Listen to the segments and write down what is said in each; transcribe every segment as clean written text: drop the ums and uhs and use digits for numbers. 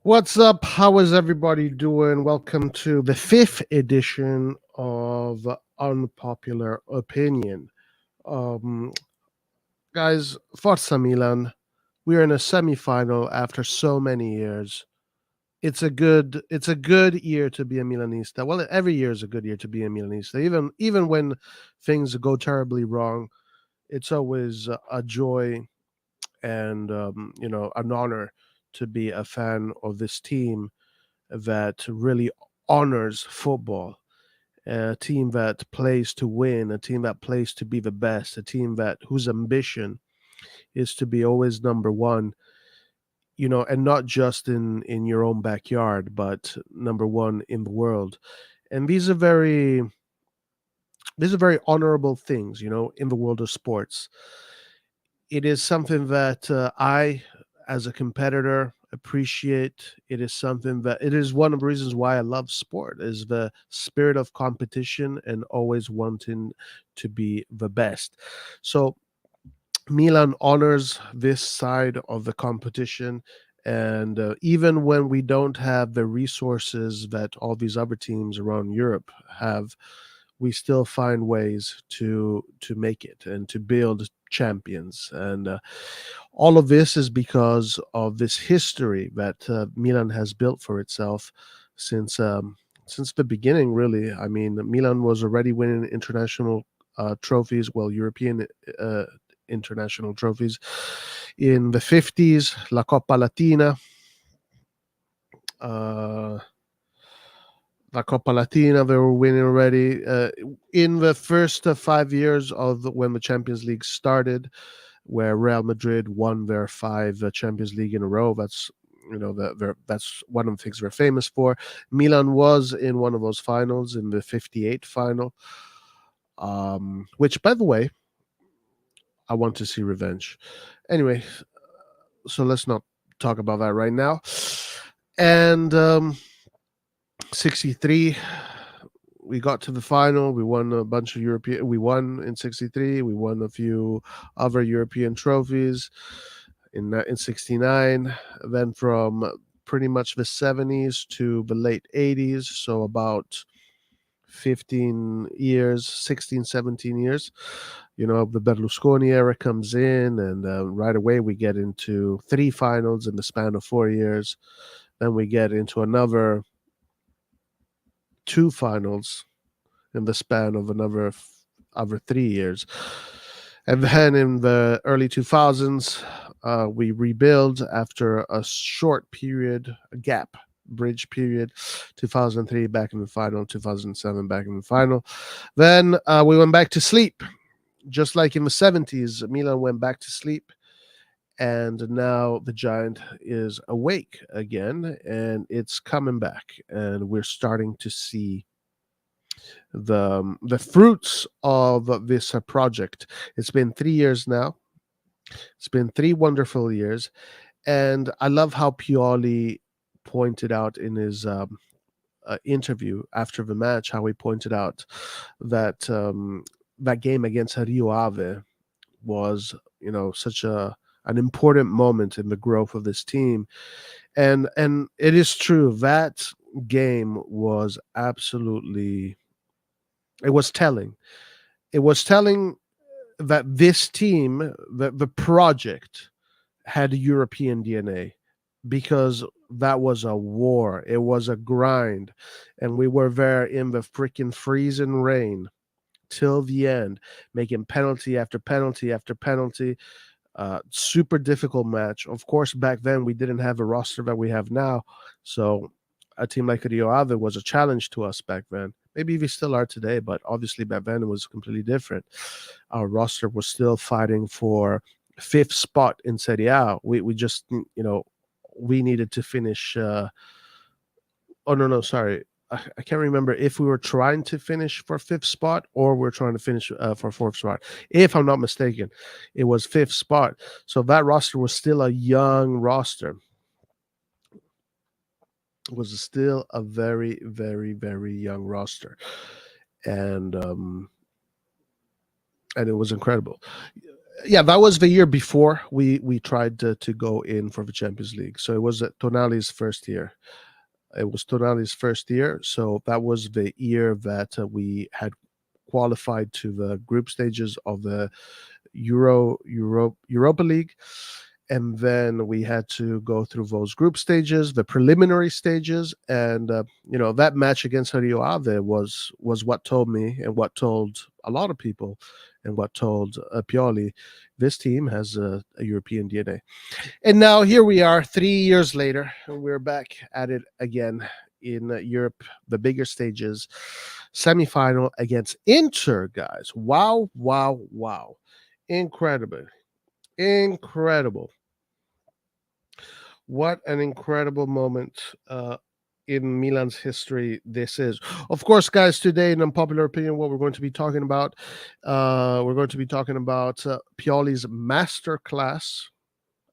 What's up? How is everybody doing? Welcome to the fifth edition of Unpopular Opinion. Um, Guys, Forza Milan. We're in a semi-final after so many years. It's a good year to be a Milanista. Well, every year is a good year to be a Milanista. Even when things go terribly wrong, it's always a joy and an honor to be a fan of this team that really honors football, a team that plays to win, a team that plays to be the best, a team that whose ambition is to be always number one, and not just in your own backyard, but number one in the world. And these are very honorable things, in the world of sports. It is something that I, as a competitor, appreciate. It is something that it is one of the reasons why I love sport is the spirit of competition and always wanting to be the best. So Milan honors this side of the competition. And even when we don't have the resources that all these other teams around Europe have, we still find ways to make it and to build champions. And all of this is because of this history that Milan has built for itself since the beginning. Really, I mean, Milan was already winning international trophies, well, European international trophies in the 50s, La Coppa Latina. Uh, La Coppa Latina, they were winning already. In the first 5 years of when the Champions League started, where Real Madrid won their five Champions League in a row. That's one of the things they're famous for. Milan was in one of those finals in the '58 final, which, by the way, I want to see revenge. Anyway, so let's not talk about that right now. And 63, we got to the final. We won a bunch of European. We won in '63. We won a few other European trophies in '69. Then from pretty much the '70s to the late '80s, so about 15 years, 16, 17 years. The Berlusconi era comes in, and right away we get into three finals in the span of 4 years. Then we get into another two finals in the span of another other 3 years. And then in the early 2000s, we rebuild after a short period, a gap, bridge period. 2003 back in the final, 2007 back in the final. Then we went back to sleep. Just like in the '70s, Milan went back to sleep. And now the giant is awake again, and it's coming back. And we're starting to see the fruits of this project. It's been 3 years now. It's been 3 wonderful years, and I love how Pioli pointed out in his interview after the match, how he pointed out that that game against Rio Ave was, such an important moment in the growth of this team, and it is true that game was absolutely, it was telling. It was telling that this team, the project, had European DNA because that was a war. It was a grind. And we were there in the freaking freezing rain till the end, making penalty after penalty after penalty. Super difficult match. Of course, back then we didn't have a roster that we have now. So a team like Rio Ave was a challenge to us back then. Maybe we still are today, but obviously back then it was completely different. Our roster was still fighting for fifth spot in Serie A. We just, we needed to finish. Oh, no, sorry. I can't remember if we were trying to finish for fifth spot or we're trying to finish for fourth spot. If I'm not mistaken, it was fifth spot. So that roster was still a young roster. It was still a very, very, very young roster, and it was incredible. Yeah, that was the year before we tried to go in for the Champions League. So it was Tonali's first year. It was Tonali's first year. So that was the year that we had qualified to the group stages of the Europa League, and then we had to go through those group stages, the preliminary stages, and that match against Rio Ave was what told me and what told a lot of people and what told Pioli, this team has a European DNA. And now here we are 3 years later, and we're back at it again in Europe, the bigger stages, semifinal against Inter, guys. Wow, wow, wow. Incredible. Incredible. What an incredible moment in Milan's history this is. Of course, guys, today in Unpopular Opinion, what we're going to be talking about, Pioli's masterclass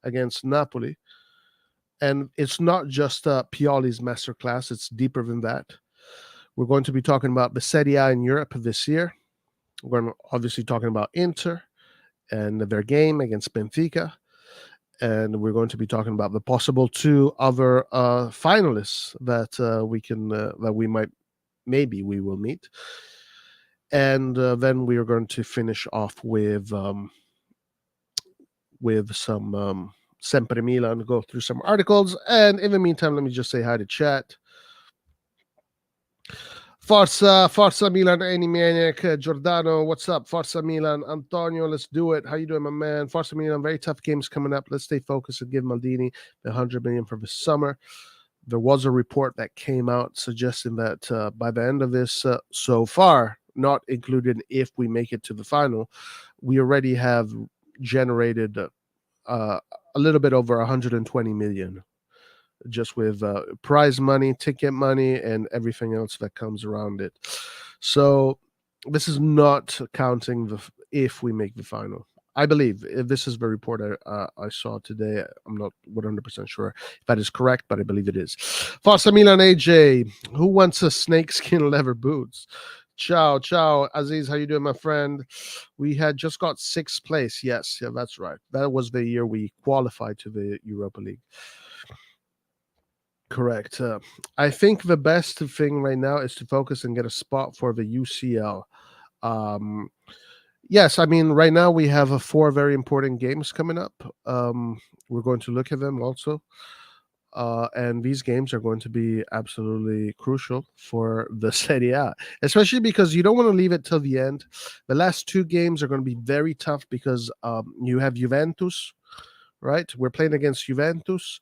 against Napoli. And it's not just Pioli's masterclass, it's deeper than that. We're going to be talking about the Serie A in Europe this year. We're obviously talking about Inter and their game against Benfica. And we're going to be talking about the possible two other finalists that we will meet. And then we are going to finish off with some Sempre Milan, go through some articles. And in the meantime, let me just say hi to chat. Forza Milan, Any Maniac, Giordano, what's up? Forza Milan, Antonio, let's do it. How you doing, my man? Forza Milan, very tough games coming up. Let's stay focused and give Maldini the 100 million for the summer. There was a report that came out suggesting that by the end of this, so far, not included if we make it to the final, we already have generated a little bit over 120 million. Just with prize money, ticket money, and everything else that comes around it. So this is not counting if we make the final. I believe if this is the report I saw today. I'm not 100% sure if that is correct, but I believe it is. Forza Milan AJ, who wants a snakeskin leather boots? Ciao, Aziz. How you doing, my friend? We had just got 6th place. Yes, yeah, that's right. That was the year we qualified to the Europa League. Correct. I think the best thing right now is to focus and get a spot for the UCL. Yes, I mean, right now we have 4 very important games coming up. We're going to look at them also. And these games are going to be absolutely crucial for the Serie A, especially because you don't want to leave it till the end. The last 2 games are going to be very tough because you have Juventus, right? We're playing against Juventus,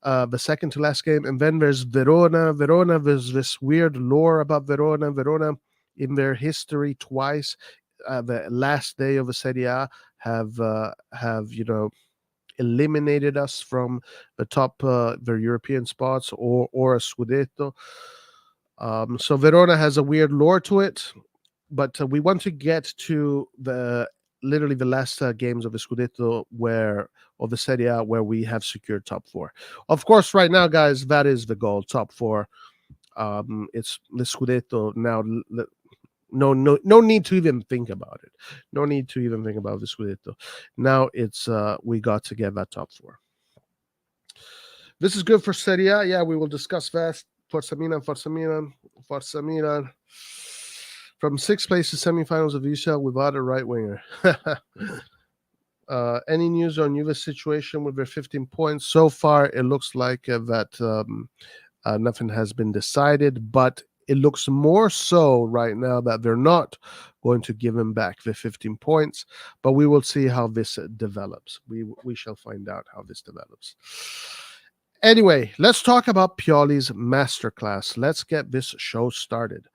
the second to last game, and then there's Verona. There's this weird lore about Verona. Verona, in their history, twice, the last day of the Serie A, have eliminated us from the top their European spots or a Scudetto. So Verona has a weird lore to it, but we want to get to literally the last games of the Scudetto or the Serie A where we have secured top 4. Of course, right now, guys, that is the goal, top 4. It's the Scudetto now. No need to even think about it. No need to even think about the Scudetto. Now it's we got to get that top 4. This is good for Serie A. Yeah, we will discuss fast. Forza Milan. From 6th place to semifinals of UCL without a right winger. Any news on Juve's situation with their 15 points? So far, it looks like that nothing has been decided, but it looks more so right now that they're not going to give him back the 15 points, but we will see how this develops. We shall find out how this develops. Anyway, let's talk about Pioli's masterclass. Let's get this show started.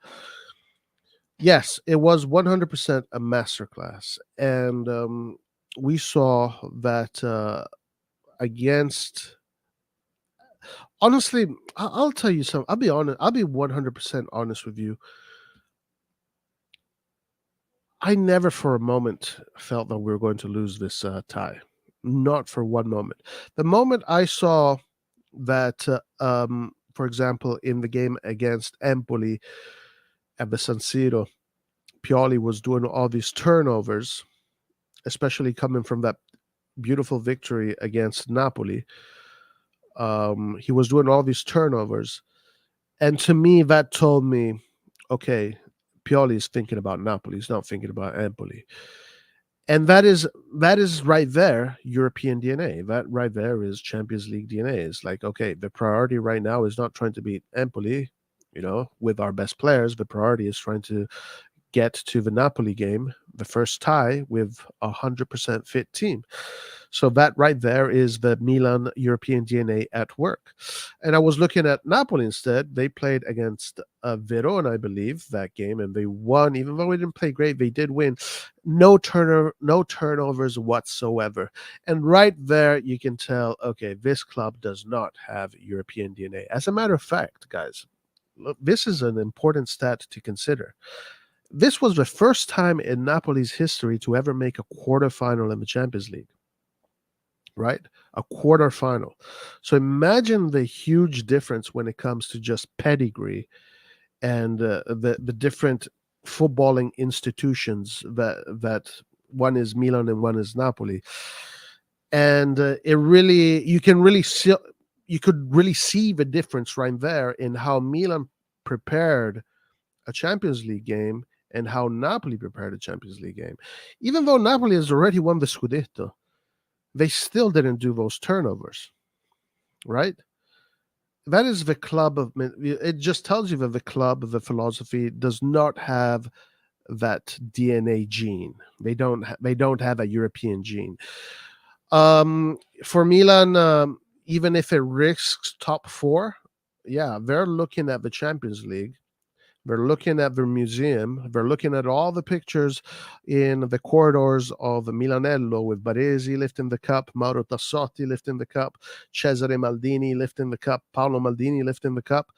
Yes, it was 100% a masterclass, and we saw that against. Honestly, I'll tell you something. I'll be honest. I'll be 100% honest with you. I never for a moment felt that we were going to lose this tie. Not for one moment. The moment I saw that, for example, in the game against Empoli at the San Siro, Pioli was doing all these turnovers especially coming from that beautiful victory against Napoli. He was doing all these turnovers, and to me, that told me, okay, Pioli is thinking about Napoli. He's not thinking about Empoli, and that is right there European DNA. That right there is Champions League DNA. It's like, okay, the priority right now is not trying to beat Empoli, with our best players. The priority is trying to get to the Napoli game, the first tie, with 100% fit team. So that right there is the Milan European DNA at work. And I was looking at Napoli instead. They played against Verona, I believe, that game, and they won. Even though we didn't play great, they did win. No turnovers whatsoever. And right there, you can tell, okay, this club does not have European DNA. As a matter of fact, guys, look, this is an important stat to consider. This was the first time in Napoli's history to ever make a quarterfinal in the Champions League, right? A quarterfinal. So imagine the huge difference when it comes to just pedigree and the different footballing institutions that one is Milan and one is Napoli, and it really you could really see the difference right there in how Milan prepared a Champions League game and how Napoli prepared a Champions League game. Even though Napoli has already won the Scudetto, they still didn't do those turnovers, right? That is the club of it. Just tells you that the club, the philosophy, does not have that DNA gene. They don't have a European gene. For Milan, even if it risks top four, yeah, they're looking at the Champions League. They're looking at their museum. They're looking at all the pictures in the corridors of Milanello with Baresi lifting the cup, Mauro Tassotti lifting the cup, Cesare Maldini lifting the cup, Paolo Maldini lifting the cup.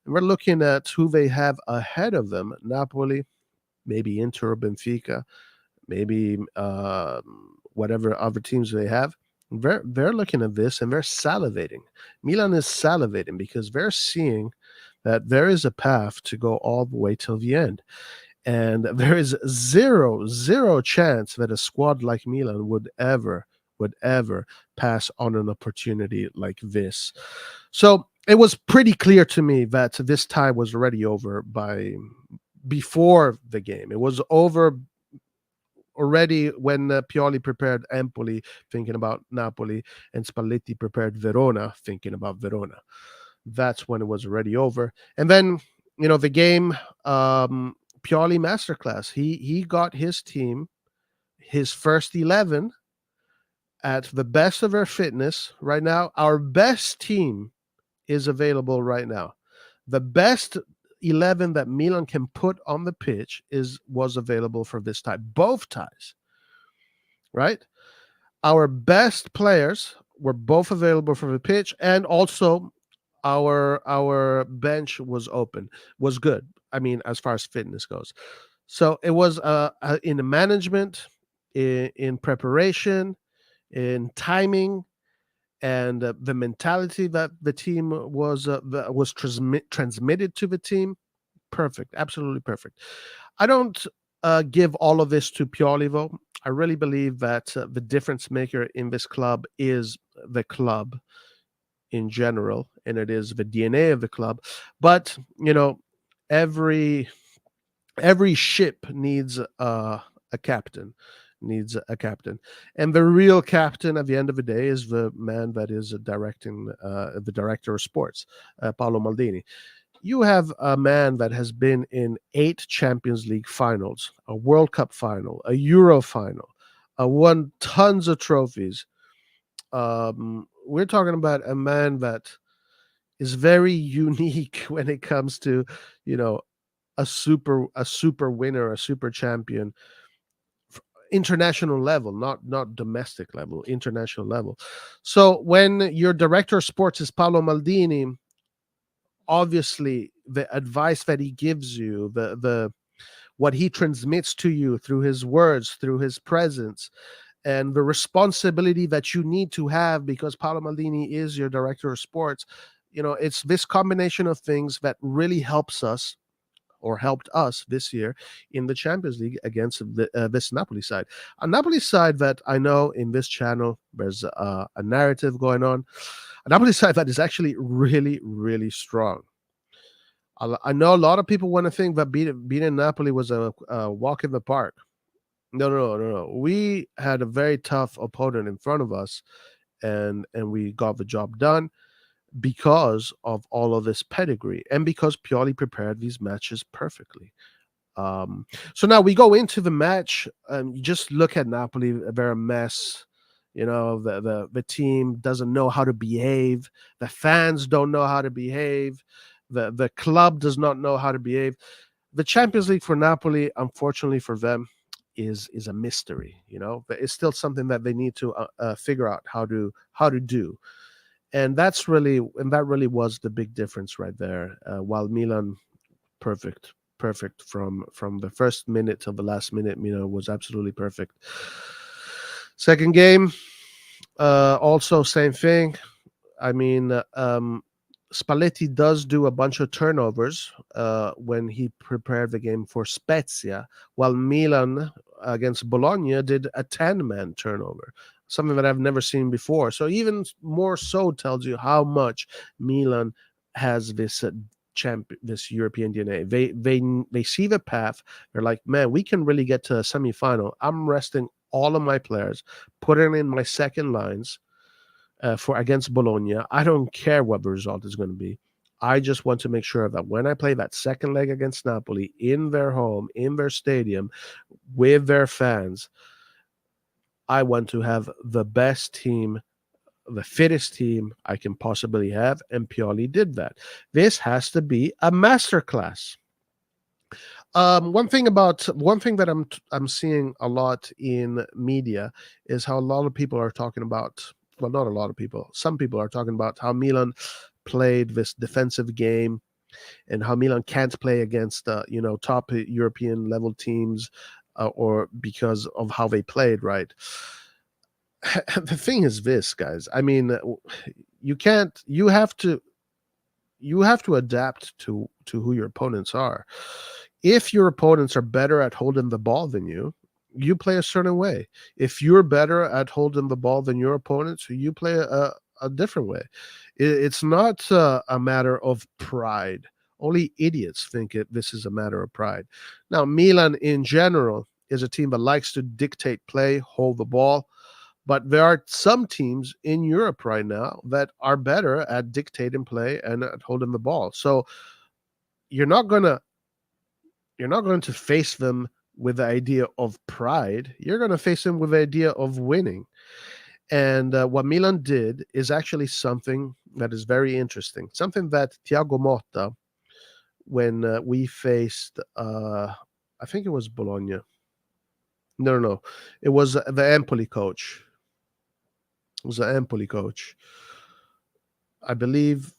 And we're looking at who they have ahead of them: Napoli, maybe Inter or Benfica, maybe whatever other teams they have. They're looking at this and they're salivating. Milan is salivating because they're seeing that there is a path to go all the way till the end. And there is zero chance that a squad like Milan would ever pass on an opportunity like this. So it was pretty clear to me that this tie was already over before the game. It was over already when Pioli prepared Empoli, thinking about Napoli, and Spalletti prepared Verona, thinking about Verona. That's when it was already over. And then, the game, Pioli masterclass. He got his team, his first 11, at the best of their fitness right now. Our best team is available right now. The best 11 that Milan can put on the pitch was available for this tie. Both ties, right? Our best players were both available for the pitch, and also our bench was good. I mean, as far as fitness goes. So it was in the management, in preparation, in timing, and the mentality that the team was transmitted to the team. Perfect, absolutely perfect. I don't give all of this to Pioli, though. I really believe that the difference maker in this club is the club in general, and it is the DNA of the club. But every ship needs a captain, and the real captain at the end of the day is the man that is directing, the director of sports, Paolo Maldini. You have a man that has been in 8 Champions League finals, a World Cup final, a Euro final, won tons of trophies. We're talking about a man that is very unique when it comes to, a super winner, a super champion, international level, not domestic level, international level. So when your director of sports is Paolo Maldini, obviously the advice that he gives you, the what he transmits to you through his words, through his presence, and the responsibility that you need to have because Paolo Maldini is your director of sports, it's this combination of things that really helps us or helped us this year in the Champions League against this Napoli side. A Napoli side that I know in this channel there's a narrative going on. A Napoli side that is actually really, really strong. I know a lot of people want to think that beating Napoli was a walk in the park. No, no, no, no, no. We had a very tough opponent in front of us, and we got the job done because of all of this pedigree and because Pioli prepared these matches perfectly. So now we go into the match, and you just look at Napoli. They're a mess. You know, the team doesn't know how to behave. The fans don't know how to behave. The club does not know how to behave. The Champions League for Napoli, unfortunately for them, is a mystery. You know, but it's still something that they need to figure out how to do. And that really was the big difference right there. While Milan, perfect from the first minute till the last minute. Milan was absolutely perfect. Second game, also same thing. I mean, Spalletti does do a bunch of turnovers when he prepared the game for Spezia, while Milan against Bologna did a 10-man turnover, something that I've never seen before. So even more so tells you how much Milan has this European DNA. They see the path. They're like, man, we can really get to a semifinal. I'm resting all of my players, putting in my second lines for against Bologna. I don't care what the result is going to be. I just want to make sure that when I play that second leg against Napoli in their home, in their stadium, with their fans, I want to have the best team, the fittest team I can possibly have, and Pioli did that. This has to be a masterclass. One thing that I'm seeing a lot in media is how a lot of people are talking about. Well, not a lot of people. Some people are talking about how Milan played this defensive game and how Milan can't play against top European level teams, or because of how they played. Right. The thing is this, guys. I mean, you can't. You have to adapt to who your opponents are. If your opponents are better at holding the ball than you play a certain way. If you're better at holding the ball than your opponents, you play a different way. It's not a matter of pride. Only idiots think this is a matter of pride. Now, Milan in general is a team that likes to dictate play, hold the ball. But there are some teams in Europe right now that are better at dictating play and at holding the ball. So you're not gonna face them with the idea of pride. You're gonna face them with the idea of winning. And what Milan did is actually something that is very interesting. Something that Thiago Motta, when we faced, I think it was Bologna. No, no, no. It was the Empoli coach. It was the Empoli coach. I believe.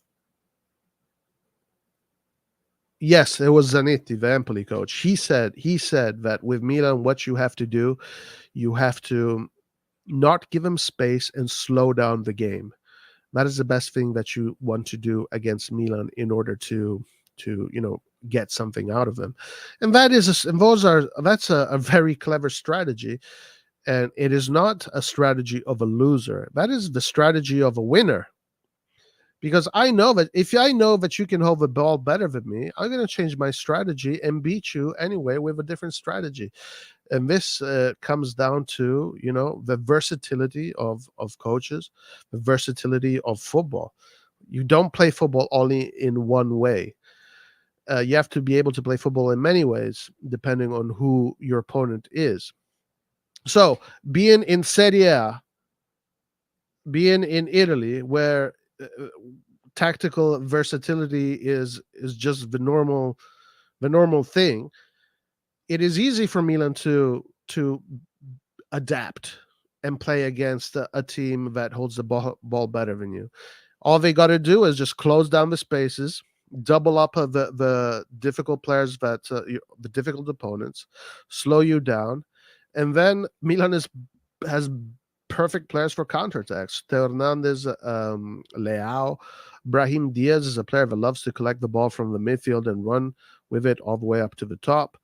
Yes, it was Zanetti, the Empoli coach. He said that with Milan, what you have to do, you have to not give them space and slow down the game. That is the best thing that you want to do against Milan in order to get something out of them. And that's a very clever strategy. And it is not a strategy of a loser. That is the strategy of a winner. Because I know that if I know that you can hold the ball better than me, I'm going to change my strategy and beat you anyway with a different strategy. And this comes down to the versatility of coaches, the versatility of football. You don't play football only in one way. You have to be able to play football in many ways, depending on who your opponent is. So, being in Serie A, being in Italy, where tactical versatility is just the normal thing, it is easy for Milan to adapt and play against a team that holds the ball better than you. All they got to do is just close down the spaces, double up the difficult players the difficult opponents, slow you down, and then Milan has perfect players for counterattacks. Hernandez, Leao, Brahim Diaz is a player that loves to collect the ball from the midfield and run with it all the way up to the top.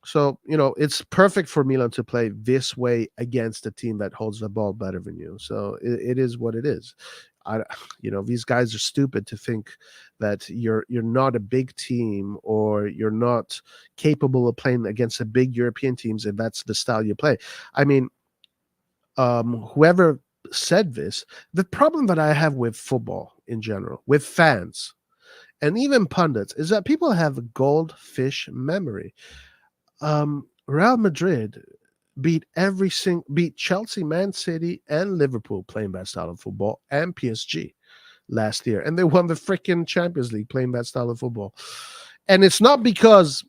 So, it's perfect for Milan to play this way against a team that holds the ball better than you. So it is what it is. I, these guys are stupid to think that you're not a big team or you're not capable of playing against the big European teams if that's the style you play. I mean, whoever said this, the problem that I have with football in general, with fans, and even pundits, is that people have a goldfish memory. Real Madrid beat Chelsea, Man City, and Liverpool playing that style of football, and PSG last year, and they won the freaking Champions League playing that style of football. And it's not because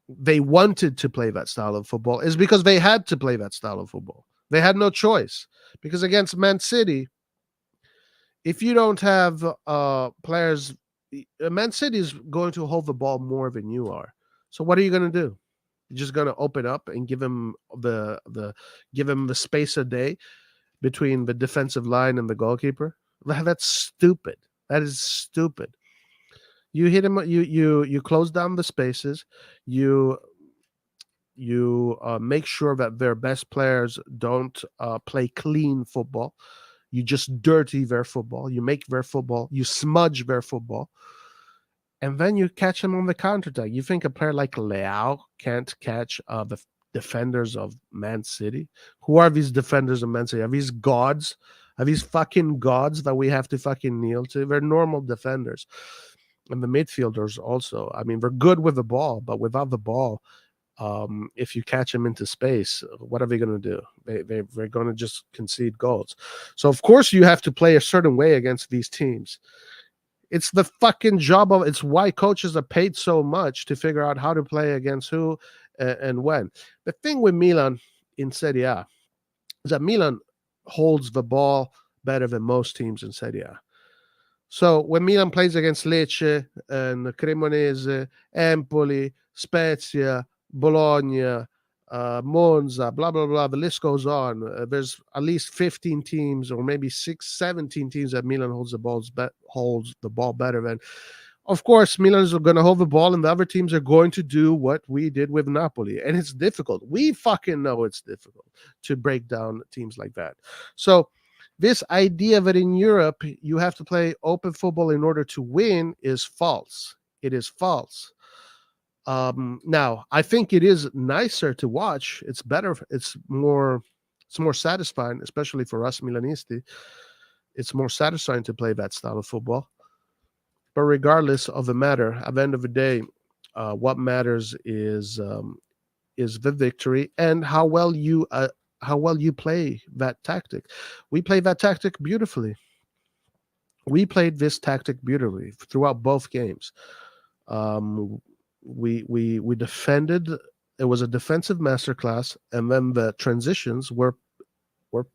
they wanted to play that style of football; it's because they had to play that style of football. They had no choice, because against Man City, if you don't have players, Man City is going to hold the ball more than you are. So what are you going to do? You're just going to open up and give him the space a day between the defensive line and the goalkeeper? That's stupid. That is stupid. You hit him. You close down the spaces. You make sure that their best players don't play clean football. You just dirty their football. You make their football. You smudge their football. And then you catch him on the counterattack. You think a player like Leao can't catch the defenders of Man City? Who are these defenders of Man City? Are these gods? Are these fucking gods that we have to fucking kneel to? They're normal defenders. And the midfielders also. I mean, they're good with the ball, but without the ball, if you catch them into space, what are they going to do? They're going to just concede goals. So, of course, you have to play a certain way against these teams. It's the fucking job of, it's why coaches are paid so much to figure out how to play against who and when. The thing with Milan in Serie A is that Milan holds the ball better than most teams in Serie A. So when Milan plays against Lecce and Cremonese, Empoli, Spezia, Bologna, Monza, blah, blah, blah, the list goes on. There's at least 15 teams or maybe 17 teams that Milan holds the ball better than. Of course, Milan is going to hold the ball and the other teams are going to do what we did with Napoli. And it's difficult. We fucking know it's difficult to break down teams like that. So this idea that in Europe you have to play open football in order to win is false. It is false. Now, I think it is nicer to watch. It's better. It's more satisfying, especially for us Milanisti. It's more satisfying to play that style of football. But regardless of the matter, at the end of the day, what matters is the victory and how well you play that tactic. We played that tactic beautifully. We played this tactic beautifully throughout both games. We defended. It was a defensive masterclass, and then the transitions were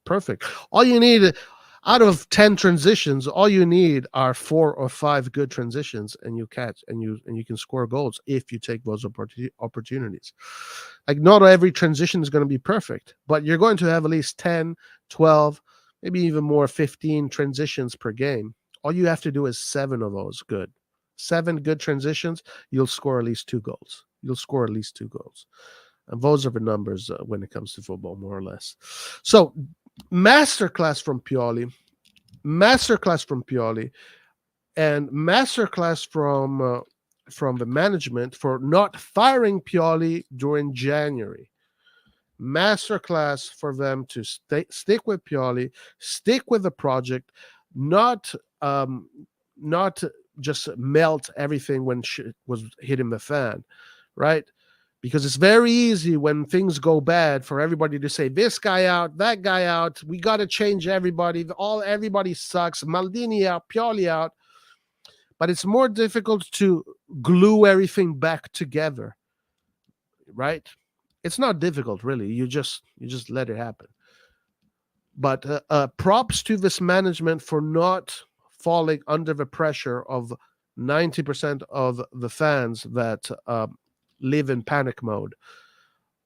perfect. All you need, out of 10 transitions, all you need are 4 or 5 good transitions, and you catch and you can score goals if you take those opportunities. Like, not every transition is going to be perfect, but you're going to have at least 10, 12, maybe even more, 15 transitions per game. All you have to do is 7 of those good. 7 good transitions, you'll score at least 2 goals. And those are the numbers when it comes to football, more or less. So, masterclass from Pioli, and masterclass from the management for not firing Pioli during January. Masterclass for them to stick with Pioli, stick with the project, not just melt everything when shit was hitting the fan, right? Because it's very easy when things go bad for everybody to say, this guy out, that guy out, we got to change everybody, everybody sucks, Maldini out, Pioli out. But it's more difficult to glue everything back together, right? It's not difficult, really. You just let it happen. But props to this management for not falling under the pressure of 90% of the fans that live in panic mode.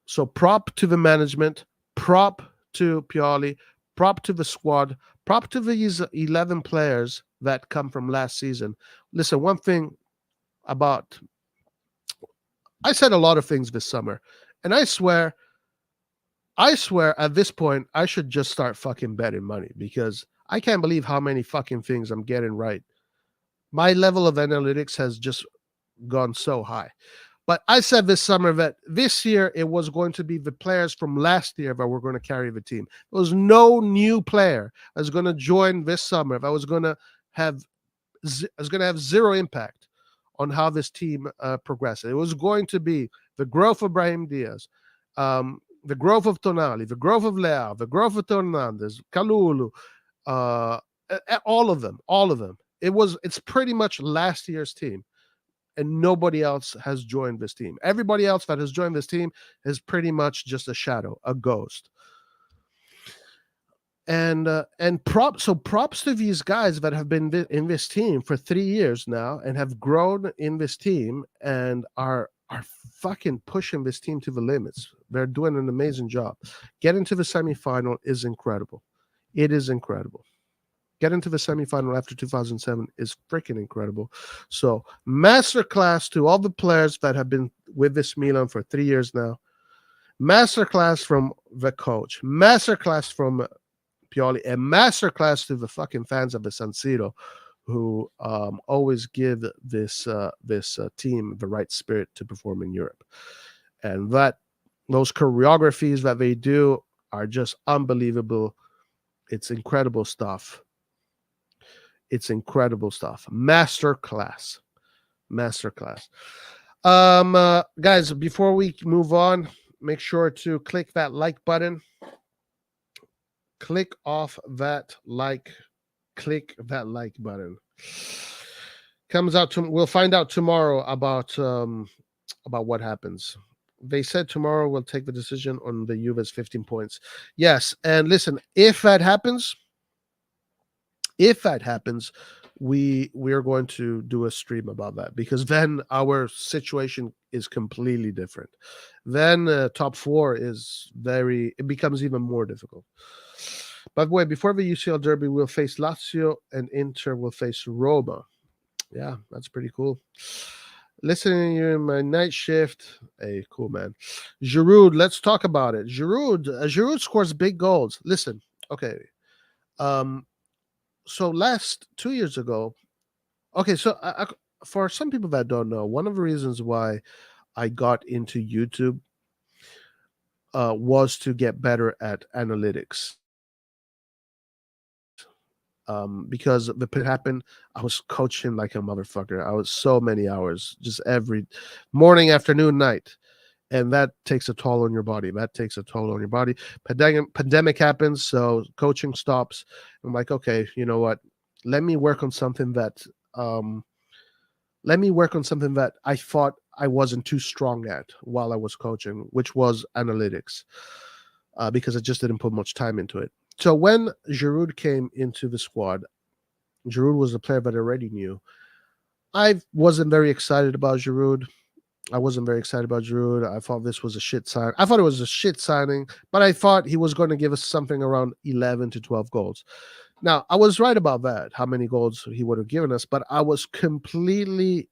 So prop to the management, prop to Pioli, prop to the squad, prop to these 11 players that come from last season. Listen, one thing about, I said a lot of things this summer, and I swear at this point, I should just start fucking betting money because I can't believe how many fucking things I'm getting right. My level of analytics has just gone so high. But I said this summer that this year it was going to be the players from last year that were going to carry the team. There was no new player that was going to join this summer that was going to have zero impact on how this team progressed. It was going to be the growth of Brahim Diaz, the growth of Tonali, the growth of Leao, the growth of Hernandez, Kalulu, all of them. It's pretty much last year's team, and nobody else has joined this team. Everybody else that has joined this team is pretty much just a shadow, a ghost. And props to these guys that have been in this team for 3 years now and have grown in this team and are fucking pushing this team to the limits. They're doing an amazing job. Getting to the semifinal is incredible. It is incredible. Getting to the semifinal after 2007 is freaking incredible. So, masterclass to all the players that have been with this Milan for 3 years now. Masterclass from the coach. Masterclass from Pioli, and masterclass to the fucking fans of the San Siro, who always give this team the right spirit to perform in Europe, and those choreographies that they do are just unbelievable. It's incredible stuff. It's incredible stuff. Masterclass. Guys, before we move on, make sure to click that like button. Click that like button. Comes out we'll find out tomorrow about what happens. They said tomorrow we'll take the decision on the Juve's 15 points. Yes, and listen, if that happens, we are going to do a stream about that, because then our situation is completely different. Then top 4 it becomes even more difficult. By the way, before the UCL derby, we'll face Lazio and Inter will face Roma. Yeah, that's pretty cool. Listening to you in my night shift. Hey, cool, man. Giroud, let's talk about it. Giroud scores big goals. Listen, okay. So 2 years ago, okay, so for some people that don't know, one of the reasons why I got into YouTube was to get better at analytics. Because the pit happened, I was coaching like a motherfucker. I was so many hours, just every morning, afternoon, night. And that takes a toll on your body. Pandemic happens, so coaching stops. I'm like, okay, you know what? Let me work on something that I thought I wasn't too strong at while I was coaching, which was analytics, because I just didn't put much time into it. So when Giroud came into the squad, Giroud was a player that I already knew. I wasn't very excited about Giroud. I thought this was a shit sign. I thought it was a shit signing, but I thought he was going to give us something around 11 to 12 goals. Now, I was right about that, how many goals he would have given us, but I was completely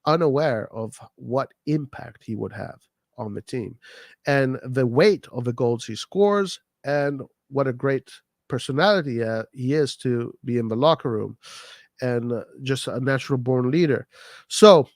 unaware of what impact he would have on the team and the weight of the goals he scores, and what a great personality he is to be in the locker room, and just a natural born leader. So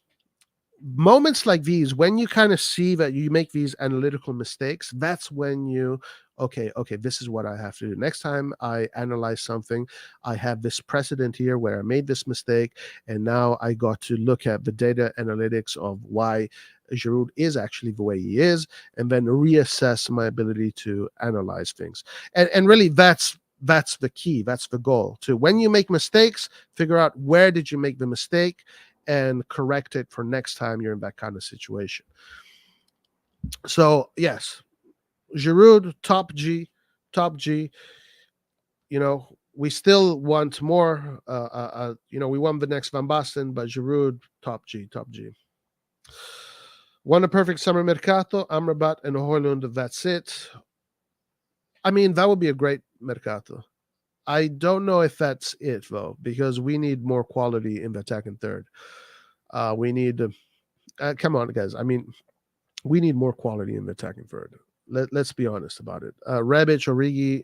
moments like these, when you kind of see that you make these analytical mistakes, that's when you, okay, this is what I have to do. Next time I analyze something, I have this precedent here where I made this mistake, and now I got to look at the data analytics of why Giroud is actually the way he is, and then reassess my ability to analyze things. And really, that's the key. That's the goal. To when you make mistakes, figure out where did you make the mistake and correct it for next time you're in that kind of situation. So yes, Giroud, top G. You know, we still want more. We won the next Van Basten, but Giroud, top G. Won a perfect summer mercato, Amrabat and Højlund. That's it. I mean, that would be a great mercato. I don't know if that's it though, because we need more quality in the attack and third. We need come on, guys. I mean, we need more quality in the attacking third. Let's be honest about it. Rebic, Origi,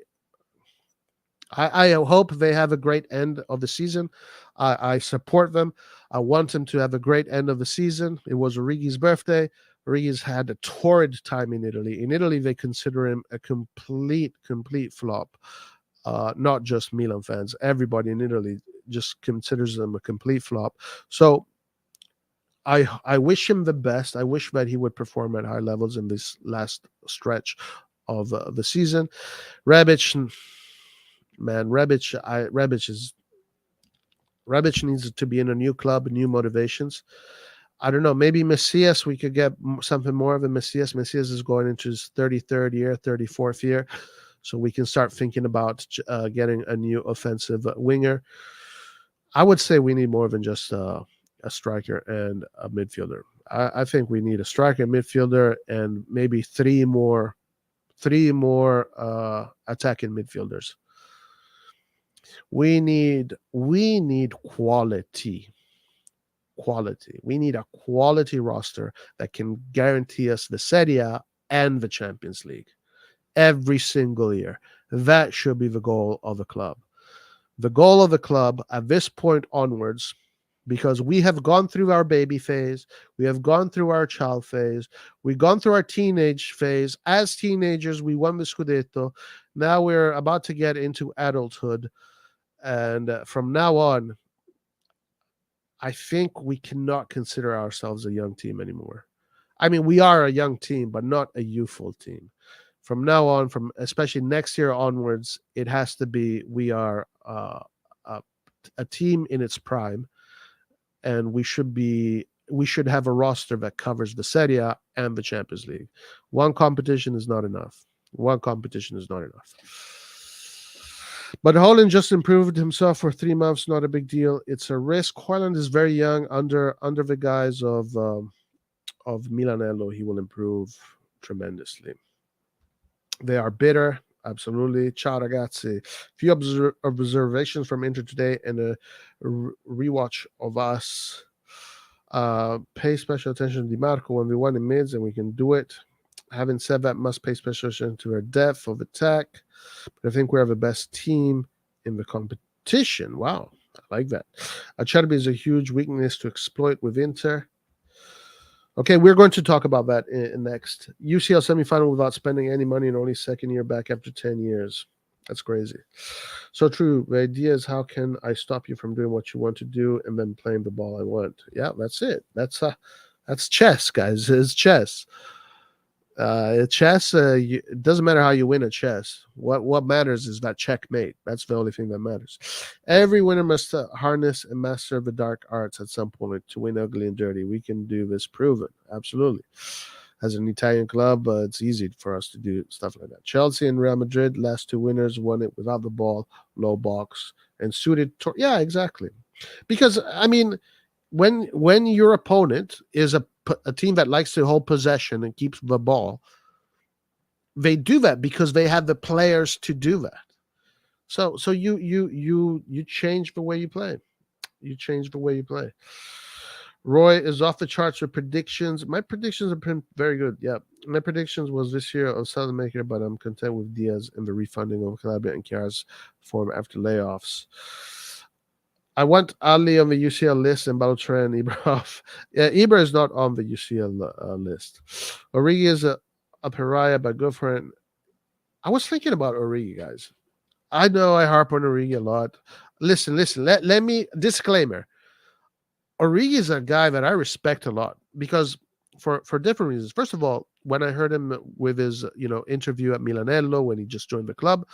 I hope they have a great end of the season. I support them. I want them to have a great end of the season. It was Origi's birthday. Origi's had a torrid time in Italy. In Italy, they consider him a complete flop. Not just Milan fans. Everybody in Italy just considers him a complete flop. So I wish him the best. I wish that he would perform at high levels in this last stretch of the season. Rebic, man, Rebic needs to be in a new club, new motivations. I don't know. Maybe Messias, we could get something more of a Messias. Messias is going into his 33rd year, 34th year. So we can start thinking about getting a new offensive winger. I would say we need more than just a striker and a midfielder. I think we need a striker, midfielder, and maybe three more attacking midfielders. We need quality. We need a quality roster that can guarantee us the Serie A and the Champions League every single year. That should be the goal of the club. The goal of the club at this point onwards, because we have gone through our baby phase, we have gone through our child phase, we've gone through our teenage phase. As teenagers, we won the Scudetto. Now we're about to get into adulthood. And from now on, I think we cannot consider ourselves a young team anymore. I mean, we are a young team, but not a youthful team. From now on, from especially next year onwards, it has to be we are a team in its prime, and we should have a roster that covers the Serie A and the Champions League. One competition is not enough. But Holland just improved himself for 3 months. Not a big deal. It's a risk. Holland is very young. Under the guise of Milanello, he will improve tremendously. They are bitter. Absolutely. Ciao, ragazzi. Few observations from Inter today and a rewatch of us. Pay special attention to Di Marco when we won in mids, and we can do it. Having said that, must pay special attention to our depth of attack. But I think we have the best team in the competition. Wow, I like that. Acerbi is a huge weakness to exploit with Inter. Okay, we're going to talk about that next. UCL semifinal without spending any money and only second year back after 10 years. That's crazy. So true. The idea is, how can I stop you from doing what you want to do and then playing the ball I want? Yeah, that's it. That's chess, guys. It's chess. Chess, it doesn't matter how you win a chess. What matters is that checkmate. That's the only thing that matters. Every winner must harness and master the dark arts at some point to win ugly and dirty. We can do this, proven. Absolutely. As an Italian club, it's easy for us to do stuff like that. Chelsea and Real Madrid, last two winners, won it without the ball, low box, and suited. Yeah, exactly. Because, I mean, when your opponent is a team that likes to hold possession and keeps the ball, they do that because they have the players to do that. So you change the way you play. You change the way you play. Roy is off the charts with predictions. My predictions have been very good. Yeah, my predictions was this year of Salamaker, but I'm content with Diaz and the refunding of Calabria and Chiara's form after layoffs. I want Ali on the UCL list and Balotren and Ibra off. Yeah, Ibra is not on the UCL list. Origi is a pariah, but good for it. I was thinking about Origi, guys. I know I harp on Origi a lot. Listen. Let me disclaimer. Origi is a guy that I respect a lot because for different reasons. First of all, when I heard him with his interview at Milanello when he just joined the club,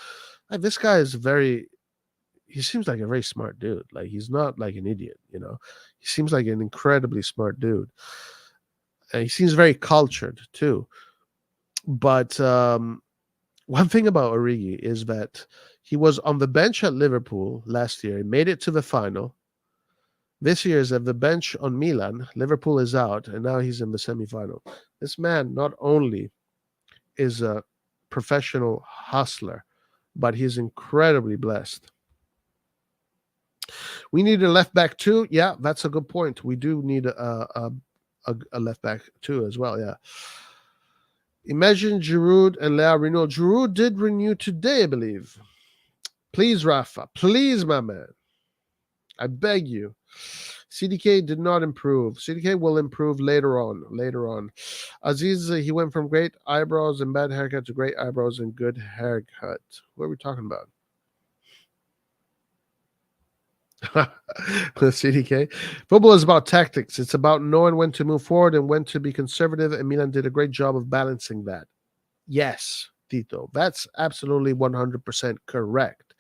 this guy is he seems like a very smart dude. Like, he's not like an idiot, He seems like an incredibly smart dude. And he seems very cultured too. But one thing about Origi is that he was on the bench at Liverpool last year. He made it to the final. This year is at the bench on Milan. Liverpool is out, and now he's in the semifinal. This man not only is a professional hustler, but he's incredibly blessed. We need a left back too. Yeah, that's a good point. We do need a left back too as well. Yeah. Imagine Giroud and Leao renew. Giroud did renew today, I believe. Please, Rafa. Please, my man. I beg you. CDK did not improve. CDK will improve later on. Later on. Aziz, he went from great eyebrows and bad haircut to great eyebrows and good haircut. What are we talking about? CDK. Football is about tactics. It's about knowing when to move forward and when to be conservative, and Milan did a great job of balancing that. Yes, Tito. That's absolutely 100% correct.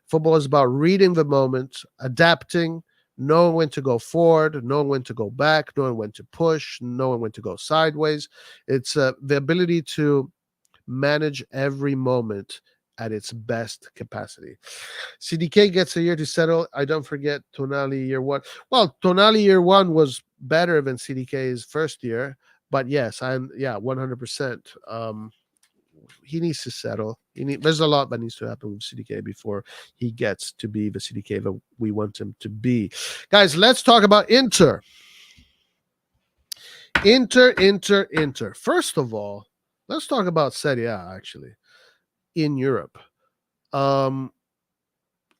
Football is about reading the moment, adapting, knowing when to go forward, knowing when to go back, knowing when to push, knowing when to go sideways. It's the ability to manage every moment at its best capacity. CDK gets a year to settle. I don't forget Tonali year one. Well, Tonali year one was better than CDK's first year, but yes, 100%. He needs to settle. There's a lot that needs to happen with CDK before he gets to be the CDK that we want him to be. Guys, let's talk about Inter. Inter. First of all, let's talk about Serie A, actually, in Europe. I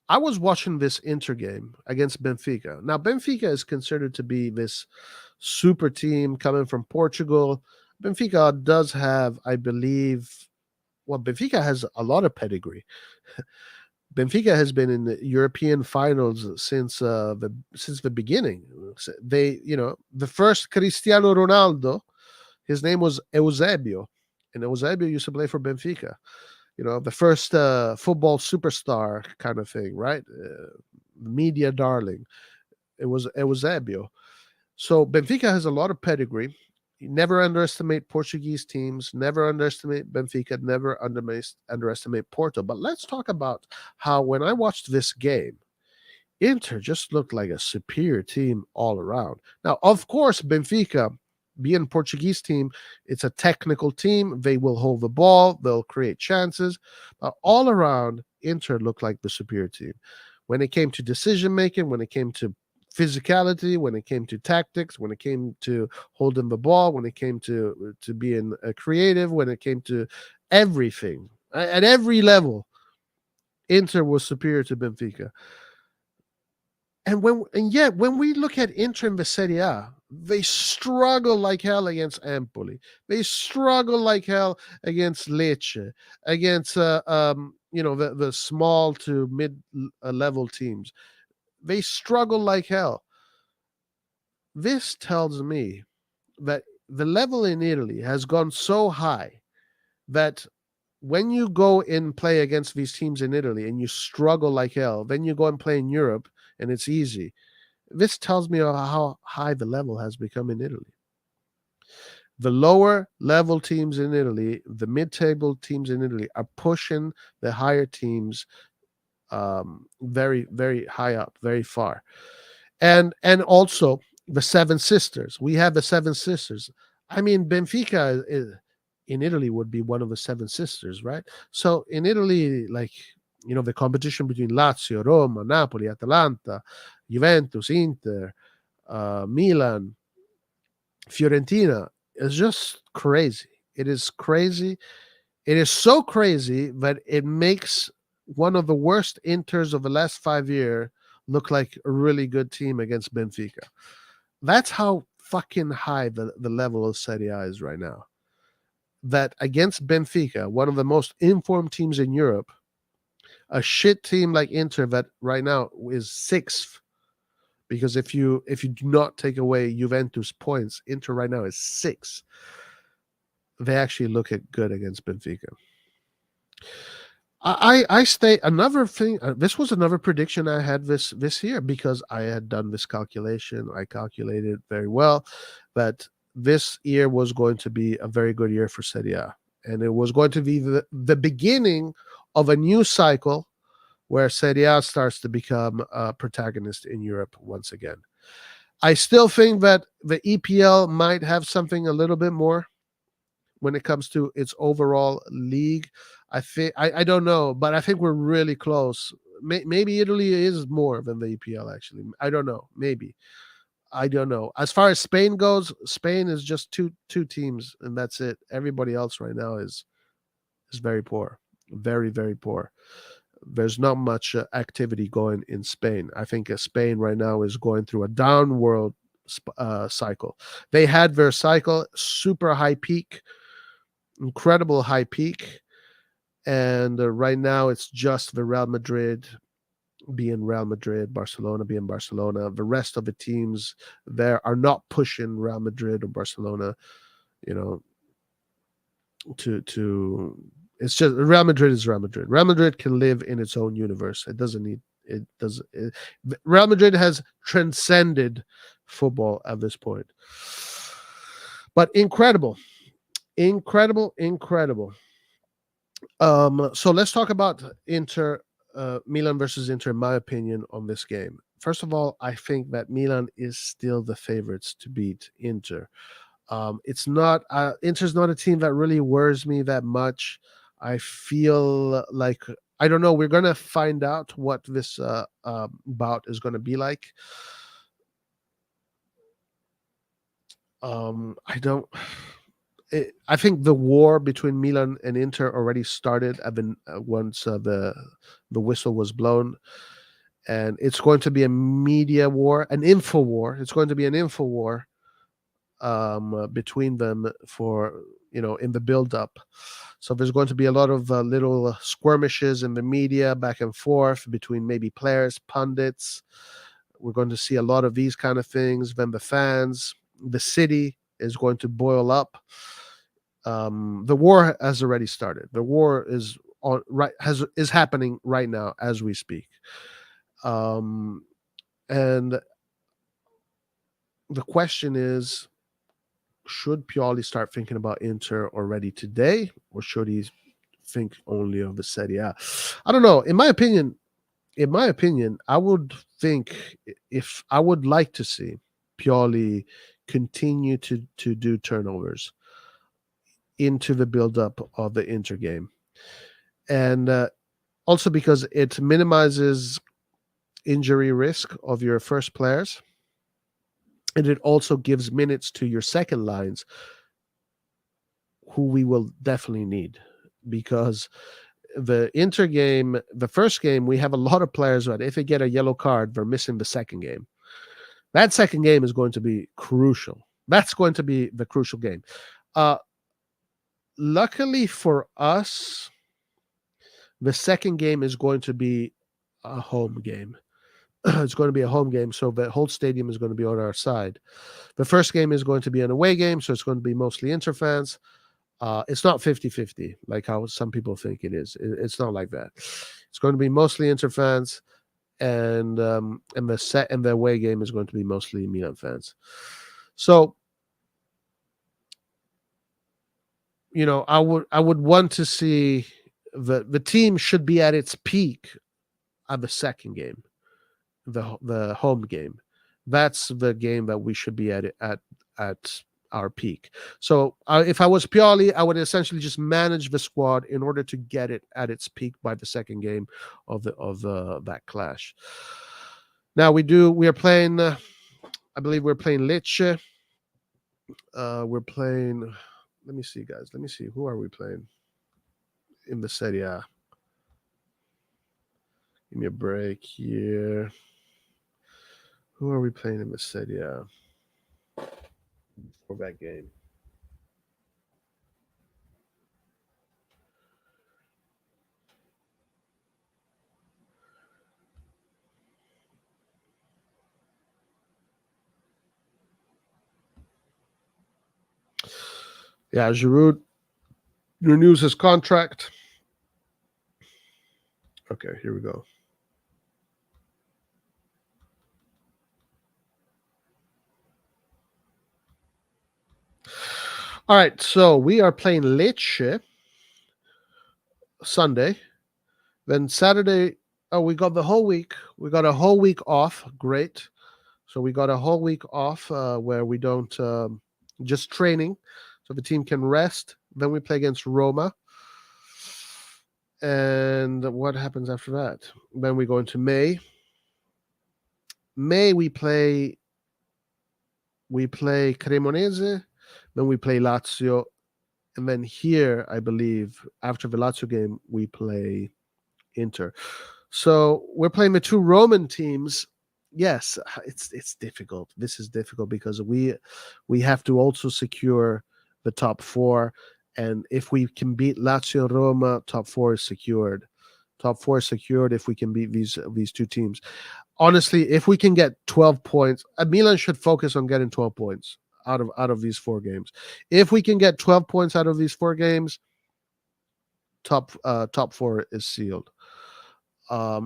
was watching this Inter game against Benfica. Now, Benfica is considered to be this super team coming from Portugal. Benfica does have, I believe, Benfica has a lot of pedigree. Benfica has been in the European finals since the beginning. They, the first Cristiano Ronaldo, his name was Eusebio, and Eusebio used to play for Benfica. The first football superstar kind of thing, right? Media darling. It was Eusebio. So Benfica has a lot of pedigree. You never underestimate Portuguese teams, never underestimate Benfica, never underestimate Porto. But let's talk about how when I watched this game, Inter just looked like a superior team all around. Now, of course, Benfica, being a Portuguese team, it's a technical team. They will hold the ball. They'll create chances. But all around, Inter looked like the superior team. When it came to decision-making, when it came to physicality, when it came to tactics, when it came to holding the ball, when it came to being creative, when it came to everything, at every level, Inter was superior to Benfica. And yet when we look at Inter in the Serie A, they struggle like hell against Empoli. They struggle like hell against Lecce, against the small to mid level teams. They struggle like hell. This tells me that the level in Italy has gone so high that when you go and play against these teams in Italy and you struggle like hell, then you go and play in Europe and it's easy. This tells me how high the level has become in Italy. The lower level teams in Italy, the mid-table teams in Italy are pushing the higher teams very, very high up, very far. And also the Seven Sisters. We have the Seven Sisters. I mean, Benfica in Italy would be one of the Seven Sisters, right? So in Italy, like, the competition between Lazio, Roma, Napoli, Atalanta, Juventus, Inter, Milan, Fiorentina is just crazy. It is crazy. It is so crazy that it makes one of the worst Inters of the last 5 years look like a really good team against Benfica. That's how fucking high the level of Serie A is right now. That against Benfica, one of the most informed teams in Europe, a shit team like Inter that right now is 6th, because if you do not take away Juventus points, Inter right now is 6th. They actually look good against Benfica. I stay another thing. This was another prediction I had this year because I had done this calculation. I calculated very well that this year was going to be a very good year for Serie A, and it was going to be the beginning of a new cycle where Serie A starts to become a protagonist in Europe once again. I still think that the EPL might have something a little bit more, when it comes to its overall league. I don't know, but I think we're really close. Maybe Italy is more than the EPL. Actually, I don't know. Maybe I don't know. As far as Spain goes, Spain is just two teams, and that's it. Everybody else right now is very poor, very poor. There's not much activity going in Spain. I think Spain right now is going through a downward cycle. They had their cycle, super high peak, incredible high peak, and right now it's just the Real Madrid being Real Madrid, Barcelona being Barcelona. The rest of the teams there are not pushing Real Madrid or Barcelona, you know, to it's just Real Madrid is Real Madrid. Real Madrid can live in its own universe. It doesn't need it does it, Real Madrid has transcended football at this point. But incredible, incredible. So let's talk about Milan versus Inter, in my opinion, on this game. First of all, I think that Milan is still the favorites to beat Inter. It's not Inter's not a team that really worries me that much. I feel like I don't know. We're gonna find out what this bout is gonna be like. I don't. I think the war between Milan and Inter already started once the whistle was blown, and it's going to be a media war, an info war. It's going to be an info war between them for in the build up. So there's going to be a lot of little skirmishes in the media back and forth between maybe players, pundits. We're going to see a lot of these kind of things. Then the fans, the city is going to boil up. The war has already started. The war is happening right now as we speak. And the question is, should Pioli start thinking about Inter already today, or should he think only of the Serie A? I don't know. In my opinion, I would think if I would like to see Pioli continue to do turnovers into the build-up of the Inter game, and also because it minimizes injury risk of your first players. And it also gives minutes to your second lines, who we will definitely need, because the Inter game, the first game, we have a lot of players that if they get a yellow card, they're missing the second game. That second game is going to be crucial. That's going to be the crucial game. Luckily for us, the second game is going to be a home game. It's going to be a home game, so the whole stadium is going to be on our side. The first game is going to be an away game, so it's going to be mostly Inter fans. It's not 50-50 like how some people think it is. It's not like that. It's going to be mostly Inter fans, and the away game is going to be mostly Milan fans. So, I would want to see the team should be at its peak at the second game. The home game, that's the game that we should be at our peak. So if I was Pioli, I would essentially just manage the squad in order to get it at its peak by the second game of that clash. Now we are playing. I believe we're playing Lecce. We're playing. Let me see, guys. Let me see. Who are we playing in the Serie A? Give me a break here. Who are we playing in the Serie A for that game? Yeah, Giroud renews his contract. Okay, here we go. All right, so we are playing Lecce Sunday. Then Saturday, we got the whole week. We got a whole week off. Great. So we got a whole week off where we don't just training. So if a team can rest, then we play against Roma. And what happens after that? Then we go into May. May we play Cremonese, then we play Lazio, and then here I believe after the Lazio game we play Inter. So we're playing the two Roman teams. Yes, it's difficult. This is difficult because we have to also secure the top four, and if we can beat Lazio and Roma, top four is secured. Top four is secured if we can beat these two teams. Honestly, if we can get 12 points, Milan should focus on getting 12 points out of these four games. If we can get 12 points out of these four games, top four is sealed.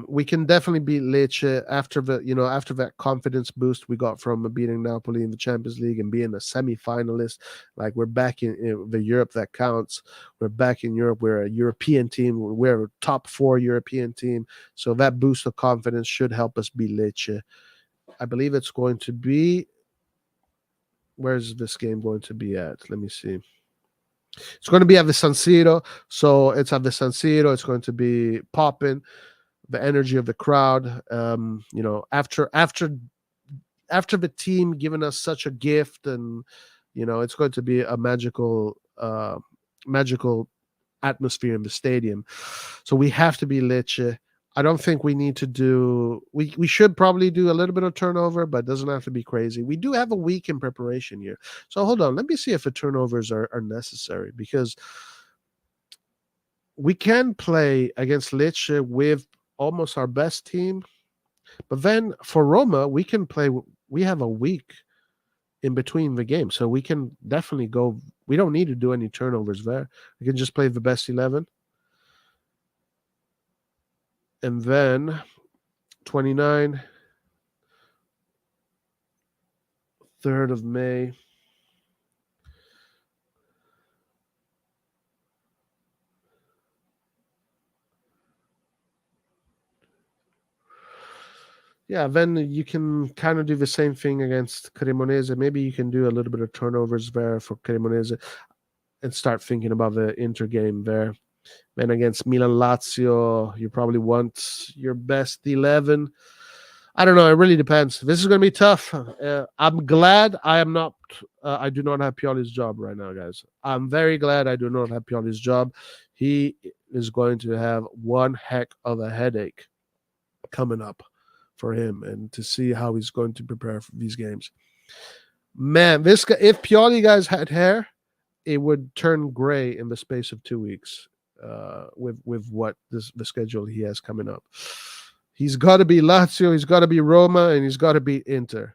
We can definitely beat Lecce after that confidence boost we got from beating Napoli in the Champions League and being a semi-finalist. Like we're back in the Europe that counts. We're back in Europe. We're a European team. We're a top four European team. So that boost of confidence should help us beat Lecce. I believe it's going to be. Where's this game going to be at? Let me see. It's going to be at the San Siro. So it's at the San Siro. It's going to be popping. The energy of the crowd. After the team giving us such a gift, and it's going to be a magical atmosphere in the stadium. So we have to be Lecce. I don't think we need to do. We should probably do a little bit of turnover, but it doesn't have to be crazy. We do have a week in preparation here. So hold on, let me see if the turnovers are necessary, because we can play against Lecce with almost our best team, but then for Roma we can play. We have a week in between the games, so we can definitely go. We don't need to do any turnovers there. We can just play the best 11, and then 29, 3rd of May. Yeah, then you can kind of do the same thing against Cremonese. Maybe you can do a little bit of turnovers there for Cremonese and start thinking about the Inter game there. Then against Milan Lazio, you probably want your best 11. I don't know. It really depends. This is going to be tough. I'm glad I am not. I do not have Pioli's job right now, guys. I'm very glad I do not have Pioli's job. He is going to have one heck of a headache coming up for him, and to see how he's going to prepare for these games. Man, this guy, if Pioli guys had hair, it would turn gray in the space of 2 weeks. With what the schedule he has coming up, he's got to be Lazio, he's got to be Roma, and he's got to be Inter.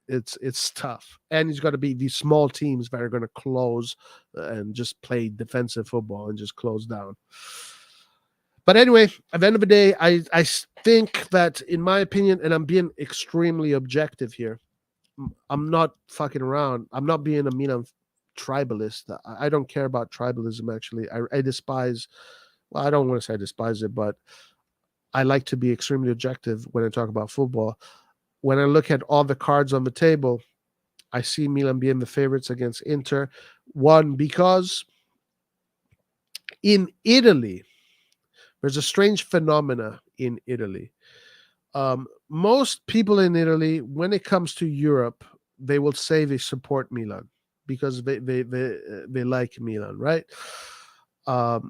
It's tough, and he's got to be these small teams that are going to close and just play defensive football and just close down. But anyway, at the end of the day, I think that, in my opinion, and I'm being extremely objective here, I'm not fucking around. I'm not being a Milan tribalist. I don't care about tribalism, actually. I despise, well, I don't want to say I despise it, but I like to be extremely objective when I talk about football. When I look at all the cards on the table, I see Milan being the favorites against Inter. One, because in Italy, there's a strange phenomena in Italy. Most people in Italy, when it comes to Europe, they will say they support Milan because they like Milan, right? Not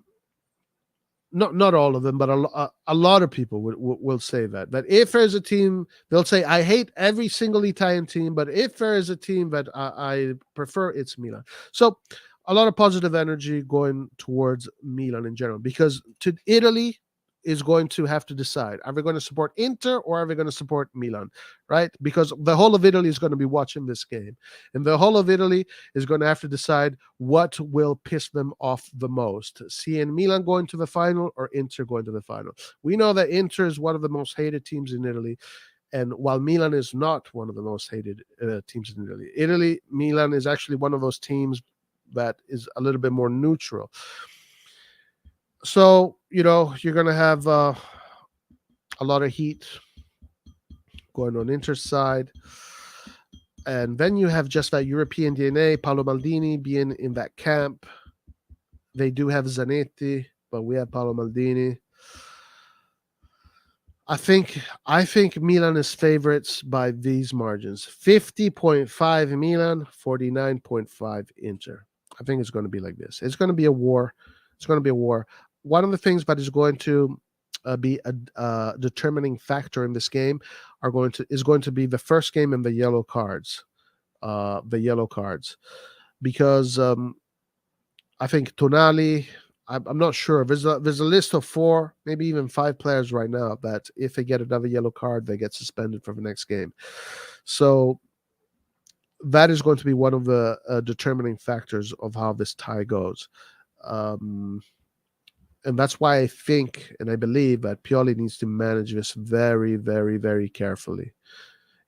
all of them, but a lot of people will say that if there's a team, they'll say, I hate every single Italian team, but if there is a team that I prefer, it's Milan. So a lot of positive energy going towards Milan in general, because to Italy is going to have to decide, are they going to support Inter or are they going to support Milan, right? Because the whole of Italy is going to be watching this game, and the whole of Italy is going to have to decide what will piss them off the most, seeing Milan going to the final or Inter going to the final. We know that Inter is one of the most hated teams in Italy, and while Milan is not one of the most hated teams in Italy, Milan is actually one of those teams that is a little bit more neutral. So, you're going to have a lot of heat going on Inter's side. And then you have just that European DNA, Paolo Maldini being in that camp. They do have Zanetti, but we have Paolo Maldini. I think Milan is favorites by these margins. 50.5 Milan, 49.5 Inter. I think it's going to be like this. It's going to be a war. It's going to be a war. One of the things that is going to be a determining factor in this game is going to be the first game and the yellow cards. Because I think Tonali. I'm not sure. There's a list of 4, maybe even 5 players right now that if they get another yellow card, they get suspended for the next game. So that is going to be one of the determining factors of how this tie goes. And that's why I think and I believe that Pioli needs to manage this very, very, very carefully.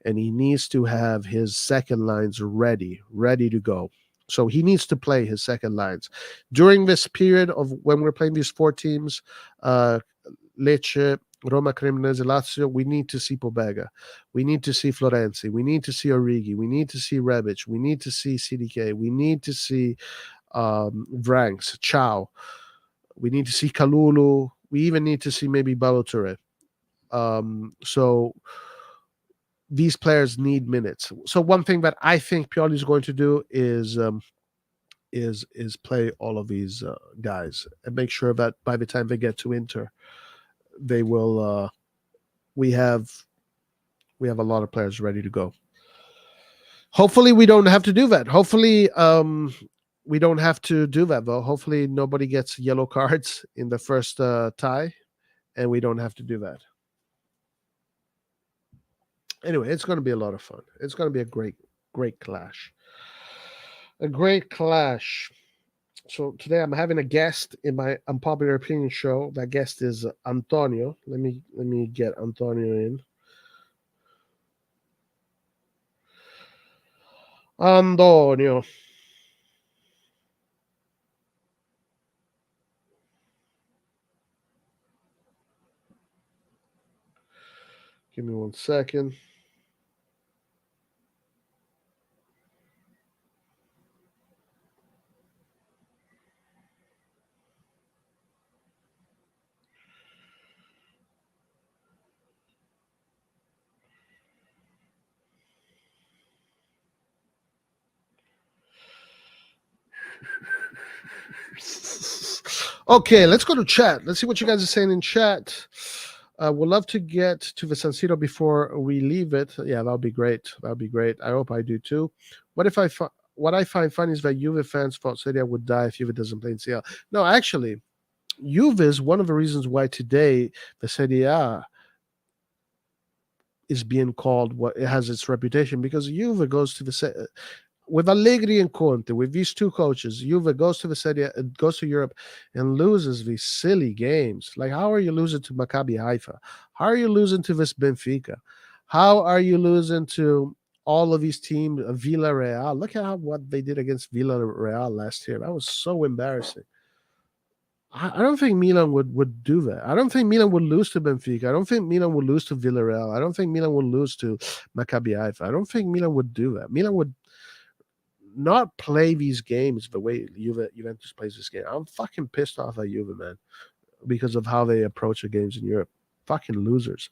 And he needs to have his second lines ready to go. So he needs to play his second lines. During this period of when we're playing these 4 teams, Lecce, Roma, Cremonese, Lazio, we need to see Pobega. We need to see Florenzi. We need to see Origi. We need to see Rebic. We need to see CDK. We need to see Vranks, Chow. We need to see Kalulu. We even need to see maybe Balotelli. So these players need minutes. So one thing that I think Pioli is going to do is play all of these guys and make sure that by the time they get to Inter, they will. We have a lot of players ready to go. Hopefully, we don't have to do that. Hopefully, we don't have to do that though. Hopefully, nobody gets yellow cards in the first tie, and we don't have to do that. Anyway, it's going to be a lot of fun. It's going to be a great clash. A great clash. So today I'm having a guest in my Unpopular Opinion show. That guest is Antonio. Let me get Antonio in. Antonio. Give me 1 second. Okay, let's go to chat. Let's see what you guys are saying in chat. We'd love to get to the San Siro before we leave it. Yeah, that would be great. That would be great. I hope I do too. What I find funny is that Juve fans thought Serie A would die if Juve doesn't play in CL. No, actually, Juve is one of the reasons why today the Serie A is being called what it has its reputation, because Juve goes to the with Allegri and Conte, with these 2 coaches, Juve goes to the Serie A, goes to Europe and loses these silly games. Like, how are you losing to Maccabi Haifa? How are you losing to this Benfica? How are you losing to all of these teams? Villarreal. Look at what they did against Villarreal last year. That was so embarrassing. I don't think Milan would do that. I don't think Milan would lose to Benfica. I don't think Milan would lose to Villarreal. I don't think Milan would lose to Maccabi Haifa. I don't think Milan would do that. Milan would not play these games the way Juventus plays this game. I'm fucking pissed off at Juve, man, because of how they approach the games in Europe. Fucking losers.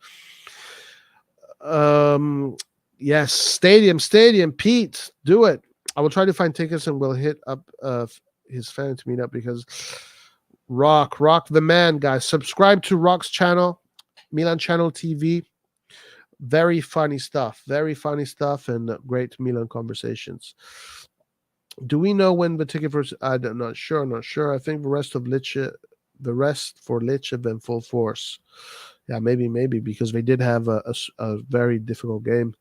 Yes, stadium, Pete, do it. I will try to find tickets and we'll hit up his fan to meet up, because Rock the man, guys. Subscribe to Rock's channel, Milan Channel TV. Very funny stuff, and great Milan conversations. Do we know when the ticket for? I'm not sure. I think the rest for Lecce been full force. Yeah, maybe because they did have a very difficult game.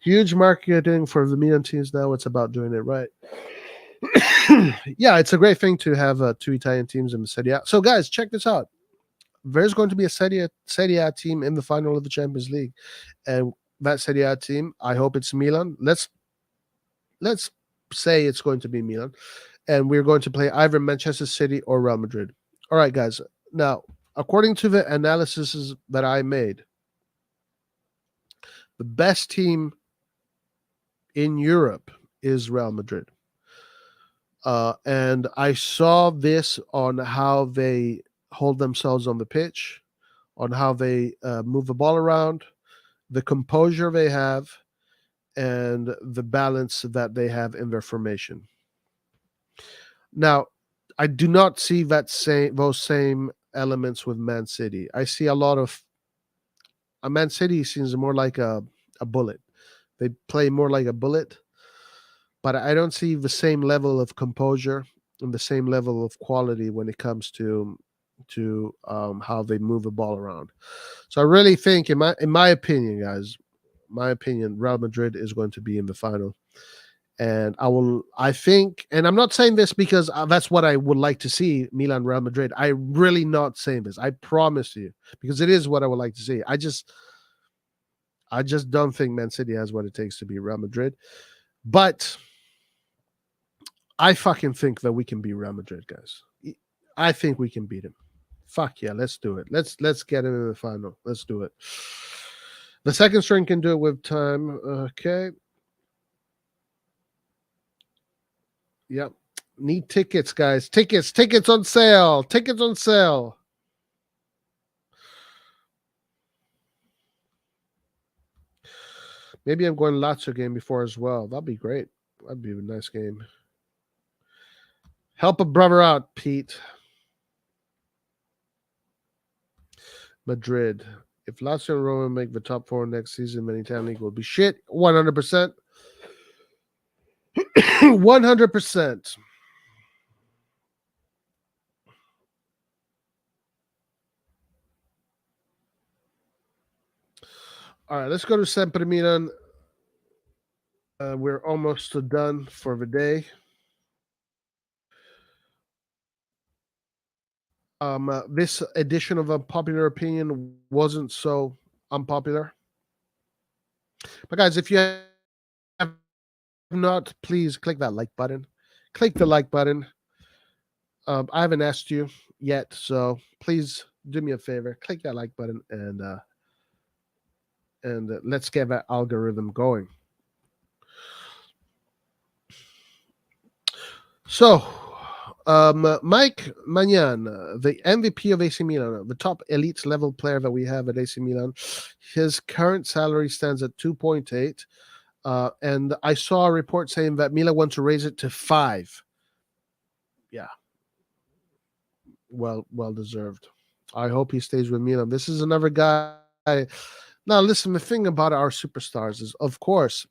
Huge marketing for the Milan teams now. It's about doing it right. Yeah, it's a great thing to have 2 Italian teams in the Serie A. So, guys, check this out. There's going to be a Serie A team in the final of the Champions League, and that Serie A team, I hope it's Milan. Let's say it's going to be Milan, and we're going to play either Manchester City or Real Madrid. All right, guys. Now, according to the analysis that I made, the best team in Europe is Real Madrid. And I saw this on how they hold themselves on the pitch, on how they move the ball around, the composure they have, and the balance that they have in their formation. Now, I do not see those same elements with Man City. I see a lot of a Man City seems more like a bullet. They play more like a bullet, but I don't see the same level of composure and the same level of quality when it comes to how they move the ball around. So I really think, in my opinion, guys, my opinion, Real Madrid is going to be in the final. And I think, and I'm not saying this because that's what I would like to see, Milan Real Madrid. I really not saying this. I promise you, because it is what I would like to see. I just don't think Man City has what it takes to beat Real Madrid. But I fucking think that we can beat Real Madrid, guys. I think we can beat him. Fuck yeah, let's do it. Let's get into the final. Let's do it. The second string can do it with time. Okay. Yep. Need tickets, guys. Tickets on sale. Tickets on sale. Maybe I'm going Lazio game before as well. That'd be great. That'd be a nice game. Help a brother out, Pete. Madrid. If Lazio and Roma make the top four next season, then Italian league will be shit. 100%. 100%. All right, let's go to Sempre Milan. We're almost done for the day. This edition of Unpopular Opinion wasn't so unpopular. But guys, if you have not, please click that like button. Click the like button. I haven't asked you yet, so please do me a favor. Click that like button and let's get that algorithm going. So, Mike Magnan, the MVP of AC Milan, the top elite level player that we have at AC Milan, his current salary stands at 2.8. And I saw a report saying that Milan wants to raise it to 5. Yeah. Well deserved. I hope he stays with Milan. This is another guy. Now, listen, the thing about our superstars is, of course,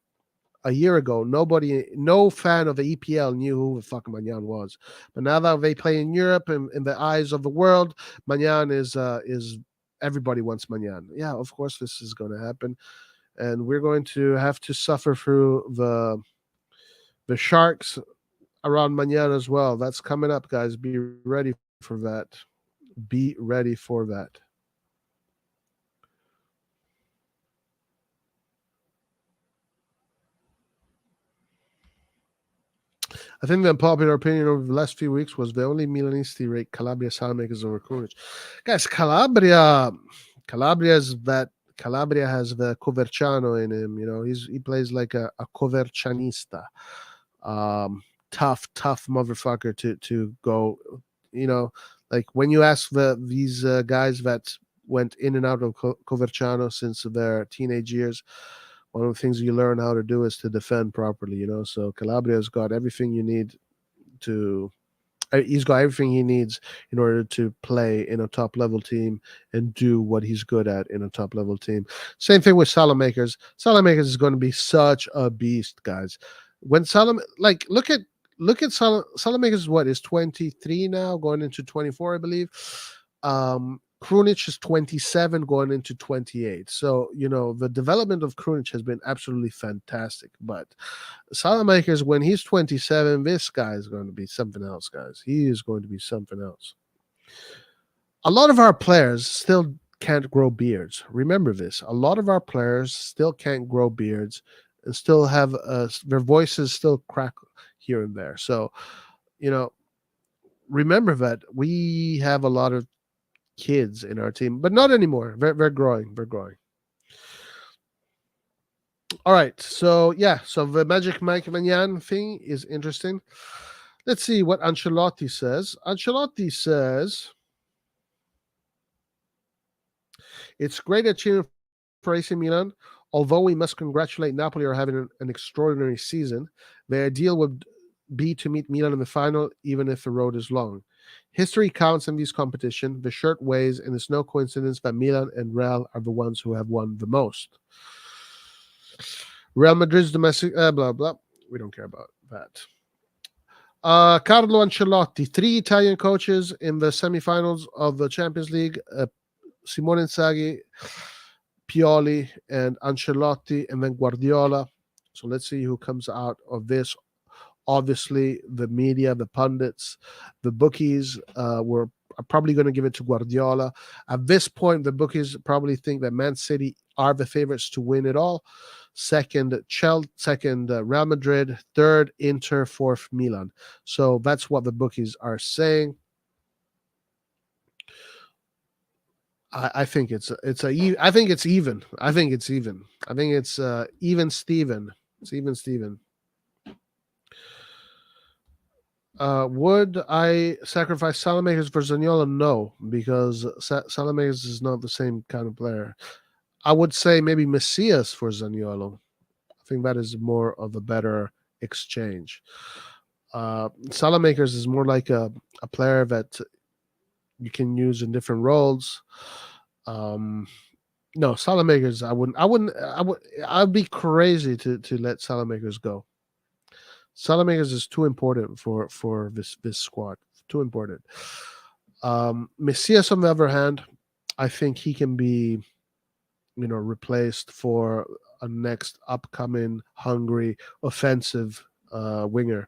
a year ago, no fan of the EPL knew who the fuck Magnan was. But now that they play in Europe and in the eyes of the world, Magnan is everybody wants Magnan. Yeah, of course this is going to happen, and we're going to have to suffer through the sharks around Magnan as well. That's coming up, guys. Be ready for that. Be ready for that. I think the unpopular opinion over the last few weeks was the only Milanisti rate Calabria Salamakers over Krunic. Guys, Calabria has the Coverciano in him. You know, he plays like a Covercianista. Tough motherfucker to go. You know, like when you ask these guys that went in and out of Coverciano since their teenage years, one of the things you learn how to do is to defend properly, you know. So Calabria's got everything you need to. He's got everything he needs in order to play in a top level team and do what he's good at in a top level team. Same thing with Salamakers. Salamakers is going to be such a beast, guys. When look at Salamakers. What is 23 now, going into 24, I believe. Krunic is 27 going into 28. So, you know, the development of Krunic has been absolutely fantastic. But Salamakers, when he's 27, this guy is going to be something else, guys. He is going to be something else. A lot of our players still can't grow beards. Remember this. A lot of our players still can't grow beards and still have their voices still crack here and there. So, you know, remember that we have a lot of kids in our team, but not anymore. They're growing. They're growing. All right. So yeah. So the Magic Mike Manyan thing is interesting. Let's see what Ancelotti says. Ancelotti says it's great achievement for AC Milan. Although we must congratulate Napoli on having an extraordinary season, the ideal would be to meet Milan in the final, even if the road is long. History counts in these competitions. The shirt weighs, and it's no coincidence that Milan and Real are the ones who have won the most. Real Madrid's domestic, blah, blah. We don't care about that. Carlo Ancelotti, 3 Italian coaches in the semifinals of the Champions League. Simone Inzaghi, Pioli, and Ancelotti, and then Guardiola. So let's see who comes out of this. Obviously, the media, the pundits, the bookies are probably going to give it to Guardiola. At this point, the bookies probably think that Man City are the favorites to win it all. Second, Chelsea. Second, Real Madrid. Third, Inter. Fourth, Milan. So that's what the bookies are saying. I think it's even. I think it's even. I think it's even Steven. It's even Steven. Would I sacrifice Salamakers for Zaniolo? No, because Salamakers is not the same kind of player. I would say maybe Messias for Zaniolo. I think that is more of a better exchange. Salamakers is more like a player that you can use in different roles. No, Salamakers, I'd be crazy to let Salamakers go. Salamakers is too important for this squad. Too important. Messias, on the other hand, I think he can be, replaced for a next upcoming hungry offensive winger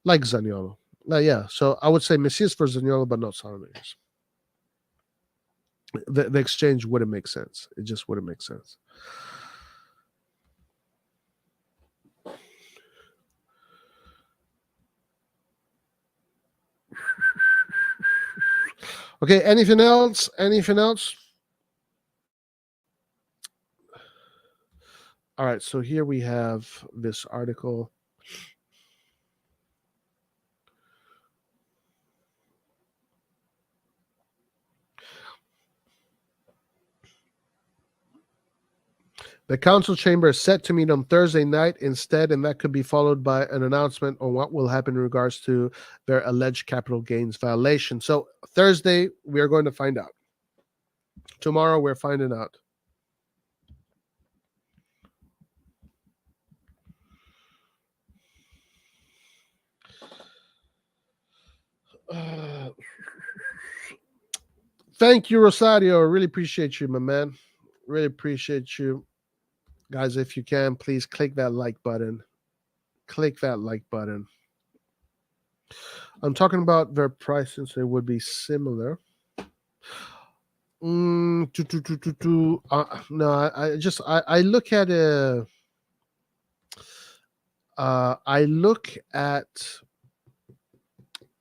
like Zaniolo. Yeah, so I would say Messias for Zaniolo, but not Salamakers. The exchange wouldn't make sense. It just wouldn't make sense. Okay, anything else? Anything else? All right, so here we have this article. The council chamber is set to meet on Thursday night instead, and that could be followed by an announcement on what will happen in regards to their alleged capital gains violation. So Thursday, we are going to find out. Tomorrow, we're finding out. Thank you, Rosario. I really appreciate you, my man. Really appreciate you. Guys, if you can, please click that like button. Click that like button. I'm talking about their prices. It would be similar. No, I look at I look at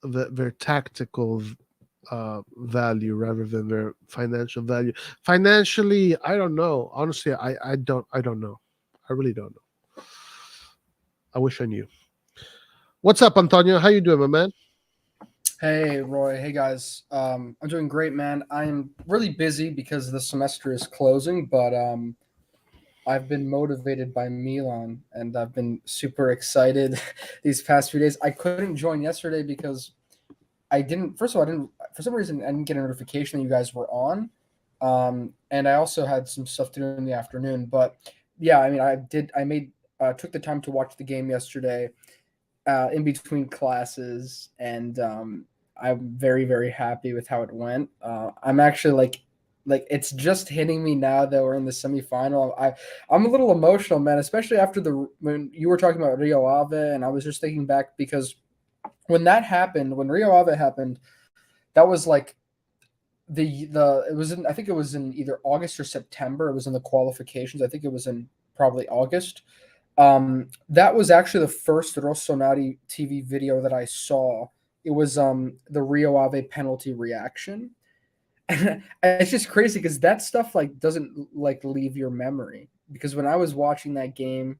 their tactical value rather than their financial value. Financially, I don't know. Honestly, I don't know. I really don't know. I wish I knew. What's up, Antonio? How you doing, my man? Hey, Roy. Hey, guys. I'm doing great, man. I'm really busy because the semester is closing, but I've been motivated by Milan, and I've been super excited these past few days. I couldn't join yesterday because I didn't. First of all, I didn't. For some reason, I didn't get a notification that you guys were on, and I also had some stuff to do in the afternoon. But yeah, I mean, I did. I made took the time to watch the game yesterday in between classes, and I'm very very happy with how it went. I'm actually like it's just hitting me now that we're in the semifinal. I'm a little emotional, man, especially after when you were talking about Rio Ave, and I was just thinking back because when that happened, when Rio Ave happened, that was like the it was in, I think it was in either August or September. It was in the qualifications. I think it was in probably August. That was actually the first RossonARI TV video that I saw. It was the Rio Ave penalty reaction. And it's just crazy because that stuff like doesn't like leave your memory. because when I was watching that game,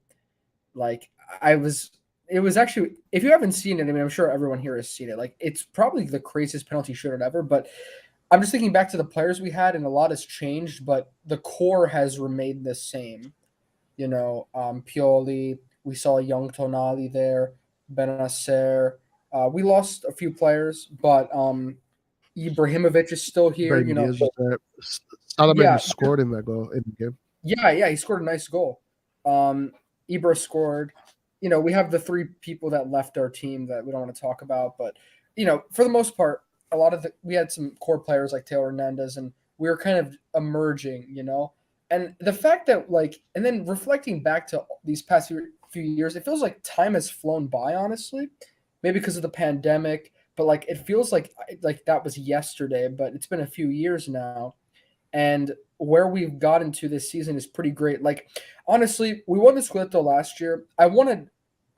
like I was it was actually, if you haven't seen it, I mean, I'm sure everyone here has seen it. Like it's probably the craziest penalty shootout ever, but I'm just thinking back to the players we had and a lot has changed, but the core has remained the same. Pioli, we saw a young Tonali there, Benacer. We lost a few players, but Ibrahimovic is still here. Brahim Diaz was there. Yeah, Salamander scored in that goal in the game. yeah, he scored a nice goal. Ibra scored. We have the three people that left our team that we don't want to talk about, but for the most part, we had some core players like Taylor Hernandez, and we were kind of emerging. And the fact that and then reflecting back to these past few years, it feels like time has flown by. Honestly, maybe because of the pandemic, but it feels like that was yesterday, but it's been a few years now, and where we've gotten to this season is pretty great. Honestly, we won the Scudetto last year. I wanted,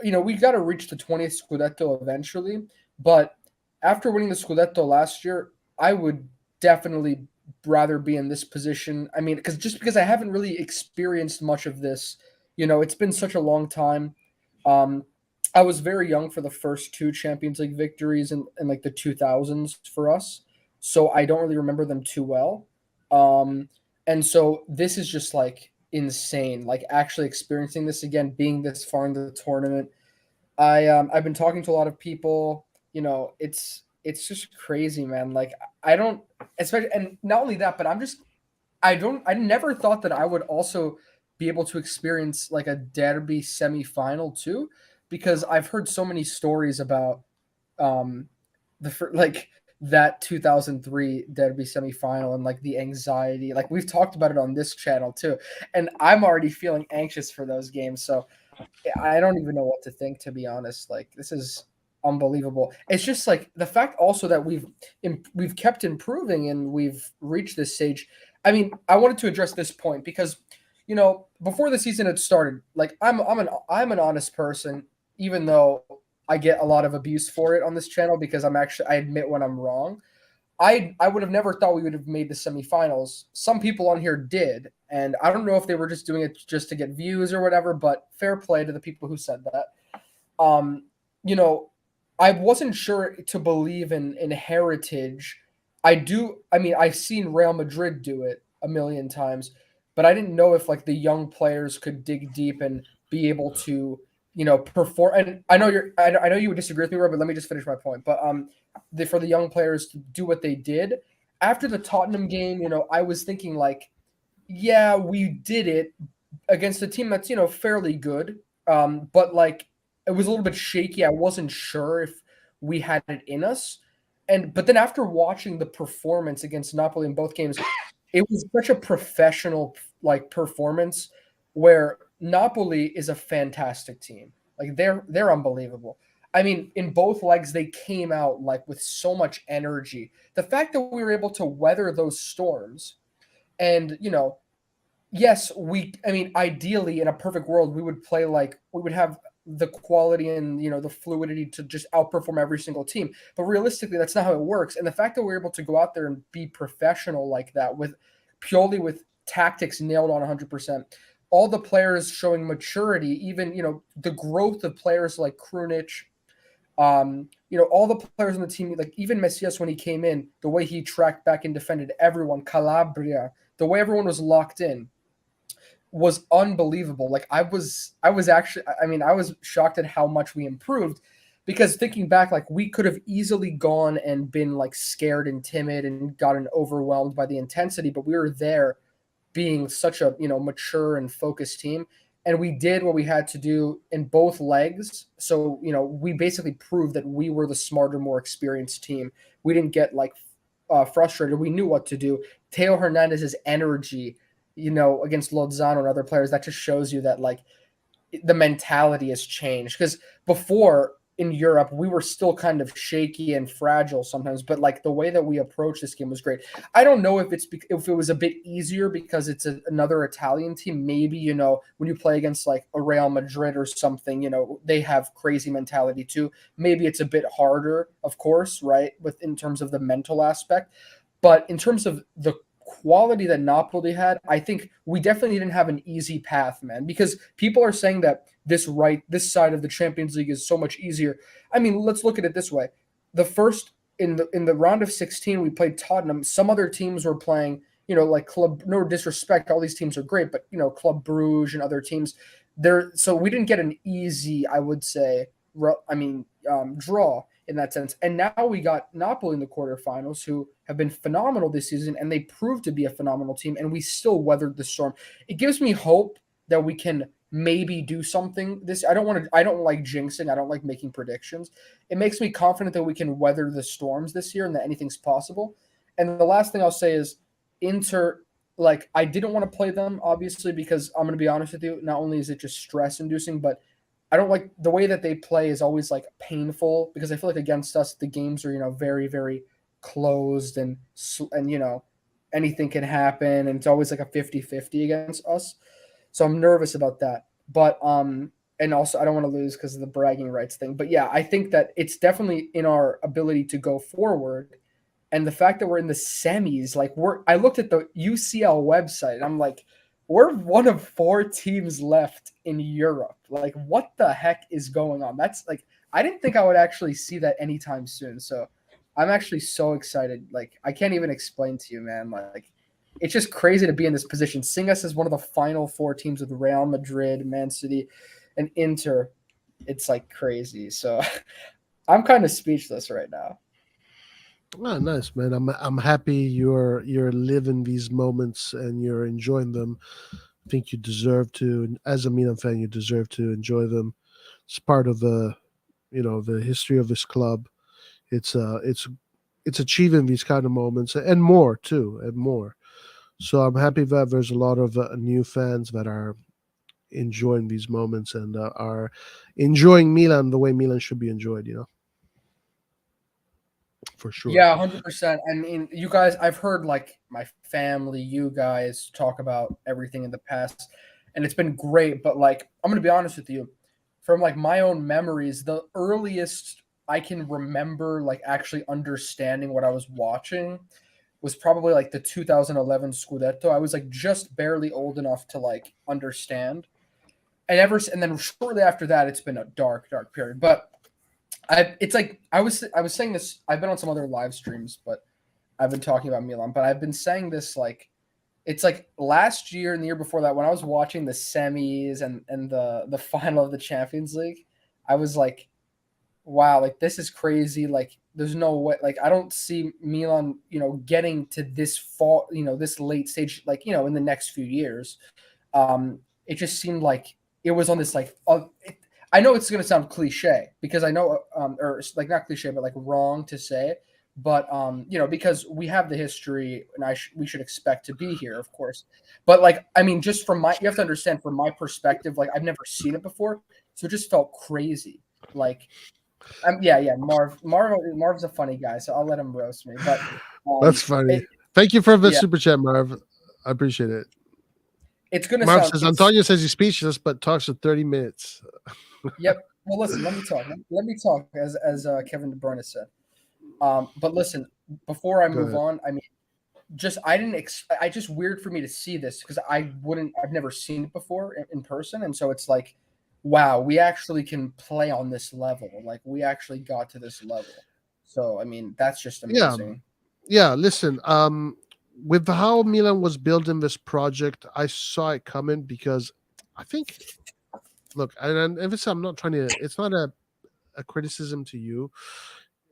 we got to reach the 20th Scudetto eventually, but after winning the Scudetto last year, I would definitely rather be in this position. I mean, because I haven't really experienced much of this. It's been such a long time. Um, I was very young for the first two Champions League victories in the 2000s for us, so I don't really remember them too well. Um, and so this is just insane. Actually experiencing this again, being this far in the tournament. I've been talking to a lot of people. It's just crazy, man. I don't, especially, and not only that, but I never thought that I would also be able to experience a derby semifinal too, because I've heard so many stories about um that 2003 derby semifinal and the anxiety. We've talked about it on this channel too, and I'm already feeling anxious for those games. So I don't even know what to think, to be honest. This is unbelievable. It's just the fact also that we've kept improving and we've reached this stage. I mean, I wanted to address this point because before the season had started, I'm an honest person, even though I get a lot of abuse for it on this channel because I admit when I'm wrong. I would have never thought we would have made the semifinals. Some people on here did, and I don't know if they were just doing it just to get views or whatever, but fair play to the people who said that. Um, you know, I wasn't sure to believe in heritage. I mean, I've seen Real Madrid do it a million times, but I didn't know if the young players could dig deep and be able to, perform. And I know you would disagree with me, Rob, but let me just finish my point. But for the young players to do what they did after the Tottenham game, I was thinking yeah, we did it against a team that's fairly good, but it was a little bit shaky. I wasn't sure if we had it in us, but then after watching the performance against Napoli in both games, it was such a professional performance where Napoli is a fantastic team. They're unbelievable. I mean, in both legs, they came out with so much energy. The fact that we were able to weather those storms, and yes, I mean, ideally, in a perfect world, we would play we would have the quality and the fluidity to just outperform every single team. But realistically, that's not how it works. And the fact that we're able to go out there and be professional like that, with Pioli with tactics nailed on 100%, all the players showing maturity, even the growth of players like Krunic, all the players on the team, even Messias when he came in, the way he tracked back and defended everyone, Calabria, the way everyone was locked in was unbelievable. I was shocked at how much we improved, because thinking back, we could have easily gone and been scared and timid and gotten overwhelmed by the intensity, but we were there being such a mature and focused team, and we did what we had to do in both legs. So we basically proved that we were the smarter, more experienced team. We didn't get frustrated. We knew what to do. Teo Hernandez's energy, against Lozano and other players, that just shows you that the mentality has changed. Because before, in Europe, we were still kind of shaky and fragile sometimes, but the way that we approached this game was great. I don't know if if it was a bit easier because it's another Italian team. Maybe when you play against a Real Madrid or something, they have crazy mentality too. Maybe it's a bit harder, of course, right, in terms of the mental aspect. But in terms of the quality that Napoli had, I think we definitely didn't have an easy path, man. Because people are saying that this side of the Champions League is so much easier. I mean, let's look at it this way: the first in the round of 16, we played Tottenham. Some other teams were playing, like Club. No disrespect, all these teams are great, but Club Bruges and other teams. So we didn't get an easy, I would say, draw in that sense. And now we got Napoli in the quarterfinals, who have been phenomenal this season, and they proved to be a phenomenal team, and we still weathered the storm. It gives me hope that we can maybe do something this. I don't like jinxing. I don't like making predictions. It makes me confident that we can weather the storms this year and that anything's possible. And the last thing I'll say is Inter, like, I didn't want to play them, obviously, because I'm going to be honest with you, not only is it just stress inducing, but I don't like the way that they play is always like painful, because I feel like against us, the games are, very, very closed and anything can happen. And it's always like a 50-50 against us. So I'm nervous about that. But, and also I don't want to lose because of the bragging rights thing. But yeah, I think that it's definitely in our ability to go forward. And the fact that we're in the semis, like I looked at the UCL website and I'm like, we're one of 4 teams left in Europe. Like, what the heck is going on? That's like, I didn't think I would actually see that anytime soon. So I'm actually so excited. Like, I can't even explain to you, man. Like, it's just crazy to be in this position. Seeing us as one of the final 4 teams with Real Madrid, Man City, and Inter, it's like crazy. So I'm kind of speechless right now. Oh, nice, man. I'm happy you're living these moments and you're enjoying them. I think you deserve to, and as a Milan fan, you deserve to enjoy them. It's part of the history of this club. It's achieving these kind of moments and more too, and more. So I'm happy that there's a lot of new fans that are enjoying these moments and are enjoying Milan the way Milan should be enjoyed. For sure. Yeah, 100%. I mean, you guys, I've heard like my family, you guys talk about everything in the past, and it's been great. But like, I'm gonna be honest with you, from like my own memories, the earliest I can remember like actually understanding what I was watching was probably like the 2011 Scudetto. I was like just barely old enough to like understand, and then shortly after that, it's been a dark, dark period. But it's like I was saying this. I've been on some other live streams, but I've been talking about Milan. But I've been saying this like it's like last year and the year before that when I was watching the semis and the final of the Champions League, I was like, wow, like this is crazy. Like there's no way. Like I don't see Milan, getting to this fall, this late stage, like in the next few years. It just seemed like it was on this like I know it's going to sound cliche because I know or like not cliche but like wrong to say, but because we have the history and we should expect to be here, of course. But like I mean, just from you have to understand from my perspective, like I've never seen it before, so it just felt crazy. Like yeah, Marv's a funny guy, so I'll let him roast me. But That's funny. Thank you for the yeah, super chat, Marv. I appreciate it. it's gonna Marv sound. says Antonio says he's speechless, but talks for 30 minutes. Yep. Well, listen. Let me talk. Let me talk, as Kevin De Bruyne said. But listen, before I Go move ahead. on, I mean, I didn't. I just weird for me to see this because I've never seen it before in person, and so it's like, wow, we actually can play on this level. Like we actually got to this level. So I mean, that's just Yeah, amazing. yeah. Listen, with how Milan was building this project, I saw it coming because I think, look, and if I'm not trying to, it's not a criticism to you.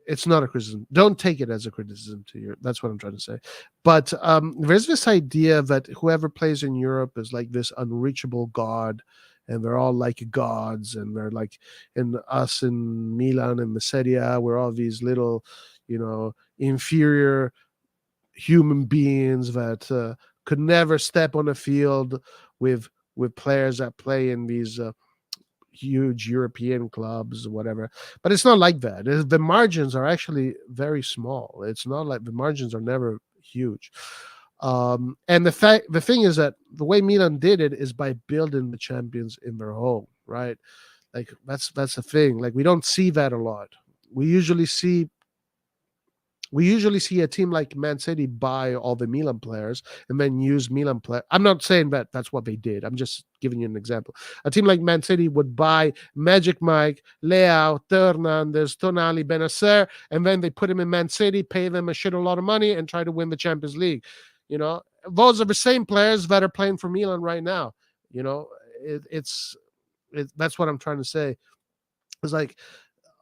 It's not a criticism. Don't take it as a criticism to you. That's what I'm trying to say. But there's this idea that whoever plays in Europe is like this unreachable god, and they're all like gods, and they're like in us in Milan and the Serie A, we're all these little, inferior human beings that could never step on a field with players that play in these huge European clubs, whatever. But it's not like that. The margins are actually very small. It's not like the margins are never huge. And the thing is that the way Milan did it is by building the champions in their home, right? Like that's the thing. Like we don't see that a lot. We usually see We usually see a team like Man City buy all the Milan players and then use Milan players. I'm not saying that that's what they did. I'm just giving you an example. A team like Man City would buy Magic Mike, Leao, Hernandez, Tonali, Benacer, and then they put him in Man City, pay them a shit a lot of money, and try to win the Champions League. You know, those are the same players that are playing for Milan right now. You know, that's what I'm trying to say. It's like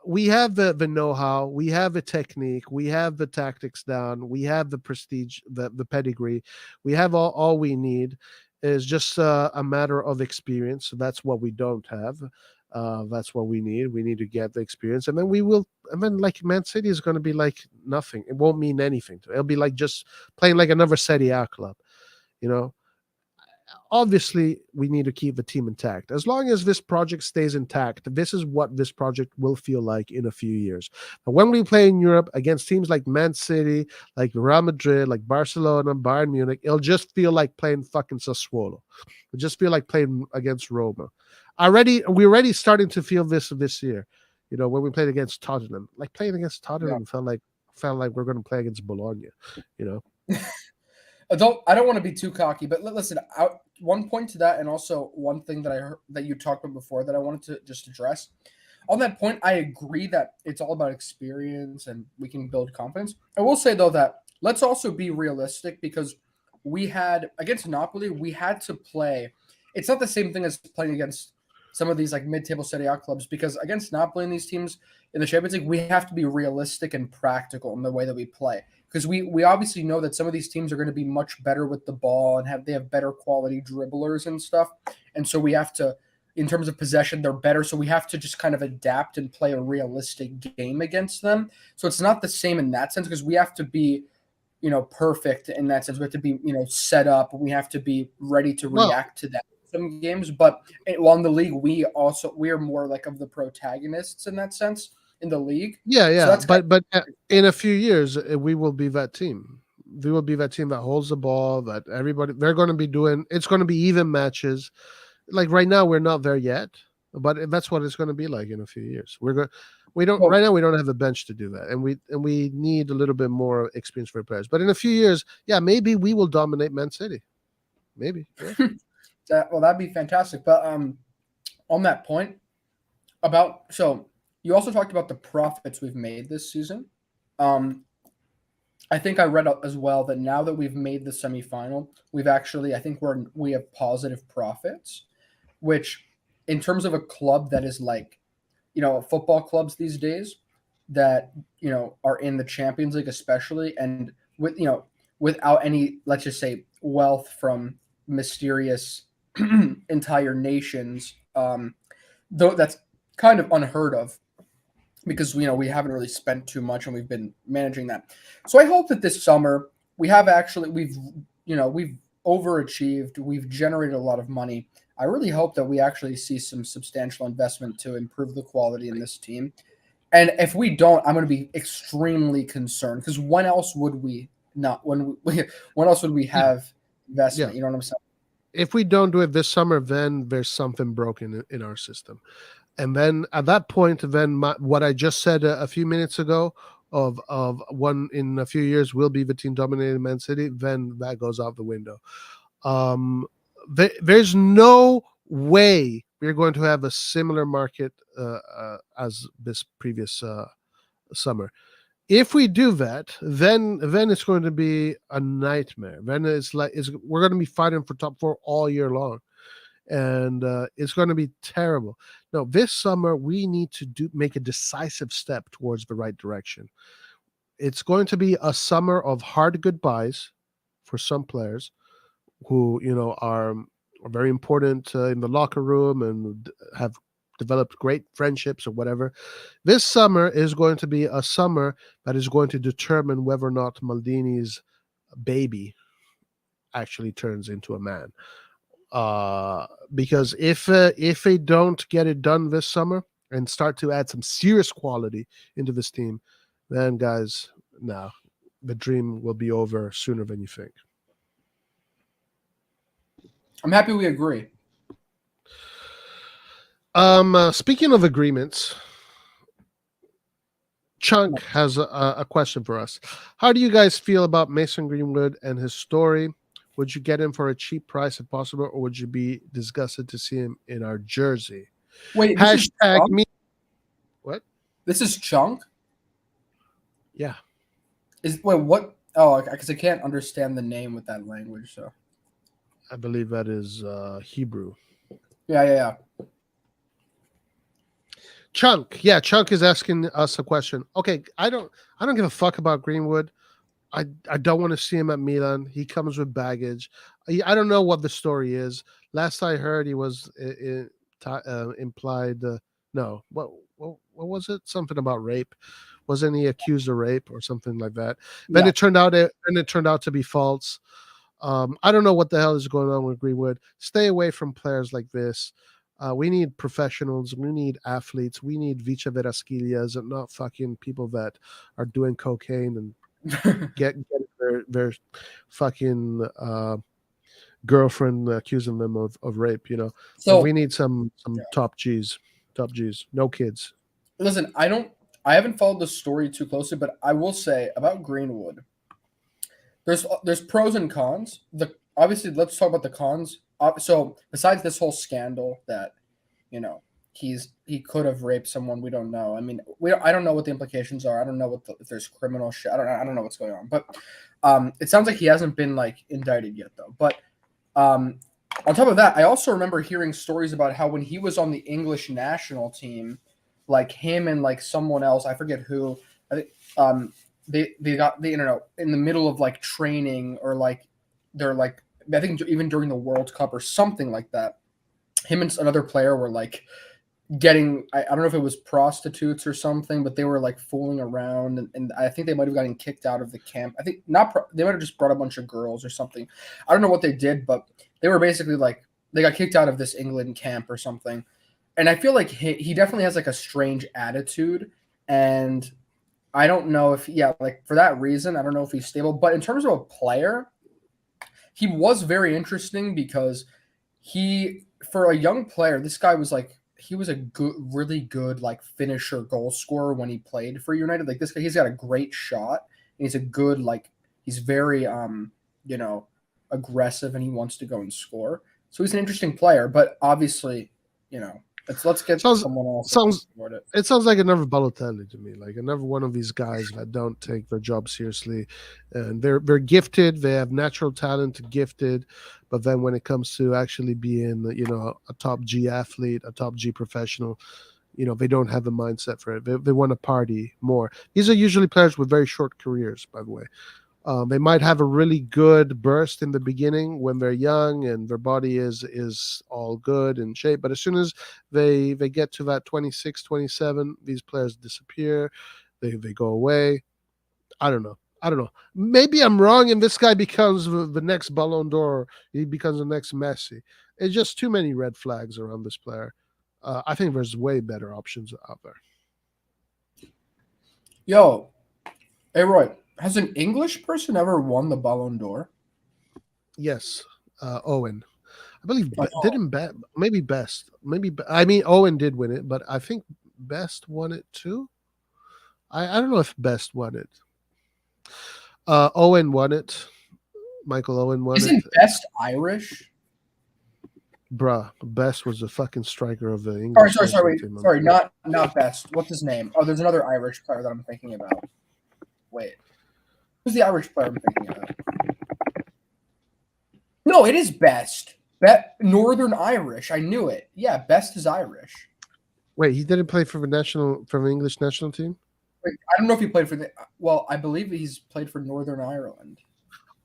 we have the know-how, we have the technique, we have the tactics down, we have the prestige, the pedigree, we have all we need. Is just a matter of experience. So that's what we don't have. That's what we need. We need to get the experience, and then we will. And then, like Man City is going to be like nothing. It won't mean anything. It'll be like just playing like another Serie A club. You know, obviously we need to keep the team intact. As long as this project stays intact, this is what this project will feel like in a few years. But when we play in Europe against teams like Man City, like Real Madrid, like Barcelona, Bayern Munich, it'll just feel like playing fucking Sassuolo. It'll just feel like playing against Roma. We're already starting to feel this year. You know, when we played against Tottenham, like playing against Tottenham felt like we're going to play against Bologna. You know. I don't want to be too cocky, but listen. One point to that, and also one thing that I heard that you talked about before that I wanted to just address. On that point, I agree that it's all about experience and we can build confidence. I will say though that let's also be realistic, because we had against Napoli, we had to play. It's not the same thing as playing against some of these like mid-table Serie A clubs, because against Napoli and these teams in the Champions League, we have to be realistic and practical in the way that we play, because we obviously know that some of these teams are going to be much better with the ball and they have better quality dribblers and stuff, and so we have to, in terms of possession, they're better, so we have to just kind of adapt and play a realistic game against them. So it's not the same in that sense, because we have to be, perfect in that sense. We have to be, set up. We have to be ready to react to that some games. But while in the league, we are more like of the protagonists in that sense in the league. Yeah. So but in a few years, we will be that team. We will be that team that holds the ball. That they're going to be doing. It's going to be even matches. Like right now, we're not there yet, but that's what it's going to be like in a few years. Right now we don't have a bench to do that, and we need a little bit more experience for players. But in a few years, yeah, maybe we will dominate Man City. Maybe. Yeah. That'd be fantastic. But on that point so you also talked about the profits we've made this season. I think I read as well that now that we've made the semifinal, I think we have positive profits, which in terms of a club that is like, football clubs these days that, are in the Champions League, especially, and without any, let's just say, wealth from mysterious entire nations, though that's kind of unheard of, because we haven't really spent too much and we've been managing that. So I hope that this summer we've overachieved, we've generated a lot of money. I really hope that we actually see some substantial investment to improve the quality in this team. And if we don't, I'm going to be extremely concerned, because when else would we have investment? Yeah. You know what I'm saying? If we don't do it this summer, then there's something broken in our system. And then at that point, what I just said a few minutes ago of one in a few years will be the team dominating Man City, then that goes out the window. There's no way we're going to have a similar market as this previous summer. If we do that, then it's going to be a nightmare. Then we're going to be fighting for top four all year long, and it's going to be terrible. No, this summer we need to make a decisive step towards the right direction. It's going to be a summer of hard goodbyes for some players who are very important in the locker room and have developed great friendships or whatever. This summer is going to be a summer that is going to determine whether or not Maldini's baby actually turns into a man. Because if they don't get it done this summer and start to add some serious quality into this team, then guys, no, the dream will be over sooner than you think. I'm happy we agree. Speaking of agreements, Chunk has a question for us. How do you guys feel about Mason Greenwood and his story? Would you get him for a cheap price if possible, or would you be disgusted to see him in our jersey? Wait, this is Hashtag Chunk? me. What? This is Chunk? Yeah, Wait, what? Oh, because I can't understand the name with that language. So I believe that is Hebrew. yeah. Chunk, yeah, Chunk is asking us a question. Okay, I don't give a fuck about Greenwood. I don't want to see him at Milan. He comes with baggage. I don't know what the story is. Last I heard, he was implied. No, what was it? Something about rape. Wasn't he accused of rape or something like that? Then Yeah. it turned out to be false. I don't know what the hell is going on with Greenwood. Stay away from players like this. We need professionals. We need athletes. We need Vicha Veraskilias and not fucking people that are doing cocaine and get their fucking girlfriend accusing them of rape. You know, So we need some top G's, no kids. listen, I haven't followed the story too closely, but I will say about Greenwood. There's pros and cons. Obviously, let's talk about the cons. So besides this whole scandal that, you know, he could have raped someone, we don't know. I mean, I don't know what the implications are. I don't know if there's criminal shit. I don't know what's going on. But it sounds like he hasn't been like indicted yet though. But on top of that, I also remember hearing stories about how when he was on the English national team, like him and like someone else, I forget who, I think they got the internet in the middle of like training or like they're like I think even during the World Cup or something like that, him and another player were like getting I don't know if it was prostitutes or something, but they were like fooling around and I think they might have gotten kicked out of the camp. I think they might have just brought a bunch of girls or something. I don't know what they did, but they were basically like they got kicked out of this England camp or something. And I feel like he definitely has like a strange attitude, and I don't know if like for that reason I don't know if he's stable. But in terms of a player, he was very interesting because for a young player, this guy was like he was a good, really good like finisher, goal scorer when he played for United. Like this guy, he's got a great shot, and he's a good like he's very you know aggressive, and he wants to go and score. So he's an interesting player, but obviously, you know, let's get someone else. It sounds like another Balotelli to me, like another one of these guys that don't take their job seriously, and they're gifted. They have natural talent, gifted, but then when it comes to actually being, you know, a top G athlete, a top G professional, you know, they don't have the mindset for it. They want to party more. These are usually players with very short careers, by the way. They might have a really good burst in the beginning when they're young and their body is all good in shape. But as soon as they get to that 26, 27, these players disappear. They go away. I don't know. Maybe I'm wrong and this guy becomes the next Ballon d'Or. He becomes the next Messi. It's just too many red flags around this player. I think there's way better options out there. Yo, hey Roy, has an English person ever won the Ballon d'Or? Yes, Owen. I believe didn't maybe Best. I mean Owen did win it, but I think Best won it too. I don't know if Best won it. Owen won it. Michael Owen won Isn't it. Best Irish? Bruh, Best was the fucking striker of the English. Sorry, not Best. What's his name? Oh, there's another Irish player that I'm thinking about. Wait, who's the Irish player I'm thinking about? No, it is Best. Northern Irish. I knew it. Yeah, Best is Irish. Wait, he didn't play for the English national team? Wait, I don't know if he played for well, I believe he's played for Northern Ireland.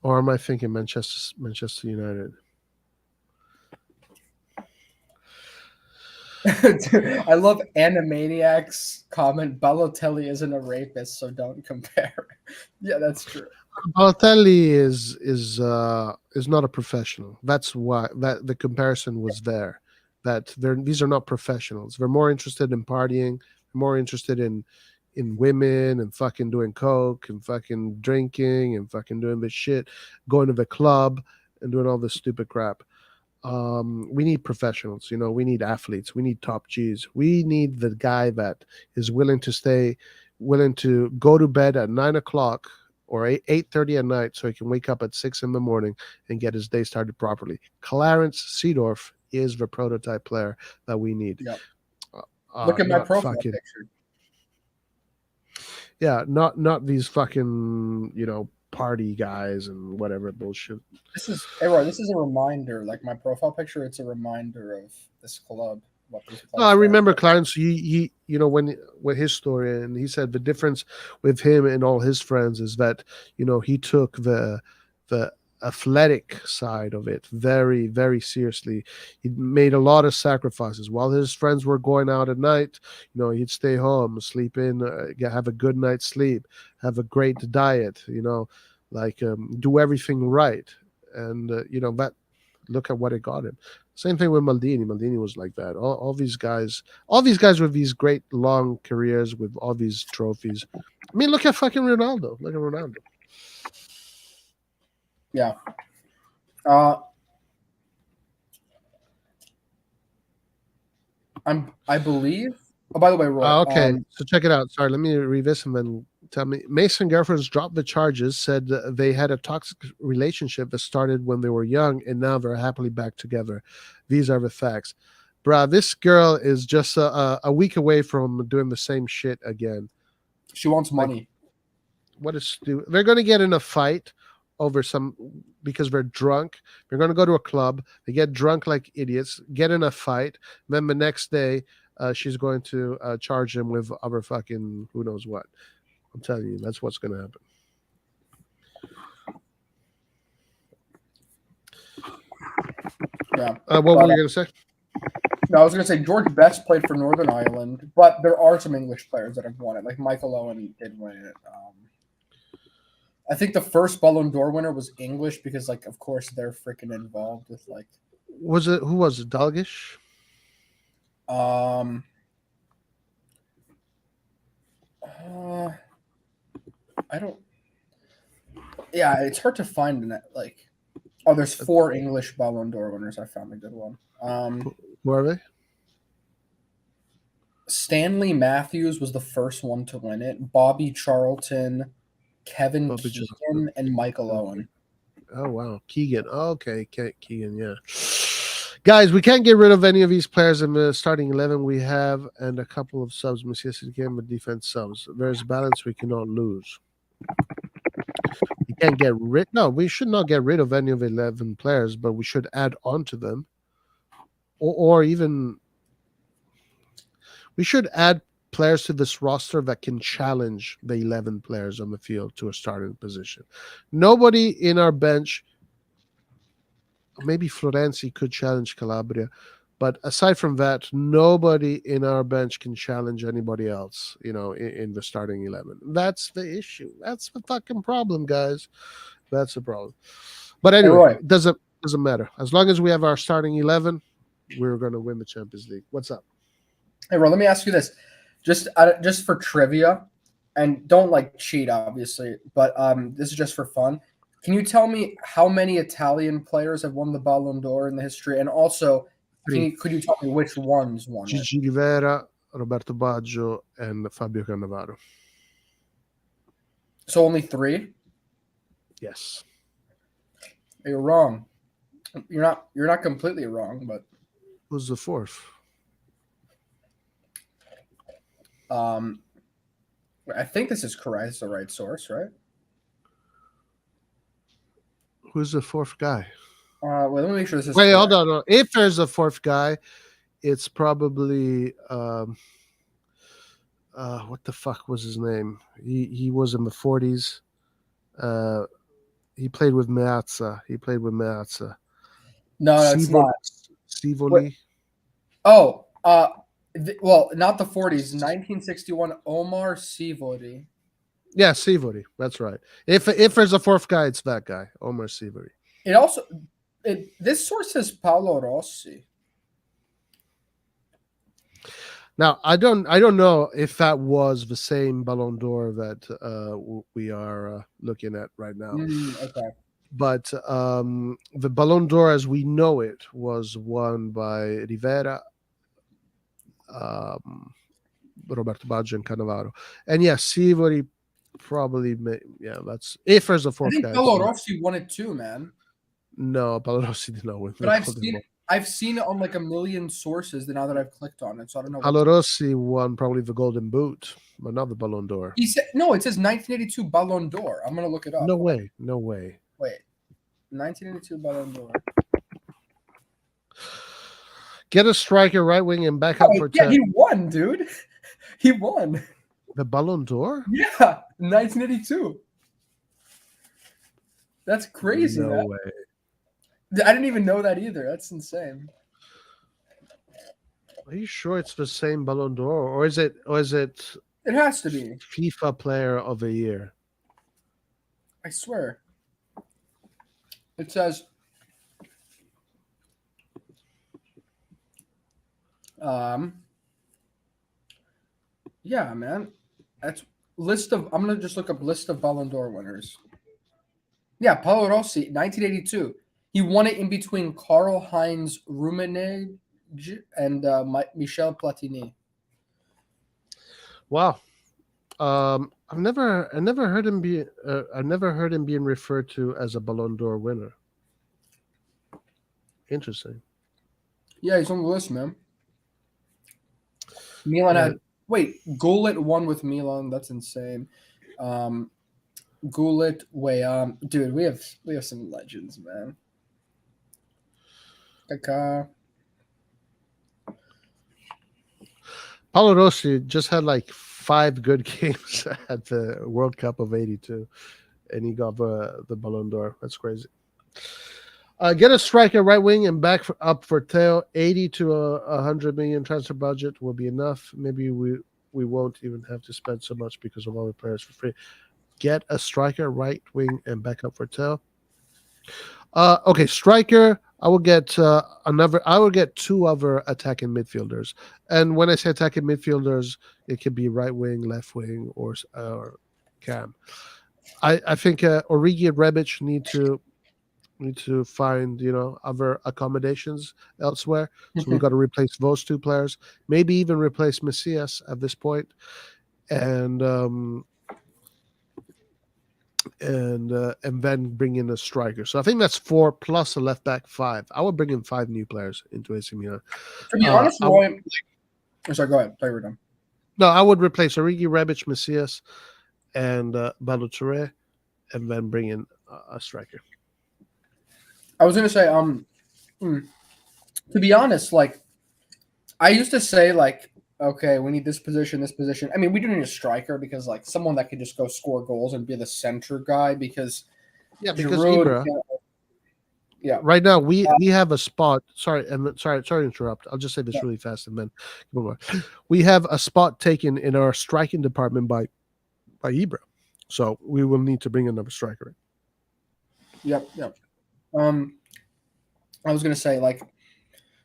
Or am I thinking Manchester United? I love Animaniacs comment. Balotelli isn't a rapist, so don't compare. Yeah, that's true. Balotelli is not a professional. That's why that the comparison was there. That these are not professionals. They're more interested in partying, more interested in women and fucking doing coke and fucking drinking and fucking doing this shit, going to the club and doing all this stupid crap. We need professionals, you know, we need athletes, we need top G's, we need the guy that is willing to stay willing to go to bed at 9 o'clock or 8:30 at night so he can wake up at 6 in the morning and get his day started properly. Clarence Seedorf is the prototype player that we need. Yeah. Look at my Not profile fucking picture. yeah, not these fucking party guys and whatever bullshit. This is Roy. This is a reminder. Like my profile picture, it's a reminder of this club. What this No, club I stands remember for. Clarence. He when with his story, and he said the difference with him and all his friends is that he took the athletic side of it very very seriously. He made a lot of sacrifices while his friends were going out at night. He'd stay home, sleep in, have a good night's sleep, have a great diet. Like do everything right, and that look at what it got him. Same thing with Maldini. Maldini was like that. All these guys with these great long careers with all these trophies. I mean, look at fucking Ronaldo. Look at Ronaldo. Yeah. I believe. Oh, by the way, Roy. Okay, so check it out. Sorry, let me read this and then tell me. Mason girlfriends dropped the charges, said they had a toxic relationship that started when they were young and now they're happily back together. These are the facts. Bruh, this girl is just a week away from doing the same shit again. She wants Like, money. what is stupid? They're going to get in a fight over because they're drunk. They're going to go to a club. They get drunk like idiots, get in a fight. Then the next day, she's going to charge him with other fucking who knows what. I'm telling you, that's what's going to happen. Yeah. What were you going to say? No, I was going to say George Best played for Northern Ireland, but there are some English players that have won it. Like Michael Owen did win it. I think the first Ballon d'Or winner was English because, like, of course, they're freaking involved with like. Who was it? Dalgish? I don't. Yeah, it's hard to find in that. Like, oh, there's 4 English Ballon d'Or winners. I found a good one. Who are they? Stanley Matthews was the first one to win it. Bobby Charlton, Kevin Keegan, and Michael Owen. Oh wow, Keegan. Oh, okay, Keegan. Yeah. Guys, we can't get rid of any of these players in the starting 11 we have, and a couple of subs. Messias game with defense subs. There's balance we cannot lose. We can't get rid. No, we should not get rid of any of 11 players, but we should add on to them, or even we should add players to this roster that can challenge the 11 players on the field to a starting position. Nobody in our bench. Maybe Florenzi could challenge Calabria, but aside from that, nobody in our bench can challenge anybody else, in the starting 11. That's the issue. That's the fucking problem, guys. That's the problem. But anyway, it doesn't matter. As long as we have our starting 11, we're going to win the Champions League. What's up? Hey, Roy, let me ask you this. Just for trivia, and don't like cheat, obviously, but this is just for fun. Can you tell me how many Italian players have won the Ballon d'Or in the history? And also, could you tell me which ones won Gigi Rivera, Roberto Baggio, and Fabio Cannavaro. So only 3? Yes. You're wrong. You're not completely wrong, but who's the 4th? I think this is correct. It's the right source, right? Who's the 4th guy? Well, let me make sure this is. Wait, correct. Hold on. If there's a 4th guy, it's probably what the fuck was his name? He was in the 40s. He played with Meazza. No, it's not. Sivoli. Oh, well, not the 40s. 1961, Omar Sivori. Yeah, Sivori. That's right. If there's a 4th guy, it's that guy, Omar Sivori. This source says Paolo Rossi. Now, I don't know if that was the same Ballon d'Or that we are looking at right now. Okay. But the Ballon d'Or as we know it was won by Rivera, Roberto Baggio and Cannavaro. And yeah, Sivori probably yeah, that's if there's a I fourth think guy. Bello Rossi won it too, man. No, Palorossi did not win But the Golden Ball. I've seen it on like a million sources now that I've clicked on it, so I don't know what. Palorossi won probably the Golden Boot, but not the Ballon d'Or. He said no. It says 1982 Ballon d'Or. I'm gonna look it up. No way, no way. Wait, 1982 Ballon d'Or. Get a striker, right wing, and back up for Yeah, 10. he won, dude. He won. The Ballon d'Or? Yeah, 1982. That's crazy, No man. way. I didn't even know that either. That's insane. Are you sure it's the same Ballon d'Or, or is it It has to be. FIFA Player of the Year? I swear. It says yeah, man. That's list of I'm gonna just look up list of Ballon d'Or winners. Yeah, Paolo Rossi, 1982. He won it in between Karl-Heinz Rummenigge and Michel Platini. Wow. I've never heard him being referred to as a Ballon d'Or winner. Interesting. Yeah, he's on the list, man. Milan had Gullit won with Milan. That's insane. Gullit, dude, we have some legends, man. Paolo Rossi just had like 5 good games at the World Cup of '82, and he got the Ballon d'Or. That's crazy. Get a striker, right wing, and back up for Theo. 80 to 100 million transfer budget will be enough. Maybe we won't even have to spend so much because of all the players for free. Get a striker, right wing, and back up for Theo. Okay, striker. I will get I will get 2 other attacking midfielders. And when I say attacking midfielders, it could be right wing, left wing, or cam. I think Origi and Rebic need to find other accommodations elsewhere. So we got to replace those 2 players. Maybe even replace Messias at this point, and then bring in a striker. So I think that's 4 plus a left back 5. I would bring in 5 new players into AC Milan. To be honest, Roy, sorry, go ahead. Sorry, we're done. No, I would replace Origi, Rebic, Messias, and Balotelli, and then bring in a striker. I was gonna say, to be honest, like I used to say, like, okay, we need this position, this position. I mean, we do need a striker because like someone that could just go score goals and be the center guy because Giroud, yeah. Right now we have a spot. Sorry to interrupt. I'll just say this really fast and then we have a spot taken in our striking department by Ibra. So we will need to bring another striker in. Yep. I was gonna say, like,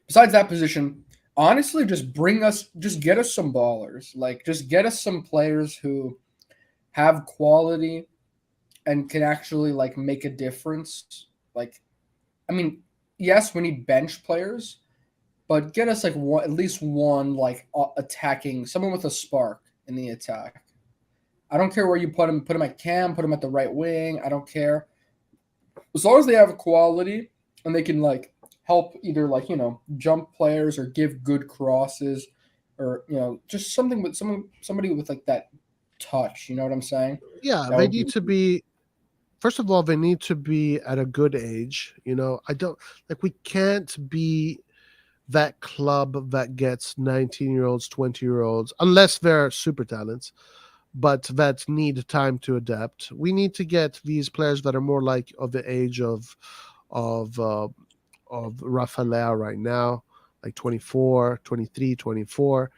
besides that position, honestly, just get us some ballers. Like, just get us some players who have quality and can actually like make a difference. Like, I mean, yes, we need bench players, but get us like at least one like attacking, someone with a spark in the attack. I don't care where you put him at cam, put him at the right wing. I don't care. As long as they have quality and they can like help either like, jump players or give good crosses or, just something with somebody with like that touch. You know what I'm saying? Yeah, they need to be. First of all, they need to be at a good age. I don't we can't be that club that gets 19-year-olds, 20-year-olds, unless they're super talents, but that need time to adapt. We need to get these players that are more like of the age of Rafael right now, like 24, 23, 24,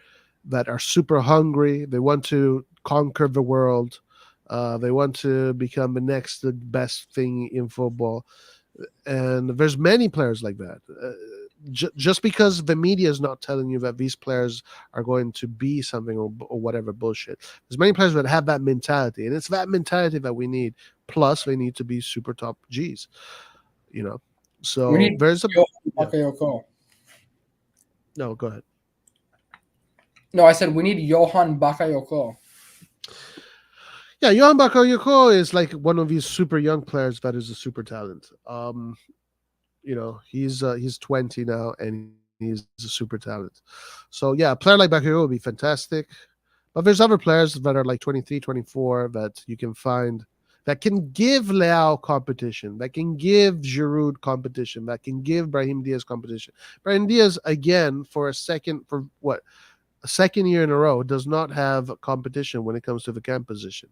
that are super hungry. They want to conquer the world. They want to become the next best thing in football. And there's many players like that. Just because the media is not telling you that these players are going to be something or whatever bullshit. There's many players that have that mentality, and it's that mentality that we need. Plus, they need to be super top Gs. So there's a. Okay. No, go ahead. No, I said we need Johan Bakayoko. Yeah, Johan Bakayoko is like one of these super young players that is a super talent. He's 20 now and he's a super talent. So yeah, a player like Bakayoko would be fantastic. But there's other players that are like 23, 24 that you can find that can give Leao competition, that can give Giroud competition, that can give Brahim Diaz competition. Brahim Diaz, again, a second year in a row, does not have competition when it comes to the camp position.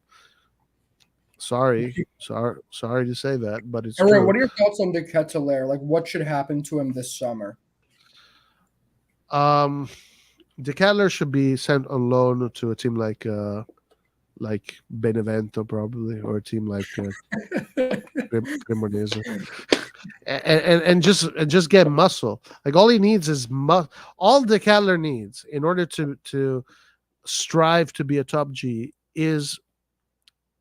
Sorry to say that, but it's All right, true. what are your thoughts on De Ketelaere? Like, what should happen to him this summer? Um, De Kettler should be sent on loan to a team like Benevento probably, or a team like Cremonese, and just get muscle. Like all he needs is all De Kettler needs in order to strive to be a top G is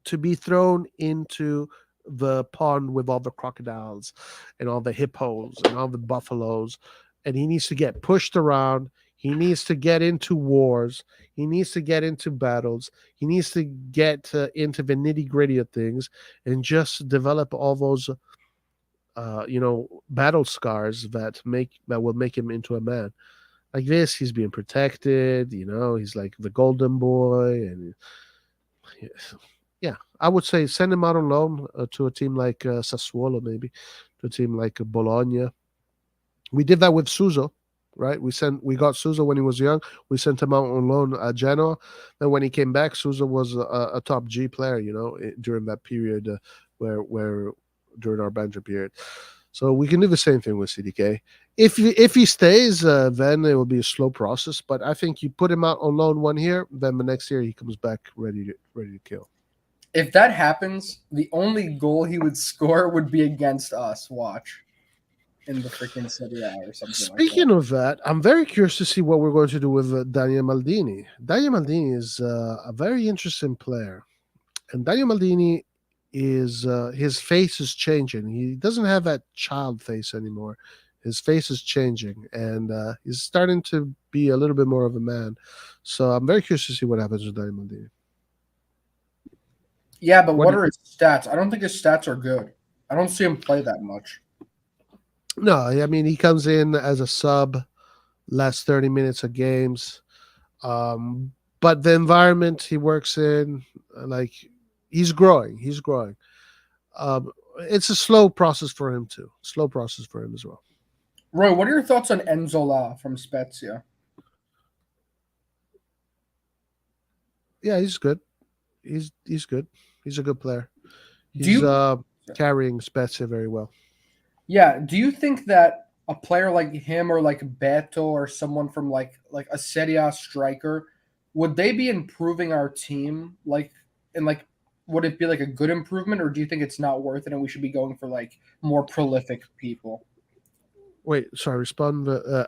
to be thrown into the pond with all the crocodiles and all the hippos and all the buffaloes, and he needs to get pushed around. He needs to get into wars. He needs to get into battles. He needs to get into the nitty gritty of things and just develop all those battle scars that will make him into a man. Like this, he's being protected. He's like the golden boy, and yeah, I would say send him out on loan to a team like Sassuolo, maybe to a team like Bologna. We did that with Suso, right? We got Suso when he was young. We sent him out on loan at Genoa. Then when he came back, Suso was a top G player, during that period where during our banter period. So we can do the same thing with CDK. If he stays, then it will be a slow process. But I think you put him out on loan 1 year, then the next year he comes back ready to kill. If that happens, the only goal he would score would be against us. Watch in the freaking Serie A or something like that. Speaking of that, I'm very curious to see what we're going to do with Daniel Maldini. Daniel Maldini is a very interesting player, and Daniel Maldini is his face is changing. He doesn't have that child face anymore. His face is changing, and he's starting to be a little bit more of a man. So I'm very curious to see what happens with Daniel Maldini. Yeah, but What what do are his stats? I don't think his stats are good. I don't see him play that much. No, I mean he comes in as a sub, last 30 minutes of games. But the environment he works in, like he's growing. He's growing. It's a slow process for him too. Slow process for him as well. Roy, what are your thoughts on Enzola from Spezia? Yeah, he's good. He's good. He's a good player. Do He's you carrying Spezia very well. Yeah, do you think that a player like him or like Beto or someone from like a Serie A striker would they be improving our team and would it be like a good improvement or do you think it's not worth it and we should be going for like more prolific people? Wait, sorry.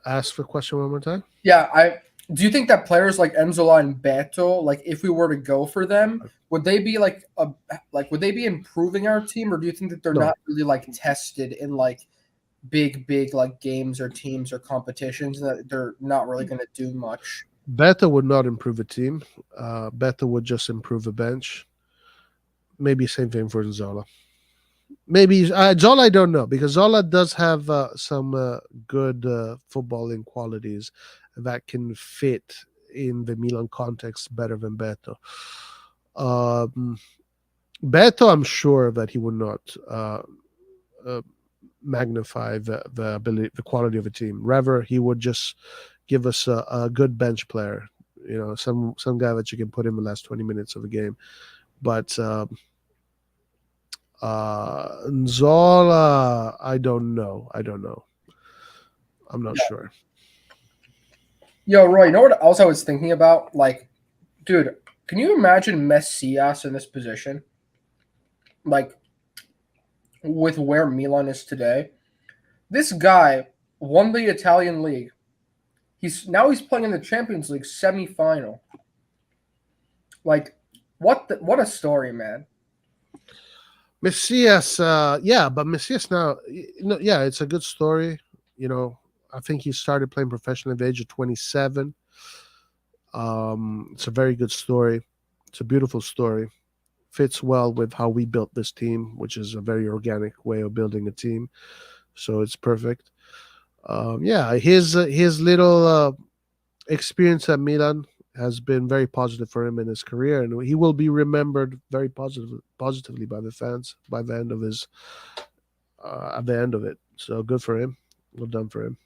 Ask the question one more time. Yeah, I do you think that players like Enzola and Beto, like if we were to go for them, would they be would they be improving our team or do you think that they're No, not really like tested in like big like games or teams or competitions that they're not really going to do much? Beta would not improve a team. Beta would just improve a bench. Maybe same thing for Zola. Maybe Zola, I don't know because Zola does have some good footballing qualities that can fit in the Milan context better than Beto. Um, Beto, I'm sure that he would not uh, magnify the ability, the quality of a team. Rather, he would just give us a good bench player. Some guy that you can put in the last 20 minutes of a game. But Zola, I don't know. I'm not sure. Yo, Roy, you know what else I was thinking about? Like, dude, can you imagine Messias in this position? Like, with where Milan is today? This guy won the Italian league. He's playing in the Champions League semifinal. Like, what a story, man. Messias, yeah, but Messias now, yeah, it's a good story. I think he started playing professionally at the age of 27. It's a very good story. It's a beautiful story. Fits well with how we built this team, which is a very organic way of building a team. So it's perfect. Yeah, his little experience at Milan has been very positive for him in his career, and he will be remembered very positively by the fans by the end of his at the end of it. So good for him. Well done for him.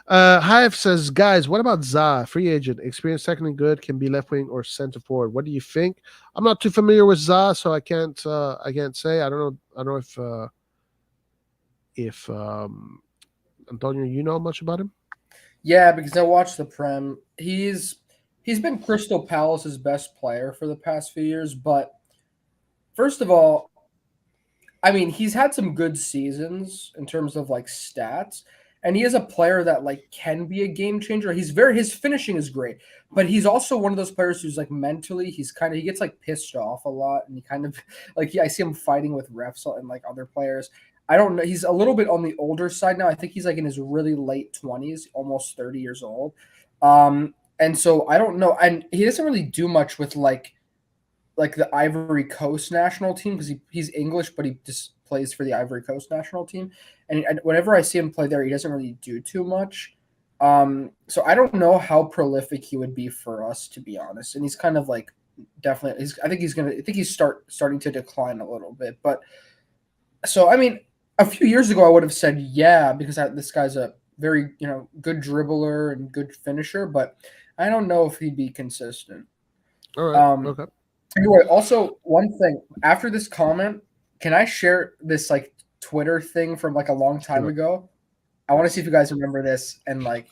Hive says, guys, what about Za, free agent, experience, technically good, can be left wing or center forward? What do you think? I'm not too familiar with Za, so I can't say. I don't know. I don't know if Antonio, you know much about him. Yeah, because I watched the Prem. He's been Crystal Palace's best player for the past few years, but first of all, I mean, he's had some good seasons in terms of like stats, and he is a player that like can be a game changer. His finishing is great, but he's also one of those players who's like mentally he gets like pissed off a lot, and he kind of like I see him fighting with refs and like other players. I don't know. He's a little bit on the older side now. I think he's like in his really late 20s, almost 30 years old. And so I don't know, and he doesn't really do much with like the Ivory Coast national team because he's English, but he just plays for the Ivory Coast national team. And whenever I see him play there, he doesn't really do too much. So I don't know how prolific he would be for us, to be honest. And he's kind of like definitely. I think he's starting to decline a little bit. But so I mean, a few years ago, I would have said yeah because this guy's a very good dribbler and good finisher. But I don't know if he'd be consistent. All right. Um, Okay. Anyway, also one thing after this comment, can I share this like Twitter thing from like a long time Sure. ago? I want to see if you guys remember this and like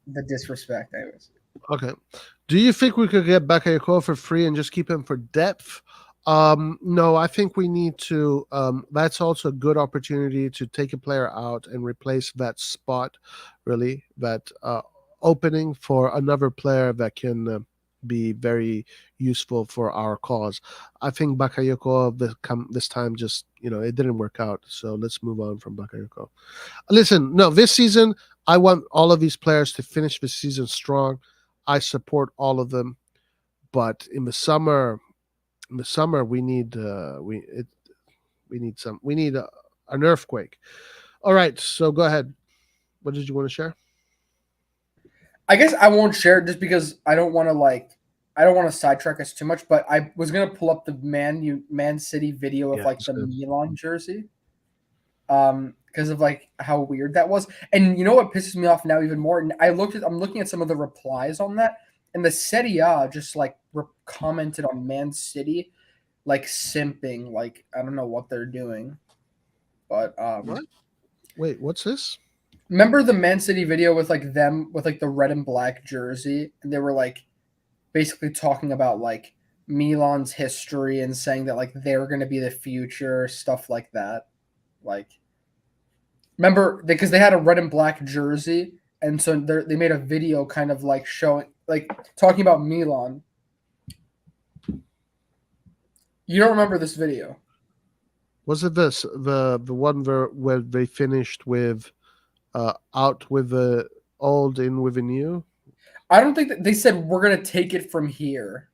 the disrespect. Anyways, Okay. Do you think we could get Bakayoko for free and just keep him for depth? No, I think we need to. That's also a good opportunity to take a player out and replace that spot, really, that opening for another player that can be very useful for our cause. I think Bakayoko this time just it didn't work out, so let's move on from Bakayoko. Listen, no, this season I want all of these players to finish the season strong. I support all of them, but in the summer we need an earthquake. All right, so go ahead. What did you want to share? I guess I won't share it just because I don't want to sidetrack us too much. But I was gonna pull up the Man City video of Yeah, like it's the good. Milan jersey. Because of like how weird that was. And you know what pisses me off now even more? And I'm looking at some of the replies on that, and the Serie A just like commented on Man City, like simping, like I don't know what they're doing, but What? Wait, what's this? remember the Man City video with like them with like the red and black jersey, and they were like basically talking about like Milan's history and saying that like they're gonna be the future, stuff like that, like. Remember, because they had a red and black jersey, and so they made a video kind of like showing, like talking about Milan. You don't remember this video? Was it this the one where they finished with out with the old, in with the new? I don't think that they said we're gonna take it from here.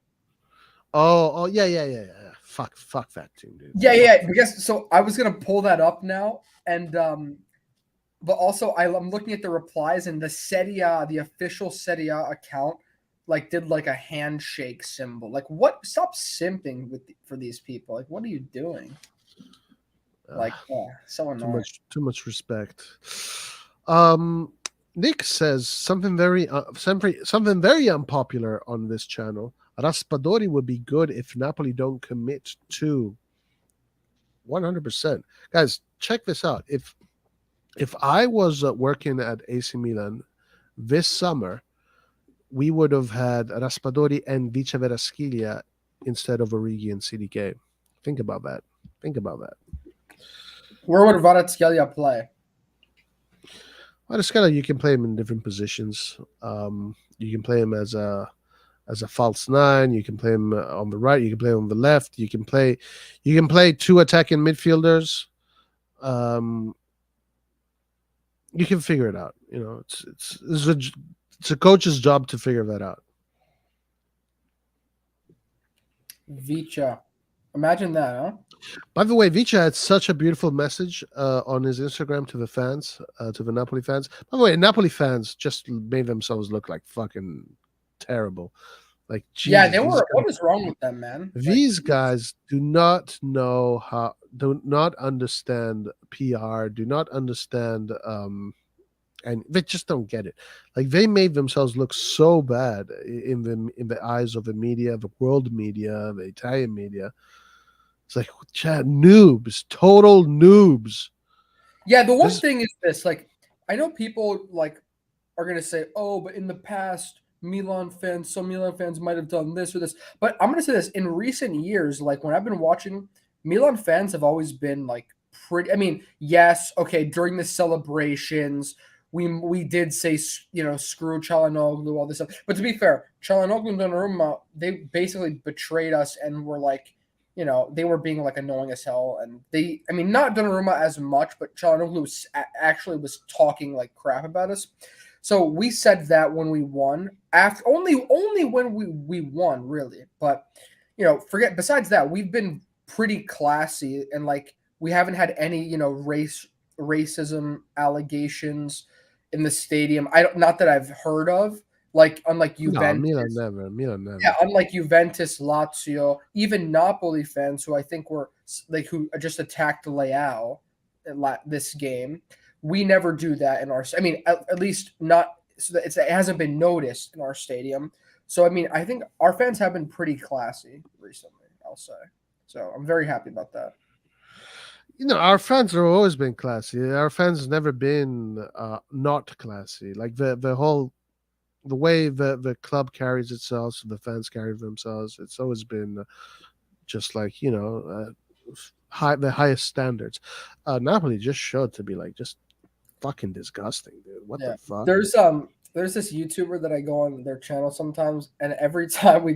Oh, yeah. Fuck that team, dude. Yeah, Fuck. yeah. Because so I was gonna pull that up now, and but also I'm looking at the replies, and the Serie A, the official Serie A account, like did like a handshake symbol. Like, what? Stop simping for these people. Like, what are you doing? Like, oh, so annoying. Too much respect. Um, Nick says something very unpopular on this channel. Raspadori would be good if Napoli don't commit to 100%. Guys, check this out. If I was working at AC Milan this summer, we would have had Raspadori and Viceveraschilia instead of Origi and CDK. Think about that. Think about that. Where would Kvaratskhelia play? On a scale, you can play him in different positions. You can play him as a false nine. You can play him on the right. You can play him on the left. You can play two attacking midfielders. You can figure it out. It's a coach's job to figure that out. Vicha. Imagine that, huh? By the way, Vicha had such a beautiful message on his Instagram to the fans, to the Napoli fans. By the way, Napoli fans just made themselves look like fucking terrible. Like Yeah, Jesus, they were. What is wrong with them, man? Like, these guys do not know how, do not understand PR, do not understand, and they just don't get it. Like they made themselves look so bad in the eyes of the media, the world media, the Italian media. It's like, chat, noobs, total noobs. yeah, the one This thing is this. Like, I know people like are gonna say, "Oh, but in the past, some Milan fans might have done this or this." But I'm gonna say this: in recent years, like when I've been watching, Milan fans have always been like pretty. I mean, yes, okay, during the celebrations, we did say screw Çalhanoğlu, all this stuff. But to be fair, Çalhanoğlu and Donnarumma, they basically betrayed us and were like. They were being like annoying as hell, and I mean, not Donnarumma as much, but Çalhanoğlu actually was talking like crap about us. So we said that when we won, after only when we won, really. But forget. Besides that, we've been pretty classy, and like we haven't had any racism allegations in the stadium. I don't Not that I've heard of. Like unlike no, Juventus, Milan yeah, never. unlike Juventus, Lazio, even Napoli fans who I think were like who just attacked Leao this game, we never do that in our. I mean, at least not. So that it hasn't been noticed in our stadium. So I mean, I think our fans have been pretty classy recently. I'll say. So I'm very happy about that. Our fans have always been classy. Our fans never been not classy. Like the way the club carries itself, the fans carry themselves. It's always been just like the highest standards. Napoli just showed to be like just fucking disgusting, dude. What the Yeah, fuck? there's this YouTuber that I go on their channel sometimes, and every time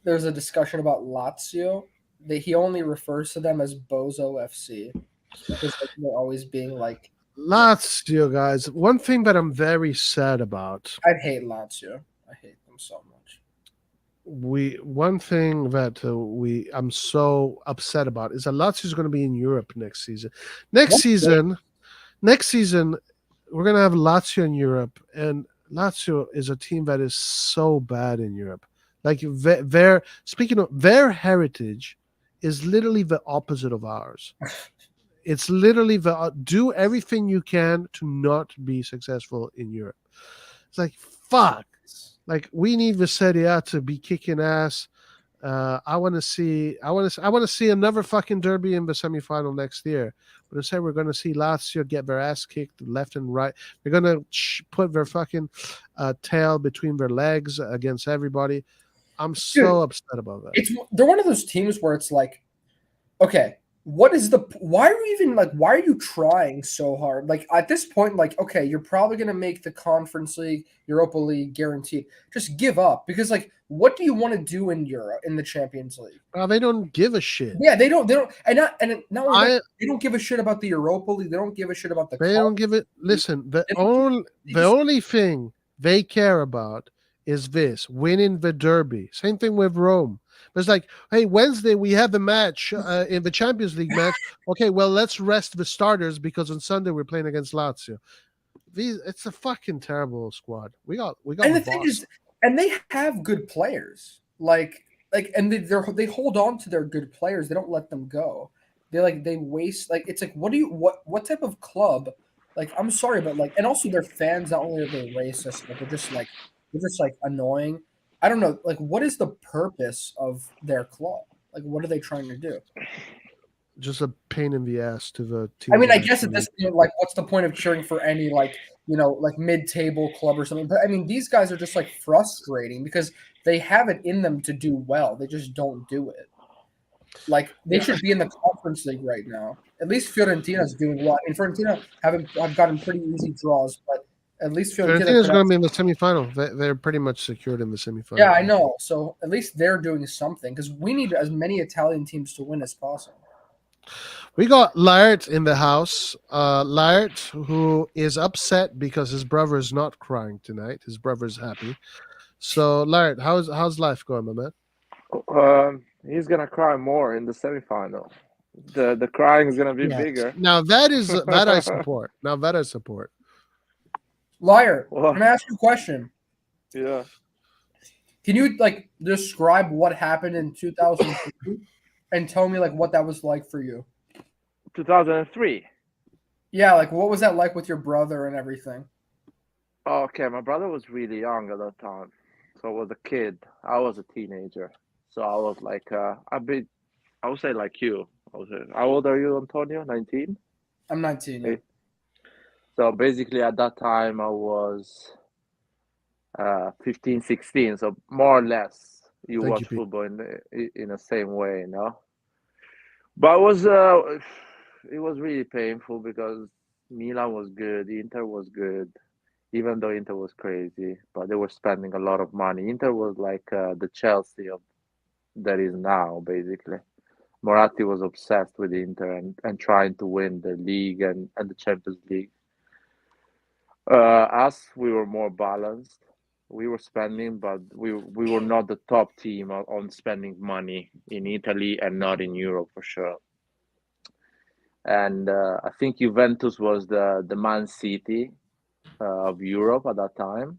there's a discussion about Lazio, that he only refers to them as Bozo FC because like, they're always being like, Lazio, guys. One thing that I'm very sad about. I hate Lazio. I hate them so much. One thing that I'm so upset about is that Lazio is going to be in Europe next season. Next What? season, next season, we're going to have Lazio in Europe, and Lazio is a team that is so bad in Europe. Like their speaking of their heritage is literally the opposite of ours. It's literally the do everything you can to not be successful in Europe. It's like fuck. Like we need the Serie A to be kicking ass. I want to see. I want to see another fucking derby in the semifinal next year. But instead, we're going to see Lazio get their ass kicked left and right. They're going to put their fucking tail between their legs against everybody. I'm Dude, so upset about that. they're one of those teams where it's like, okay, why are you trying so hard? Like at this point, like, okay, you're probably gonna make the Conference League, Europa League guaranteed. Just give up because like what do you want to do in Europe in the Champions League? They don't give a shit. Yeah, they don't not only that, I they don't give a shit about the Europa League, they don't give a shit about the They don't Conference give it. League. Listen, They don't give, they the just only thing they care about is this: winning the derby. Same thing with Rome. It's like, hey, Wednesday we have a match in the Champions League match. Okay, well let's rest the starters because on Sunday we're playing against Lazio. It's a fucking terrible squad. We got and the the thing boss. is, and they have good players. And they hold on to their good players. They don't let them go. They waste like it's like what type of club? Like I'm sorry, but like and also their fans not only are they racist, but they're just like annoying. I don't know. Like what is the purpose of their club? Like what are they trying to do? Just a pain in the ass to the I teams mean, that I guess at actually. this point, like, what's the point of cheering for any like like mid-table club or something? But I mean, these guys are just like frustrating because they have it in them to do well. They just don't do it. Like they Yeah, should be in the Conference League right now. At least Fiorentina's doing well. I mean, Fiorentina have gotten pretty easy draws, but at least Fiorentina Fiorentina is could going to be also. in the semifinal. They're pretty much secured in the Yeah, semifinal. I know. So at least they're doing something because we need as many Italian teams to win as possible. We got Laird in the house. Laird, who is upset because his brother is not crying tonight. His brother is happy. So, Laird, how's life going, my man? He's gonna cry more in the semifinal. The crying is gonna be Yes. bigger. Now that I support. Now that I support. Liar, Well, can I ask you a question? yeah, Can you like describe what happened in 2003 and tell me like what that was like for you? 2003. Yeah, like what was that like with your brother and everything? Okay, my brother was really young at that time, so I was a kid. I was a teenager, so I was like a bit. I would say like you. I would say, how old are you, Antonio? 19. I'm 19, yeah. So basically, at that time, I was 15, 16. So more or less, you Thank watch you, Pete. football in the same way, you know. But it was really painful because Milan was good, Inter was good, even though Inter was crazy, but they were spending a lot of money. Inter was like the Chelsea of that is now, basically. Moratti was obsessed with Inter and trying to win the league and the Champions League. Us, we were more balanced. We were spending, but we were not the top team on spending money in Italy and not in Europe for sure. And I think Juventus was the Man City of Europe at that time.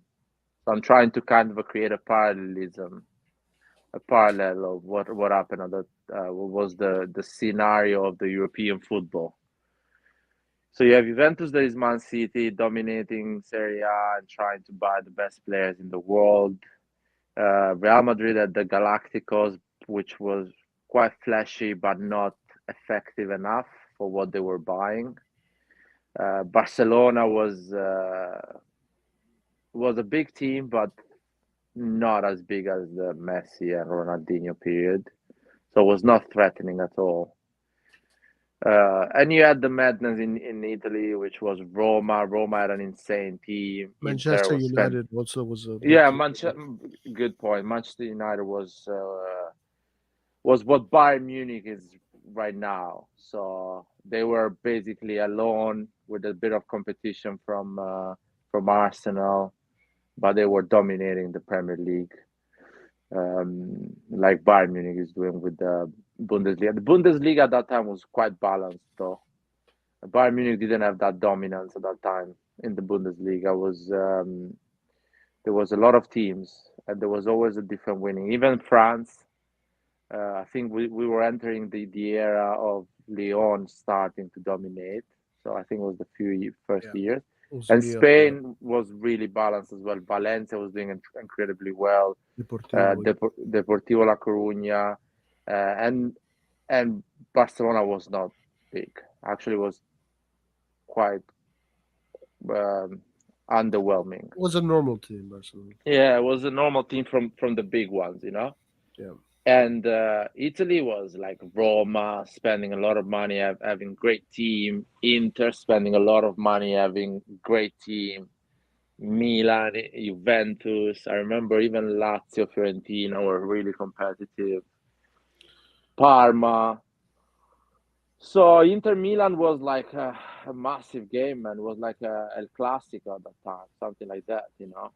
So I'm trying to kind of create a parallelism, a parallel of what happened at that what was the scenario of the European football. So you have Juventus, that is Man City dominating Serie A and trying to buy the best players in the world. Real Madrid at the Galacticos, which was quite flashy but not effective enough for what they were buying. Barcelona was a big team, but not as big as the Messi and Ronaldinho period. So it was not threatening at all. And you had the madness in Italy, which was Roma. Roma had an insane team. Inter Manchester was spent. United also was a big Yeah, team. Manchester. Good point. Manchester United was what Bayern Munich is right now. So they were basically alone with a bit of competition from Arsenal, but they were dominating the Premier League, like Bayern Munich is doing with the Bundesliga. The Bundesliga at that time was quite balanced, though. Bayern Munich didn't have that dominance at that time in the Bundesliga. There was a lot of teams, and there was always a different winning. Even France, I think we were entering the era of Lyon starting to dominate. So I think it was the first Yeah. years. It was And Leo, yeah. Spain was really balanced as well. Valencia was doing incredibly well. Deportivo. Deportivo La Coruña, and Barcelona was not big. Actually, was quite um, underwhelming. It was a normal team, Barcelona. Yeah, it was a normal team from the big ones, you know. Yeah. And Italy was like Roma spending a lot of money, having great team. Inter spending a lot of money, having great team. Milan, Juventus. I remember even Lazio, Fiorentina were really competitive. Parma. So Inter Milan was like a massive game and was like a El Clasico at that time, something like that, you know.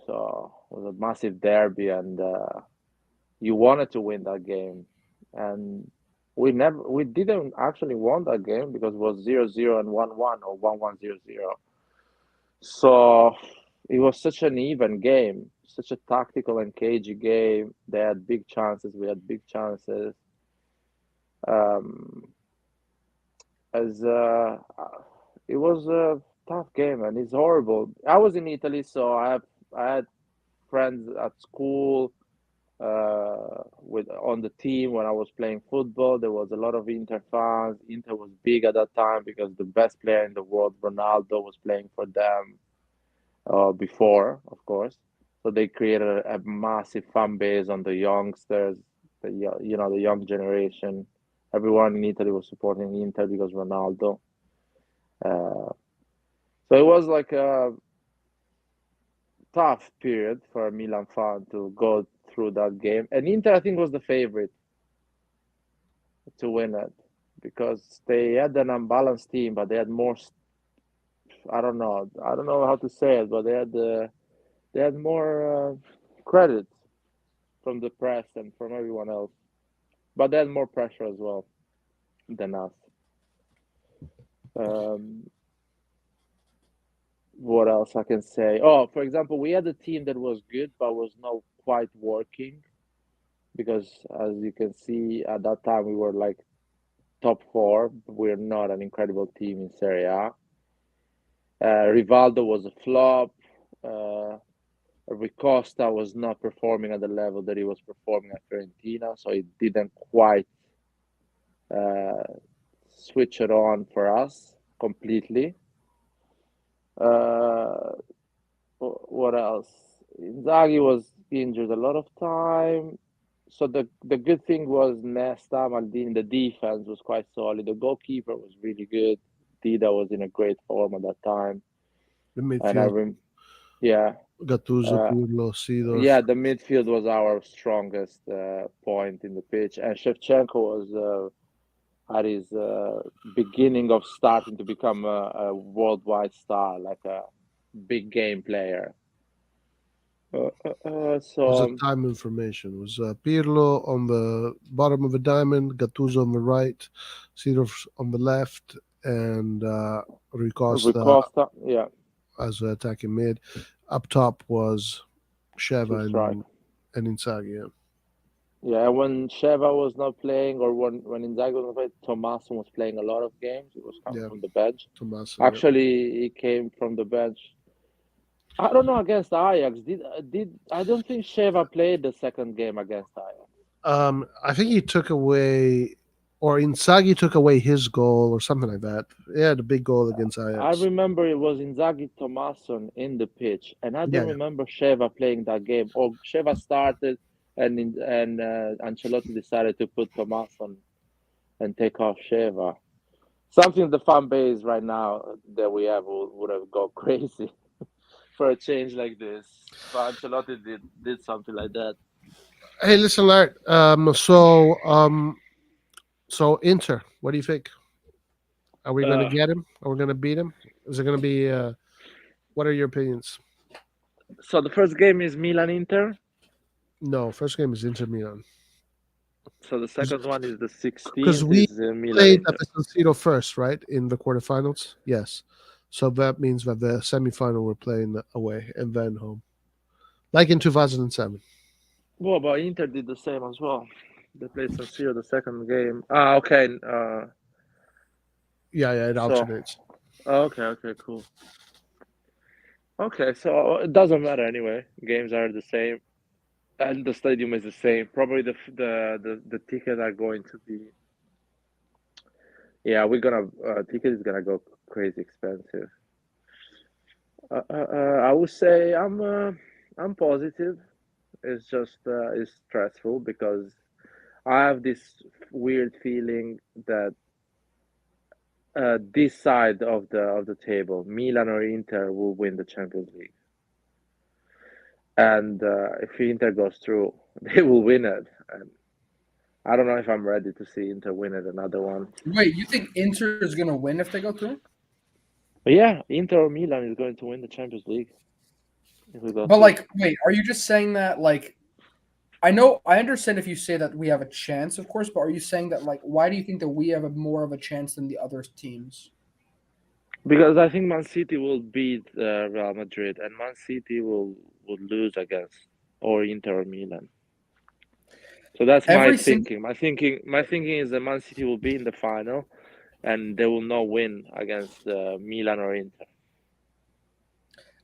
So it was a massive derby, and you wanted to win that game, and we didn't actually won that game because it was 0-0 and 1-1 or 1-1-0-0. So it was such an even game, such a tactical and cagey game. They had big chances, we had big chances. Um, as It was a tough game, and it's horrible. I was in Italy, so I had friends at school with on the team when I was playing football. There was a lot of Inter fans. Inter was big at that time because the best player in the world, Ronaldo, was playing for them before, of course. So they created a massive fan base on the youngsters, the young generation. Everyone in Italy was supporting Inter because Ronaldo. Uh, so it was like a tough period for a Milan fan to go through that game. And Inter, I think, was the favorite to win it because they had an unbalanced team, but they had more. I don't know how to say it, but they had more credit from the press and from everyone else. But they had more pressure as well than us. Um, what else I can say? Oh, for example, we had a team that was good but was not quite working because, as you can see, at that time we were like top four. We're not an incredible team in Serie A. Rivaldo was a flop. Ricosta was not performing at the level that he was performing at Fiorentina, so it didn't quite uh, switch it on for us completely. Uh, what else? Inzaghi was injured a lot of time. So the good thing was Nesta, Maldini, the defense was quite solid. The goalkeeper was really good. Dida was in a great form at that time. The And I midfield, yeah, Gattuso, uh, Pirlo, Seedorf. yeah, the midfield was our strongest point in the pitch, and Shevchenko was at his beginning of starting to become a worldwide star, like a big game player. Was a So time information. Was Pirlo on the bottom of a diamond, Gattuso on the right, Seedorf on the left, and Ricosta Ricosta, yeah, as attacking mid. Up top was two Sheva strike. and Inzaghi. Yeah. Yeah, when Sheva was not playing, or when Inzaghi was not playing, Tommaso was playing a lot of games. He was coming Yeah, from the bench. Tommaso. Yeah. Actually, he came from the bench. I don't know against Ajax. Did I don't think Sheva played the second game against Ajax. I think he took away, or Inzaghi took away his goal or something like that. Yeah, the big goal against I Ajax. remember it was Inzaghi Tomasson in the pitch, and I Yeah, don't yeah. remember Sheva playing that game. Or Sheva started, and Ancelotti decided to put Tomasson and take off Sheva. Something the fan base right now that we have would have gone crazy for a change like this. But Ancelotti did something like that. Hey, listen, Lart. So Inter, what do you think? Are we going to Uh, get him? Are we going to beat him? Is it going to be? What are your opinions? so the first game is Milan Inter. No, first game is Inter Milan So the second one is the because 16th we is Milan played at Inter. the San Siro first, right, in the quarterfinals. Yes, so that means that the semifinal we're playing away and then home, like in 2007. Well, but Inter did the same as well. They played San Siro the second game. Ah, okay. Yeah, yeah, it So alternates. okay, cool. Okay, so it doesn't matter anyway. Games are the same, and the stadium is the same. Probably the tickets are going to be. Yeah, we're gonna ticket is gonna go crazy expensive. I would say I'm positive. It's just it's stressful because I have this weird feeling that this side of the table, Milan or Inter, will win the Champions League. And if Inter goes through, they will win it. And I don't know if I'm ready to see Inter win it another one. Wait, you think Inter is gonna win if they go through? But yeah, Inter or Milan is going to win the Champions League if we go But through. like, wait, are you just saying that like I understand if you say that we have a chance, of course, but are you saying that like why do you think that we have a more of a chance than the other teams? Because I think Man City will beat Real Madrid, and Man City will lose against or Inter or Milan. So that's my Every single thinking. My thinking is that Man City will be in the final, and they will not win against Milan or Inter.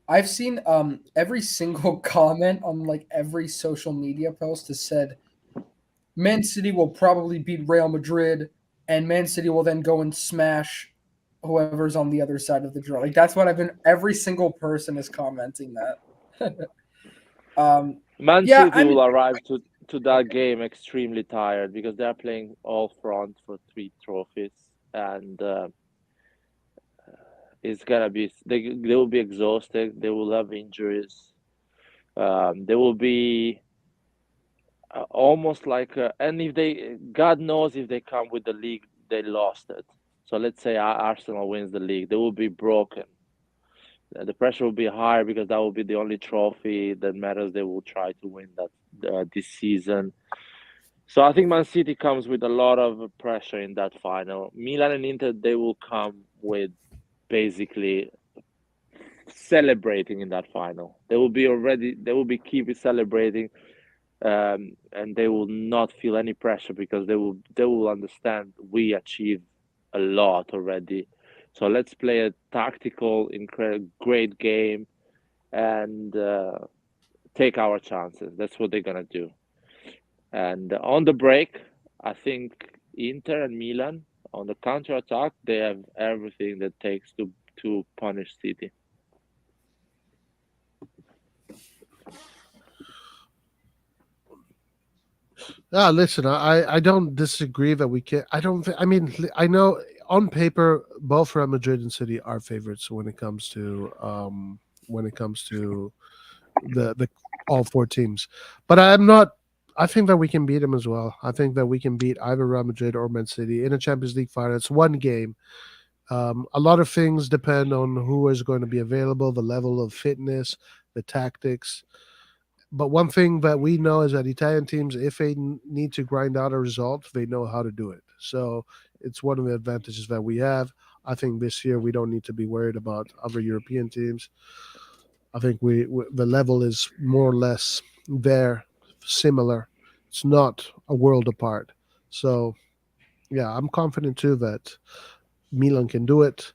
I've seen every single comment on like every social media post has said Man City will probably beat Real Madrid and Man City will then go and smash whoever's on the other side of the draw. Like that's what I've been every single person is commenting that. Man Yeah, City I mean will arrive to that game extremely tired because they are playing all front for three trophies, and it's gonna be they will be exhausted. They will have injuries. They will be almost like and if they God knows if they come with the league, they lost it. So let's say Arsenal wins the league, they will be broken. The pressure will be higher because that will be the only trophy that matters. They will try to win this season. So I think Man City comes with a lot of pressure in that final. Milan and Inter, they will come with basically celebrating in that final. They will be keep celebrating, and they will not feel any pressure because they will understand we achieved a lot already. So let's play a tactical, great game, and take our chances. That's what they're gonna do. And on the break, I think Inter and Milan on the counter attack, they have everything that takes to punish City. Listen, I don't disagree that we can. I don't. I mean, I know on paper both Real Madrid and City are favorites when it comes to the all four teams, but I'm not. I think that we can beat them as well. I think that we can beat either Real Madrid or Man City in a Champions League final. It's one game. A lot of things depend on who is going to be available, the level of fitness, the tactics. But one thing that we know is that Italian teams, if they need to grind out a result, they know how to do it. So it's one of the advantages that we have. I think this year we don't need to be worried about other European teams. I think the level is more or less there, similar. It's not a world apart. So yeah, I'm confident too that Milan can do it.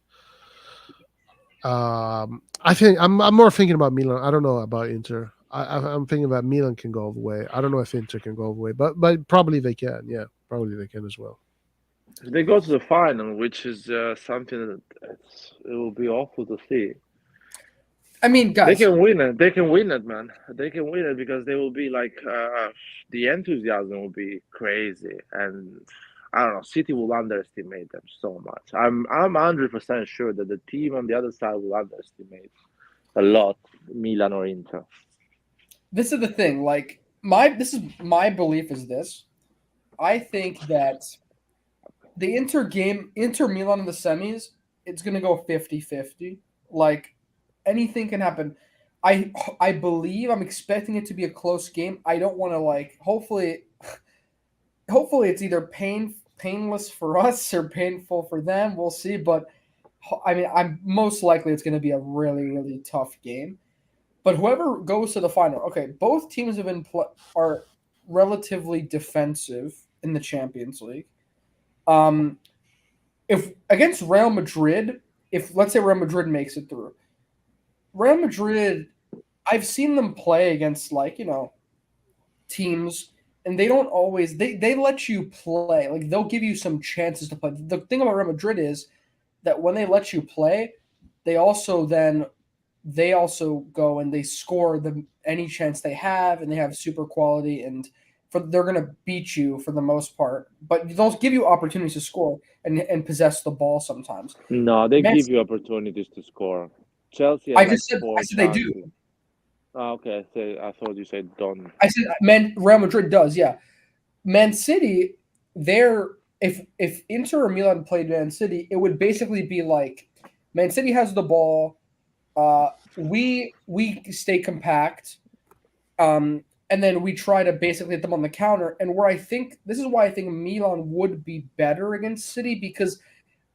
I think I'm more thinking about Milan. I don't know about Inter. I'm thinking that Milan can go all the way. I don't know if Inter can go all the way, but probably they can. Yeah, probably they can as well. If they go to the final, which is something that it will be awful to see. I mean, They guys, can win it. They can win it, man. They can win it because they will be like the enthusiasm will be crazy, and I don't know. City will underestimate them so much. I'm 100% sure that the team on the other side will underestimate a lot Milan or Inter. this is the thing. Like my belief is this. I think that the Inter Milan in the semis, it's gonna go 50-50. Like anything can happen. I believe I'm expecting it to be a close game. I don't want to like. Hopefully it's either painless for us or painful for them. We'll see. But I mean, I'm most likely it's going to be a really tough game. But whoever goes to the final, okay, both teams are relatively defensive in the Champions League. Um, if against Real Madrid, if let's say Real Madrid makes it through, Real Madrid, I've seen them play against teams, and they don't always they let you play. Like they'll give you some chances to play. The thing about Real Madrid is that when they let you play, they also go and they score any chance they have, and they have super quality, and they're gonna beat you for the most part. But they'll give you opportunities to score and possess the ball sometimes. No, they Man, give you opportunities to score. Chelsea I had like just said I four said they do. chances. Oh, okay, I thought you said don't. I said Real Madrid does, yeah. Man City, they're if Inter or Milan played Man City, it would basically be like Man City has the ball, we stay compact, and then we try to basically hit them on the counter. And where I think this is why I think Milan would be better against City, because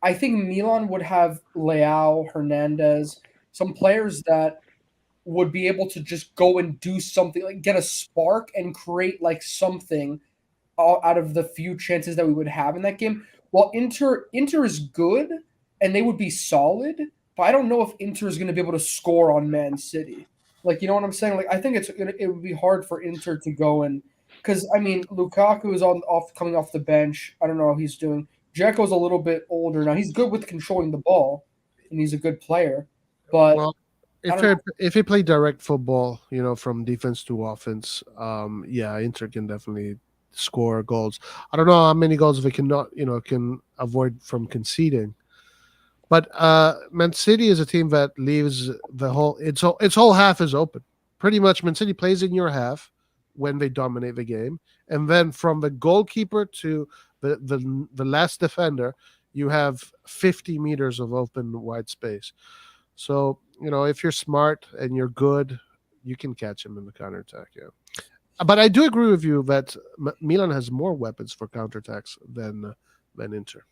I think Milan would have Leao, Hernandez, some players that would be able to just go and do something, like get a spark and create like something out of the few chances that we would have in that game. While Inter is good and they would be solid, but I don't know if Inter is going to be able to score on Man City. Like, you know what I'm saying? Like, I think it would be hard for Inter to go and because I mean Lukaku is coming off the bench. I don't know how he's doing. Dzeko's a little bit older now. He's good with controlling the ball, and he's a good player. But Well, if he play direct football, from defense to offense, yeah, Inter can definitely score goals. I don't know how many goals they can avoid from conceding. But Man City is a team that leaves its whole half is open. Pretty much, Man City plays in your half when they dominate the game, and then from the goalkeeper to the last defender, you have 50 meters of open wide space. So if you're smart and you're good, you can catch him in the counterattack. Yeah. But I do agree with you that Milan has more weapons for counterattacks than Inter.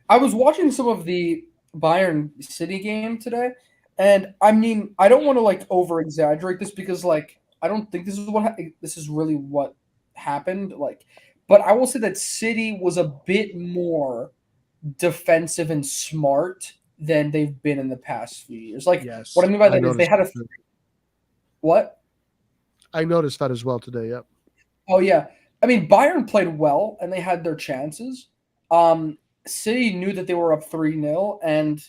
I was watching some of the Bayern City game today, and I mean, I don't want to like over exaggerate this because like I don't think this is this is really what happened. Like, but I will say that City was a bit more defensive and smart than they've been in the past few years. Like, what I Yes, mean by I that is they noticed. had a what? I noticed that as well today. Yeah. Oh yeah, I mean Bayern played well and they had their chances. Um, City knew that they were up 3-0, and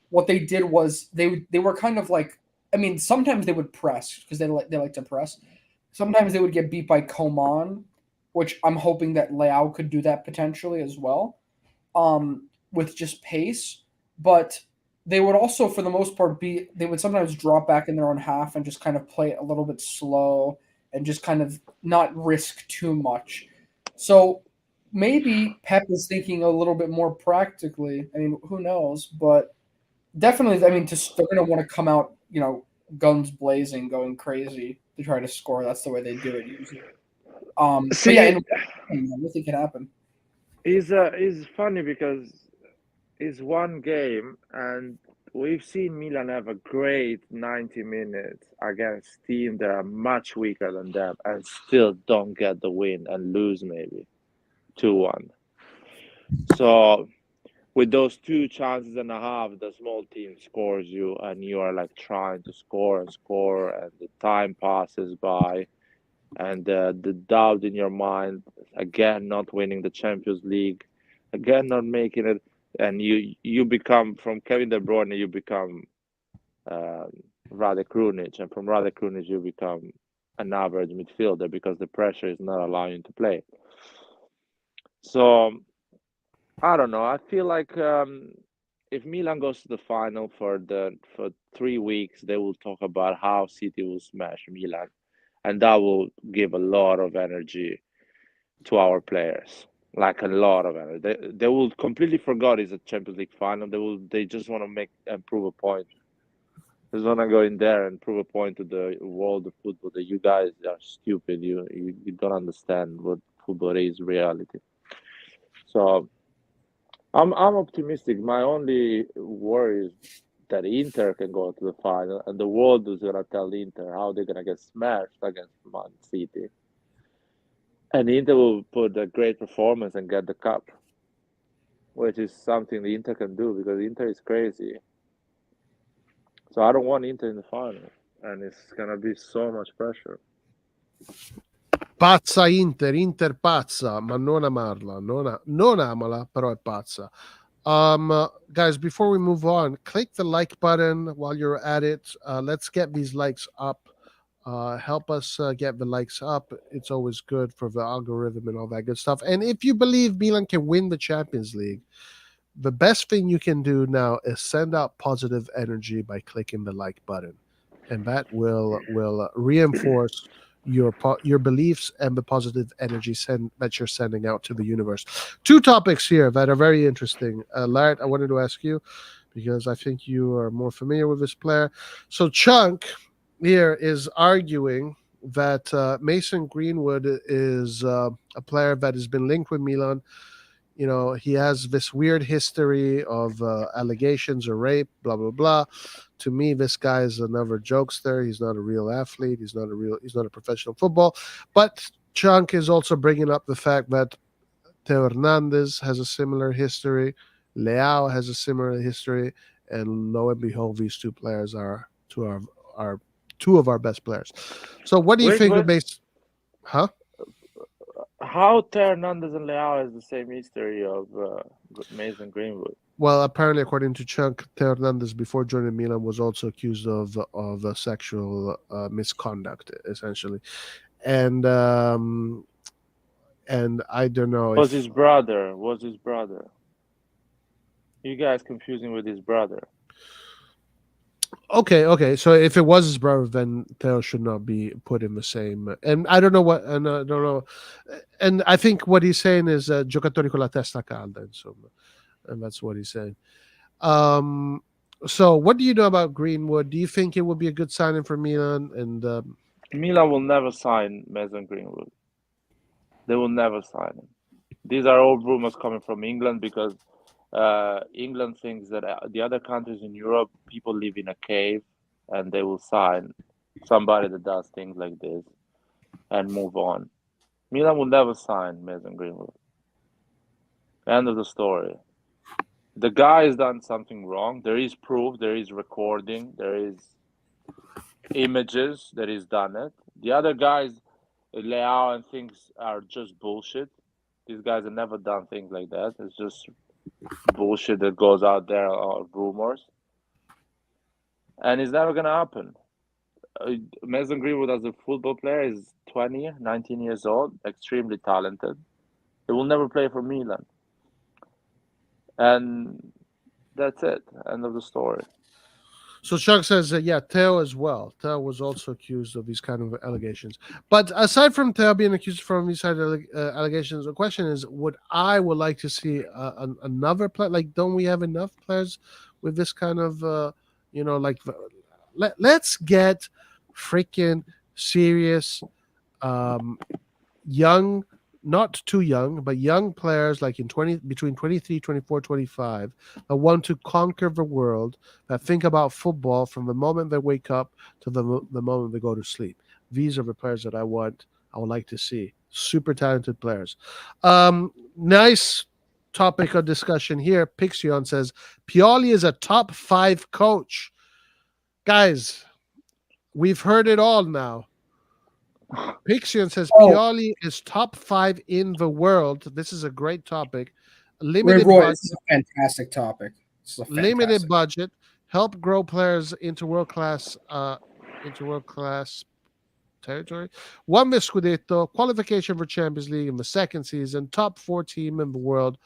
what they did was they were kind of like, I mean, sometimes they would press because they like to press. Sometimes they would get beat by Coman, which I'm hoping that Leao could do that potentially as well, with just pace. But they would also, for the most part, they would sometimes drop back in their own half and just kind of play it a little bit slow and just kind of not risk too much. So maybe Pep is thinking a little bit more practically. I mean, who knows? But definitely, I mean, they're going to want to come out, guns blazing, going crazy to try to score. That's the way they do it usually. But yeah, See, anything can happen. it's funny because it's one game, and we've seen Milan have a great 90 minutes against teams that are much weaker than them and still don't get the win and lose maybe 2-1. So with those two chances and a half, the small team scores you, and you are like trying to score and score, and the time passes by, and the doubt in your mind, again, not winning the Champions League, again, not making it, and you become from Kevin De Bruyne, you become uh, Rade Krunic, and from Rade Krunic, you become an average midfielder because the pressure is not allowing you to play. So I don't know. I feel like if Milan goes to the final for 3 weeks, they will talk about how City will smash Milan, and that will give a lot of energy to our players. Like a lot of energy. They will completely forget it's a Champions League final. They just want to make and prove a point. They just want to go in there and prove a point to the world of football that you guys are stupid. You don't understand what football is reality. So I'm optimistic. My only worry is that Inter can go to the final, and the world is gonna tell Inter how they're gonna get smashed against Man City, and Inter will put a great performance and get the cup, which is something the Inter can do because Inter is crazy. So I don't want Inter in the final, and it's gonna be so much pressure. Pazza Inter pazza, ma non amarla, non amala, però è pazza. Guys, before we move on, click the like button while you're at it. Let's get these likes up. Help us get the likes up. It's always good for the algorithm and all that good stuff. And if you believe Milan can win the Champions League, the best thing you can do now is send out positive energy by clicking the like button, and that will reinforce your beliefs and the positive energy that you're sending out to the universe. Two topics here that are very interesting. Lart, I wanted to ask you because I think you are more familiar with this player. So Chunk here is arguing that Mason Greenwood is a player that has been linked with Milan. He has this weird history of allegations or rape, blah blah blah. To me, this guy is another jokester. He's not a real athlete. He's not a professional football. But Chunk is also bringing up the fact that Teo Hernandez has a similar history. Leao has a similar history, and lo and behold, these two players are two of our best players. So, what do you Wait, think of wait. base? Huh? How Hernandez and Leao has the same history of Mason Greenwood? Well, apparently, according to Chunk, Teo Hernandez, before joining Milan, was also accused of sexual misconduct, essentially, and I don't know Was if his brother? Was his brother? You guys confusing with his brother? okay. So if it was his brother, then Theo should not be put in the same. And I don't know and I don't know, and I think what he's saying is giocatori con la testa calda, insomma, and that's what he's saying. So what do you know about Greenwood? Do you think it would be a good signing for Milan? And Milan will never sign Mason Greenwood. They will never sign him. These are all rumors coming from England because England thinks that the other countries in Europe, people live in a cave and they will sign somebody that does things like this and move on. Milan will never sign Mason Greenwood. End of the story. The guy has done something wrong. There is proof, there is recording, there is images that he's done it. The other guys, Leao and things are just bullshit. These guys have never done things like that. It's just bullshit that goes out there or rumors. And it's never going to happen. Mason Greenwood as a football player is 20, 19 years old, extremely talented. He will never play for Milan. And that's it. End of the story. So Chuck says, yeah, Theo as well. Theo was also accused of these kind of allegations. But aside from Theo being accused from these kind of allegations, the question is, would like to see another player? Like, don't we have enough players with this kind of, let's get freaking serious, young, not too young, but young players like between 23, 24, 25 that want to conquer the world, that think about football from the moment they wake up to the moment they go to sleep. These are the players that I would like to see. Super talented players. Nice topic of discussion here. Pixion says, Pioli is a top 5 coach. Guys, we've heard it all now. Pixion says Pioli is top 5 in the world. This is a great topic. Limited Roy, budget. this is a fantastic topic. Limited budget. Help grow players into world class territory. Won the Scudetto, qualification for Champions League in the second season, top 4 team in the world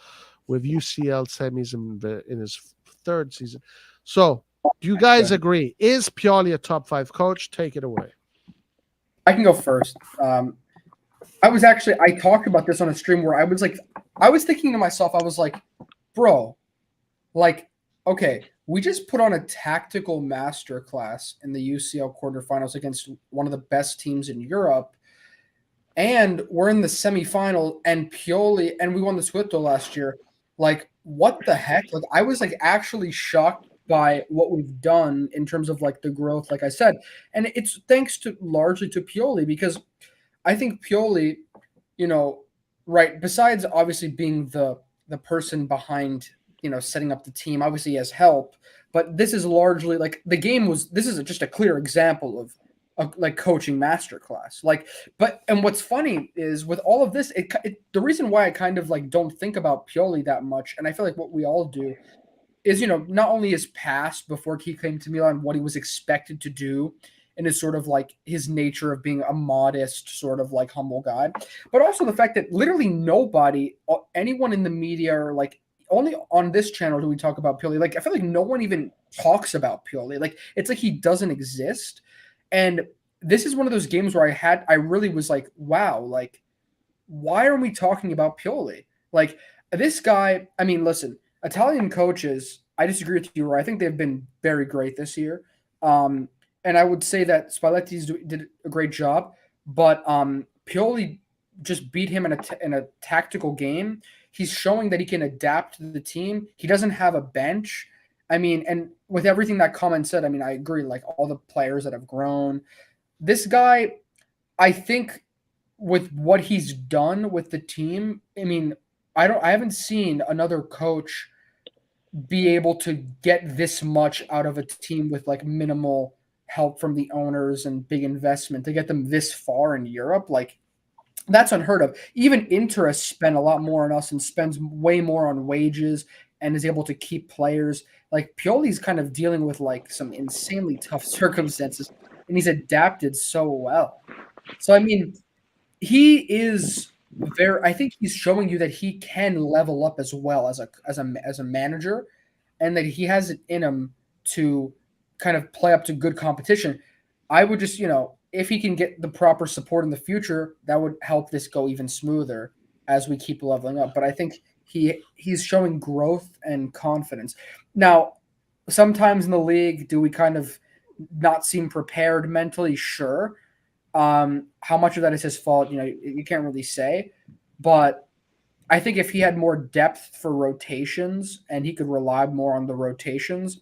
with UCL semis in his third season. So, do you guys agree? Is Pioli a top 5 coach? Take it away. I can go first. I talked about this on a stream where I was thinking to myself, I was like, bro, like, okay, we just put on a tactical masterclass in the UCL quarterfinals against one of the best teams in Europe. And we're in the semifinal and Pioli, and we won the Scudetto last year. Like, what the heck? Like, I was like actually shocked by what we've done in terms of like the growth, like I said. And it's thanks to largely to Pioli, because I think Pioli, right, besides obviously being the person behind, setting up the team, obviously he has help, but this is largely like this is just a clear example of like coaching masterclass. And what's funny is with all of this, the reason why I kind of like don't think about Pioli that much, and I feel like what we all do, is, not only his past before he came to Milan, what he was expected to do, and his sort of like his nature of being a modest, sort of like humble guy, but also the fact that literally nobody, anyone in the media, or like only on this channel do we talk about Pioli. Like, I feel like no one even talks about Pioli. Like, it's like he doesn't exist. And this is one of those games where I really was like, wow, like, why are we talking about Pioli? Like, this guy, I mean, listen, Italian coaches, I disagree with you, where I think they've been very great this year. And I would say that Spalletti did a great job, but Pioli just beat him in a tactical game. He's showing that he can adapt to the team. He doesn't have a bench. I mean, and with everything that comment said, I mean, I agree, like all the players that have grown. This guy, I think with what he's done with the team, I mean, I haven't seen another coach be able to get this much out of a team with like minimal help from the owners and big investment to get them this far in Europe. Like, that's unheard of. Even Inter has spent a lot more on us and spends way more on wages and is able to keep players. Like, Pioli's kind of dealing with like some insanely tough circumstances, and he's adapted so well. So, I mean, he is I think he's showing you that he can level up as well as a manager, and that he has it in him to kind of play up to good competition. I would just, if he can get the proper support in the future, that would help this go even smoother as we keep leveling up. But I think he's showing growth and confidence. Now, sometimes in the league, do we kind of not seem prepared mentally? Sure. How much of that is his fault, you can't really say. But I think if he had more depth for rotations and he could rely more on the rotations,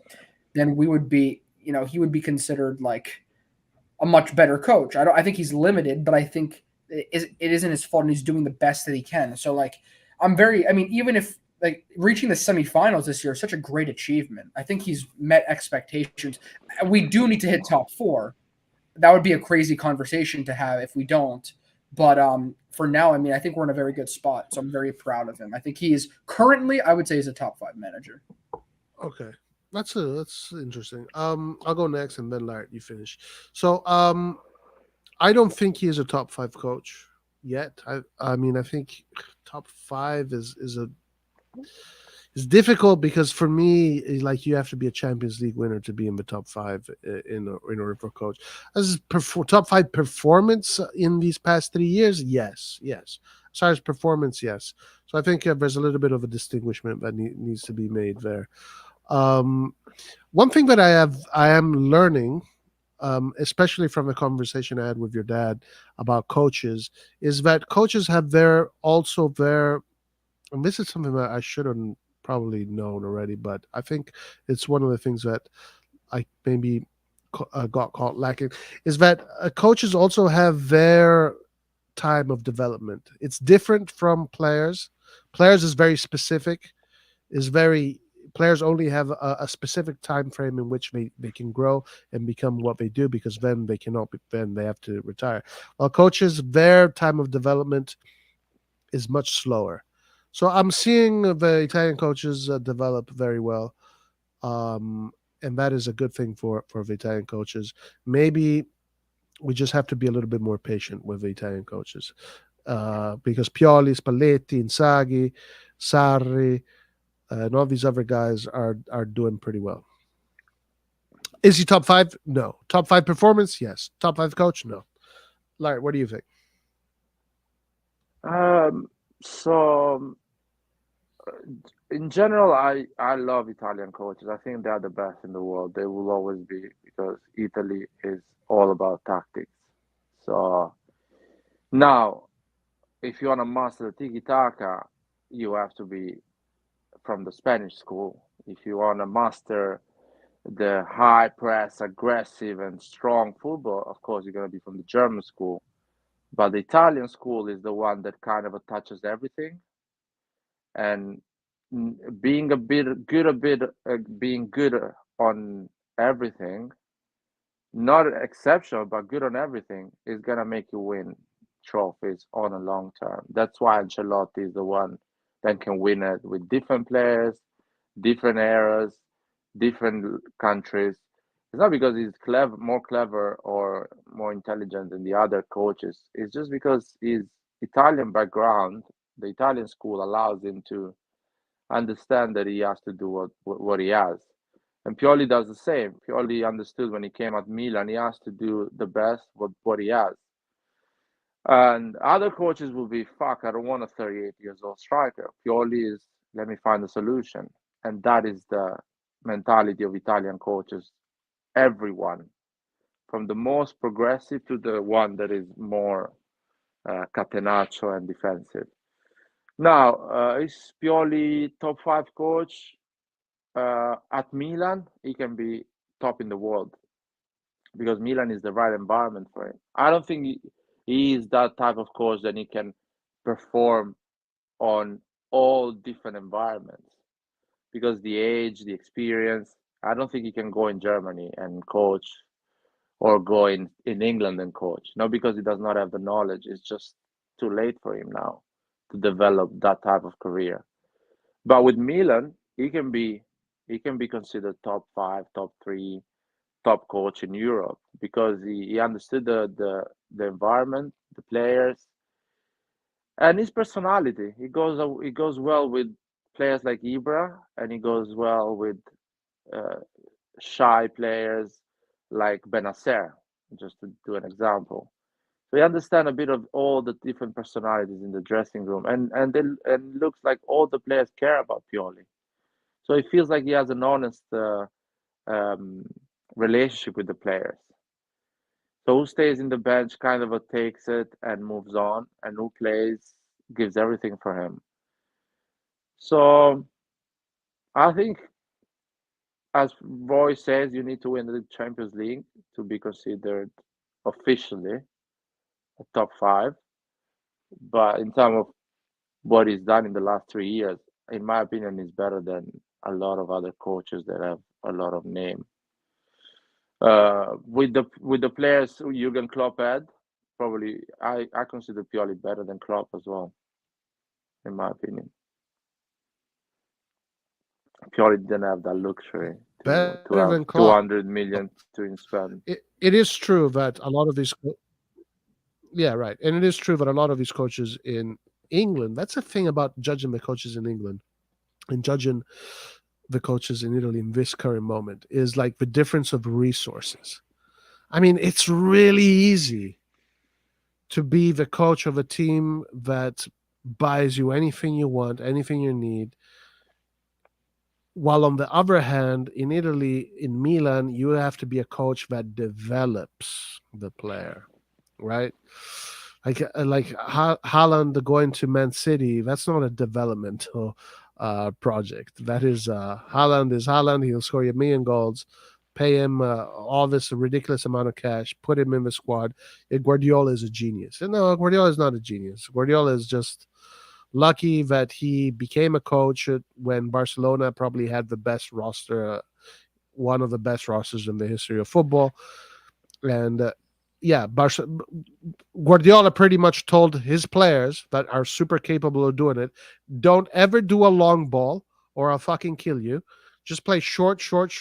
then we would be, he would be considered like a much better coach. I think he's limited, but I think it isn't his fault, and he's doing the best that he can. So like, even if like reaching the semifinals this year is such a great achievement. I think he's met expectations. We do need to hit top four. That would be a crazy conversation to have if we don't. But for now, I think we're in a very good spot. So I'm very proud of him. I think he is currently, I would say, he's a top 5 manager. Okay. That's interesting. I'll go next and then Larry, you finish. So I don't think he is a top 5 coach yet. I think top 5 is difficult because for me, like you have to be a Champions League winner to be in the top 5 in order for coach. As top 5 performance in these past 3 years, yes. As far as performance, yes. So I think there's a little bit of a distinguishment that needs to be made there. One thing that I am learning, especially from the conversation I had with your dad about coaches, is that coaches have and this is something that I should have probably known already, but I think it's one of the things that I maybe got caught lacking, is that coaches also have their time of development. It's different from players. Players is very specific, players only have a specific time frame in which they can grow and become what they do, because then they have to retire. While coaches, their time of development is much slower. So I'm seeing the Italian coaches develop very well, and that is a good thing for the Italian coaches. Maybe we just have to be a little bit more patient with the Italian coaches, because Pioli, Spalletti, Inzaghi, Sarri, and all these other guys are doing pretty well. Is he top 5? No. Top 5 performance? Yes. Top 5 coach? No. Larry, what do you think? So in general, I love Italian coaches. I think they are the best in the world. They will always be, because Italy is all about tactics. So now, if you want to master tiki taka, you have to be from the Spanish school. If you want to master the high press, aggressive, and strong football, of course, you're going to be from the German school. But the Italian school is the one that kind of touches everything. And being being good on everything, not exceptional, but good on everything, is going to make you win trophies on a long term. That's why Ancelotti is the one that can win it with different players, different eras, different countries. It's not because he's more clever or more intelligent than the other coaches. It's just because his Italian background, the Italian school, allows him to understand that he has to do what he has. And Pioli does the same. Pioli understood when he came at Milan, he has to do the best with what he has. And other coaches will be, fuck, I don't want a 38 years old striker. Pioli is, let me find a solution. And that is the mentality of Italian coaches. Everyone, from the most progressive to the one that is more catenaccio and defensive. Now, is Pioli top 5 coach? At Milan, he can be top in the world, because Milan is the right environment for him. I don't think he is that type of coach that he can perform on all different environments, because the age, the experience. I don't think he can go in Germany and coach, or go in England and coach. Not because he does not have the knowledge. It's just too late for him now to develop that type of career. But with Milan, he can be considered top 5, top 3, top coach in Europe, because he understood the environment, the players, and his personality. He goes well with players like Ibra, and he goes well with uh, shy players like Benacer, just to do an example. So you understand a bit of all the different personalities in the dressing room, and looks like all the players care about Pioli. So it feels like he has an honest um, relationship with the players. So who stays in the bench kind of takes it and moves on, and who plays gives everything for him. So I think, as Roy says, you need to win the Champions League to be considered officially a top five. But in terms of what he's done in the last 3 years, in my opinion, is better than a lot of other coaches that have a lot of name. With the players who Jurgen Klopp had, probably I consider Pioli better than Klopp as well, in my opinion. Pioli didn't have that luxury to Better have than Klopp. 200 million to spend. It is true that a lot of these, yeah, right, and it is true that a lot of these coaches in England. That's the thing about judging the coaches in England and judging the coaches in Italy in this current moment is like the difference of resources. I mean, it's really easy to be the coach of a team that buys you anything you want, anything you need. While on the other hand, in Italy, in Milan, you have to be a coach that develops the player, right? Like Haaland going to Man City, that's not a developmental project. That is Haaland is Haaland. He'll score you 1,000,000 goals. Pay him all this ridiculous amount of cash. Put him in the squad. Guardiola is a genius. And no, Guardiola is not a genius. Guardiola is just lucky that he became a coach when Barcelona probably had the best roster, one of the best rosters in the history of football. And yeah, Guardiola pretty much told his players that are super capable of doing it, don't ever do a long ball or I'll fucking kill you. Just play short, Torello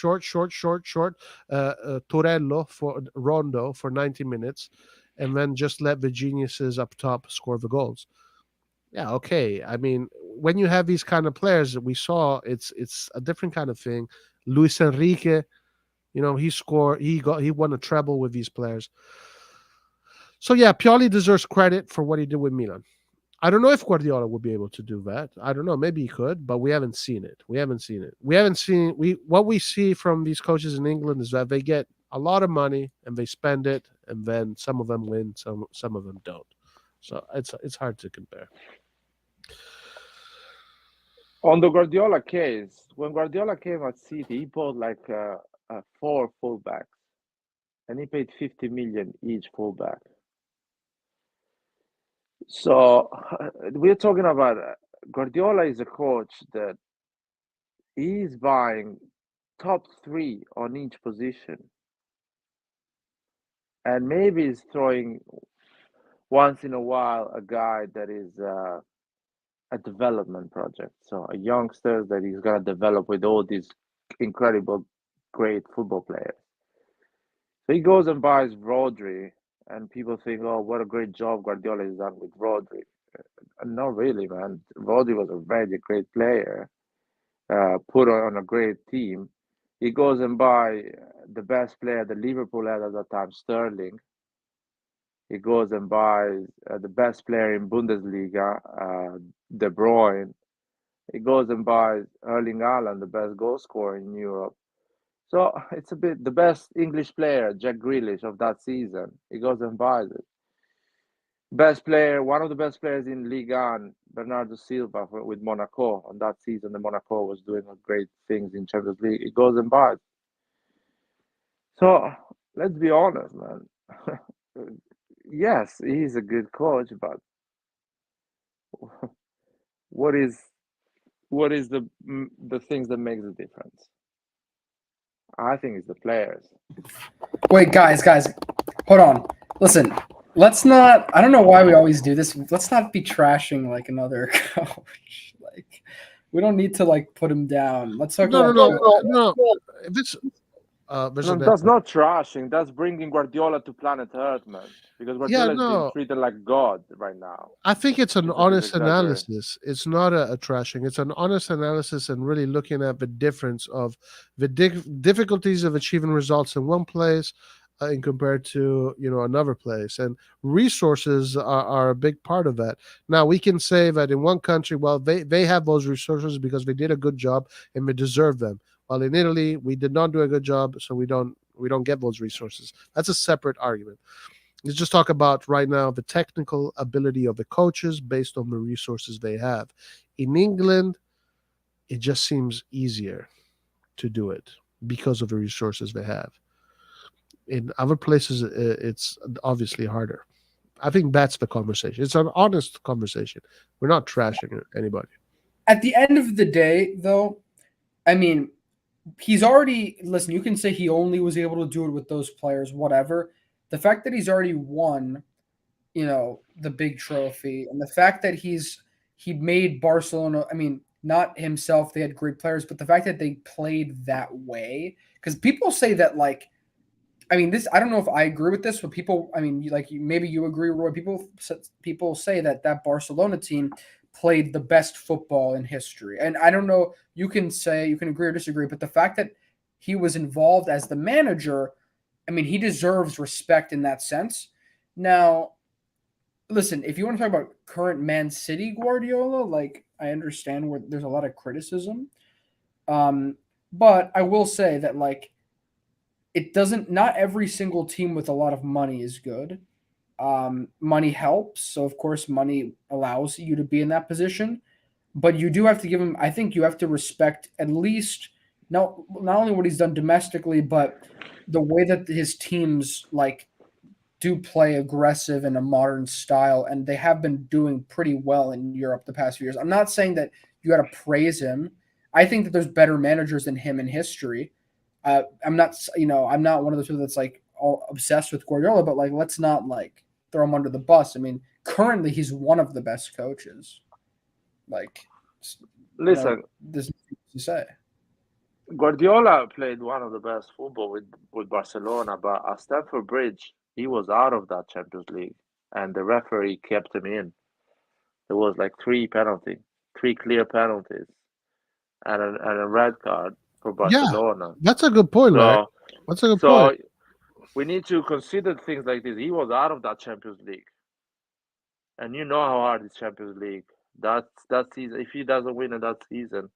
for Rondo for 90 minutes, and then just let the geniuses up top score the goals. Yeah, okay. I mean, when you have these kind of players that we saw, it's a different kind of thing. Luis Enrique, he won a treble with these players. So yeah, Pioli deserves credit for what he did with Milan. I don't know if Guardiola would be able to do that. I don't know. Maybe he could, but we haven't seen it. We haven't seen what we see from these coaches in England is that they get a lot of money and they spend it, and then some of them win, some of them don't. So it's hard to compare. On the Guardiola case, when Guardiola came at City, he bought like 4 fullbacks, and he paid 50 million each fullback. So we're talking about Guardiola is a coach that he's buying top 3 on each position, and maybe he's throwing once in a while a guy that is a development project. So a youngster that he's gonna develop with all these incredible, great football players. So he goes and buys Rodri, and people think, "Oh, what a great job Guardiola has done with Rodri." Not really, man. Rodri was a very great player, put on a great team. He goes and buy the best player that Liverpool had at that time, Sterling. He goes and buys the best player in Bundesliga, De Bruyne. He goes and buys Erling Haaland, the best goal scorer in Europe. So it's a bit the best English player, Jack Grealish, of that season. He goes and buys it. Best player, one of the best players in Ligue 1, Bernardo Silva with Monaco. On that season, the Monaco was doing great things in Champions League. He goes and buys. So let's be honest, man. Yes, he's a good coach, but what is the things that makes the difference? I think it's the players. Wait, guys, hold on. Listen, let's not. I don't know why we always do this. Let's not be trashing like another coach. Like, we don't need to like put him down. Let's talk about. No. If it's that's not trashing. That's bringing Guardiola to planet Earth, man. Because Guardiola is being treated like God right now. I think it's an honest analysis. It's not a trashing. It's an honest analysis and really looking at the difference of the difficulties of achieving results in one place in compared to another place, and resources are a big part of that. Now we can say that in one country, well, they have those resources because they did a good job and they deserve them. While in Italy, we did not do a good job, so we don't We don't get those resources. That's a separate argument. Let's just talk about right now the technical ability of the coaches based on the resources they have. In England, it just seems easier to do it because of the resources they have. In other places, it's obviously harder. I think that's the conversation. It's an honest conversation. We're not trashing anybody. At the end of the day, though, I mean, he's already listen. You can say he only was able to do it with those players, whatever. The fact that he's already won, the big trophy, and the fact that he made Barcelona. I mean, not himself. They had great players, but the fact that they played that way, because people say that like. I mean, this. I don't know if I agree with this, but people. I mean, maybe you agree, Roy. People say that Barcelona team played the best football in history, and I don't know. You can agree or disagree, but the fact that he was involved as the manager, I mean, he deserves respect in that sense. Now, listen, if you want to talk about current Man City Guardiola, like I understand where there's a lot of criticism, but I will say that like it doesn't. Not every single team with a lot of money is good. Money helps, so of course, money allows you to be in that position. But you do have to give him. I think you have to respect at least not only what he's done domestically, but the way that his teams like do play aggressive in a modern style, and they have been doing pretty well in Europe the past few years. I'm not saying that you got to praise him. I think that there's better managers than him in history. I'm not, I'm not one of those people that's like all obsessed with Guardiola, but like, let's not like throw him under the bus. I mean, currently he's one of the best coaches. Like, Listen, there's nothing to say. Guardiola played one of the best football with Barcelona, but at Stamford Bridge, he was out of that Champions League, and the referee kept him in. There was like three clear penalties, and a red card for Yeah, Barcelona. that's a good point, right? So, That's a good point. so we need to consider things like this. He was out of that Champions League, and you know how hard is Champions League. That season, if he doesn't win in that season,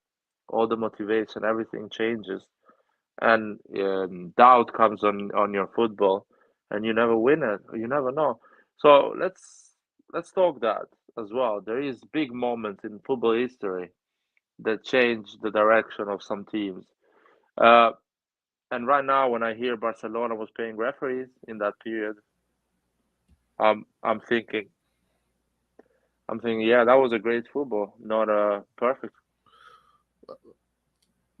all the motivation, everything changes, and doubt comes on your football, and you never win it. You never know. So let's talk that as well. There is big moments in football history that change the direction of some teams. Uh, and right now, when I hear Barcelona was paying referees in that period, I'm thinking, yeah, that was a great football, not a perfect.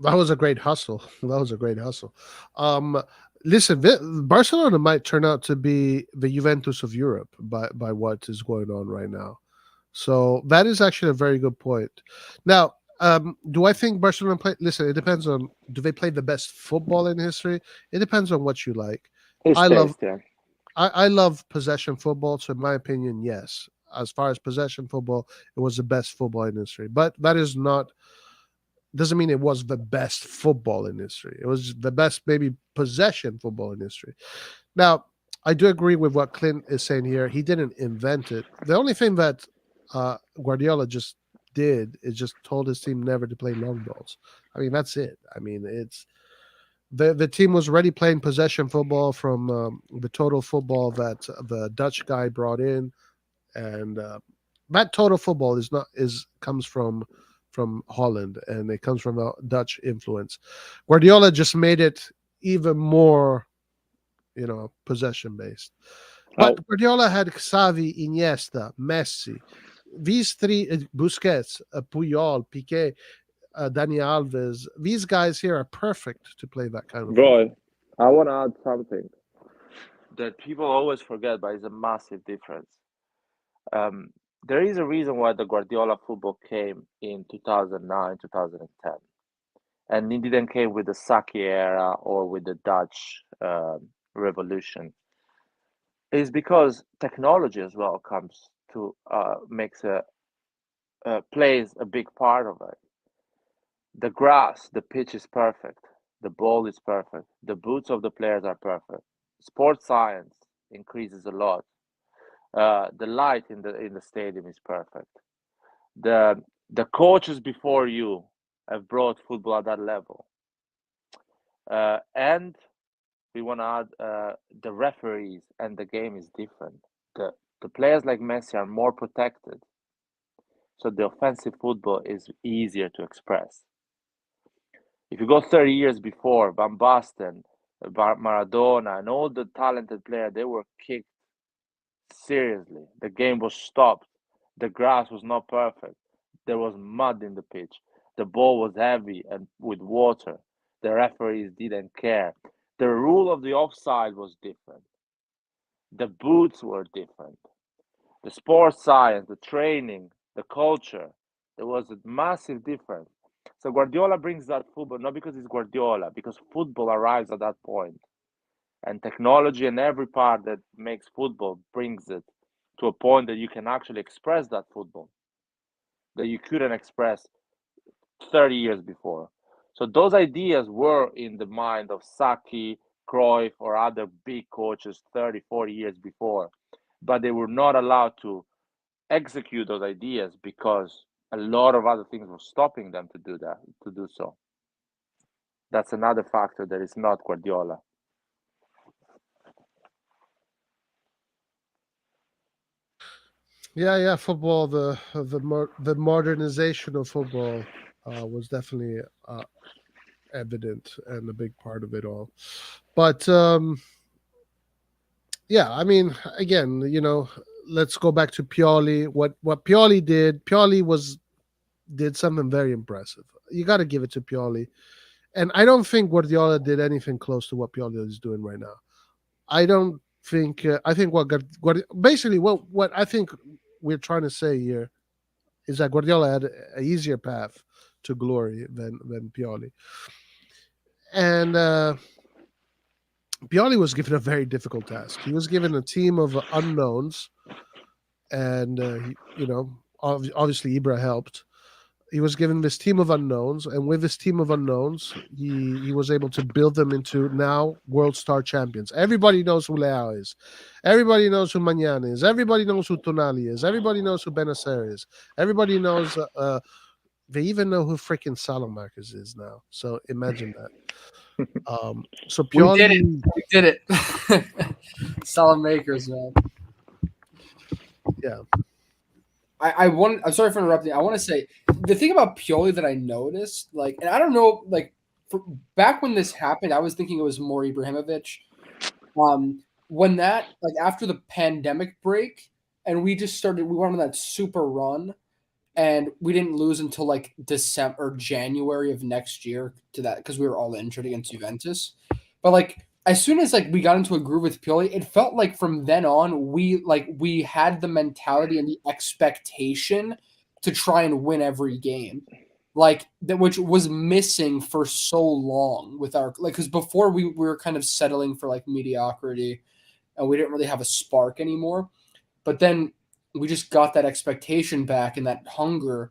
That was a great hustle. That was a great hustle. Um, Listen, Barcelona might turn out to be the Juventus of Europe by what is going on right now. So that is actually a very good point. Now, do I think Barcelona play? Listen, it depends on do they play the best football in history. It depends on what you like. His I love taste, yeah. I love possession football. So in my opinion, yes. As far as possession football, it was the best football in history. But that is not doesn't mean it was the best football in history. It was the best maybe possession football in history. Now, I do agree with what Clint is saying here. He didn't invent it. The only thing that Guardiola just did is just told his team never to play long balls. I mean, that's it. I mean, it's the team was already playing possession football from the total football that the Dutch guy brought in, and that total football is comes from Holland, and it comes from a Dutch influence. Guardiola just made it even more, possession based. Oh, But Guardiola had Xavi, Iniesta, Messi. These three, Busquets, Puyol, Piqué, Dani Alves. These guys here are perfect to play that kind of football. Roy, I want to add something that people always forget, but it's a massive difference. Um, there is a reason why the Guardiola football came in 2009, 2010, and it didn't came with the Saki era or with the Dutch revolution. Is because technology as well comes to makes a plays a big part of it. The grass, the pitch is perfect. The ball is perfect. The boots of the players are perfect. Sports science increases a lot. The light in the stadium is perfect. The coaches before you have brought football at that level, and we want to add the referees, and the game is different. The players like Messi are more protected, so the offensive football is easier to express. If you go 30 years before, Van Basten, Maradona, and all the talented players, they were kicked seriously. The game was stopped. The grass was not perfect. There was mud in the pitch. The ball was heavy and with water. The referees didn't care. The rule of the offside was different. The boots were different. The sports science, the training, the culture, there was a massive difference. So Guardiola brings that football not because it's Guardiola, because football arrives at that point, and technology and every part that makes football brings it to a point that you can actually express that football that you couldn't express 30 years before. So those ideas were in the mind of Saki, Cruyff, or other big coaches 30, 40 years before, but they were not allowed to execute those ideas because a lot of other things were stopping them to do that, to do so. That's another factor that is not Guardiola. Yeah. Football, the modernization of football was definitely evident and a big part of it all. But yeah, I mean, again, let's go back to Pioli. What Pioli did, did something very impressive. You got to give it to Pioli, and I don't think Guardiola did anything close to what Pioli is doing right now. I don't think. I think basically what I think we're trying to say here is that Guardiola had an easier path to glory than Pioli, and Pioli was given a very difficult task. He was given a team of unknowns, and obviously Ibra helped. He was given this team of unknowns, and with this team of unknowns, he was able to build them into now world star champions. Everybody knows who Leao is. Everybody knows who Magnan is. Everybody knows who Tonali is. Everybody knows who Benacer is. Everybody knows. They even know who freaking Salamakers is now. So imagine that. So We did Pioli, it. We did it. Solid makers, man. yeah. I'm sorry for interrupting. I want to say the thing about Pioli that I noticed, like, and I don't know, like, back when this happened, I was thinking it was more Ibrahimovic. When that, like, after the pandemic break, and we went on that super run, and we didn't lose until like December or January of next year to that because we were all injured against Juventus. But like as soon as like we got into a groove with Pioli, it felt like from then on we had the mentality and the expectation to try and win every game. Like that, which was missing for so long with our because before we were kind of settling for like mediocrity and we didn't really have a spark anymore. But then we just got that expectation back and that hunger.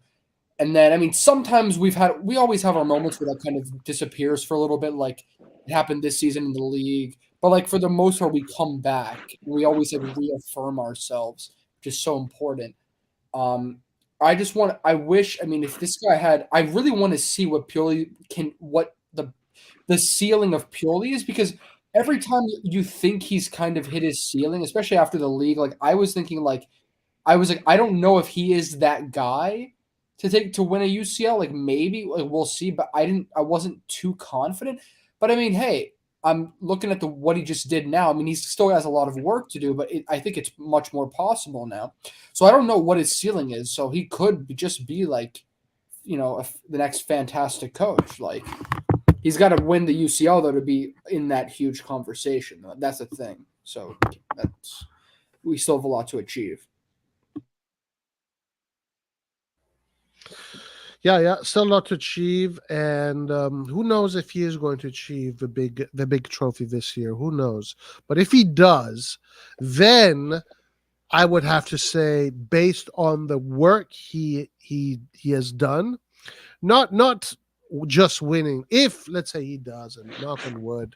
And then, I mean, sometimes we always have our moments where that kind of disappears for a little bit, like it happened this season in the league. But like for the most part, we come back. We always like reaffirm ourselves, which is so important. Um, I wish, I mean, if this guy I really want to see what the ceiling of Pioli is because every time you think he's kind of hit his ceiling, especially after the league, like I was thinking I don't know if he is that guy to win a UCL. Like maybe like we'll see, but I wasn't too confident. But I mean, hey, I'm looking at what he just did now. I mean, he still has a lot of work to do, but I think it's much more possible now. So I don't know what his ceiling is. So he could just be like, the next fantastic coach. Like he's got to win the UCL though to be in that huge conversation. That's the thing. So we still have a lot to achieve. Yeah, still a lot to achieve, and who knows if he is going to achieve the big trophy this year? Who knows? But if he does, then I would have to say, based on the work he has done, not just winning. If let's say he does, and knock on wood,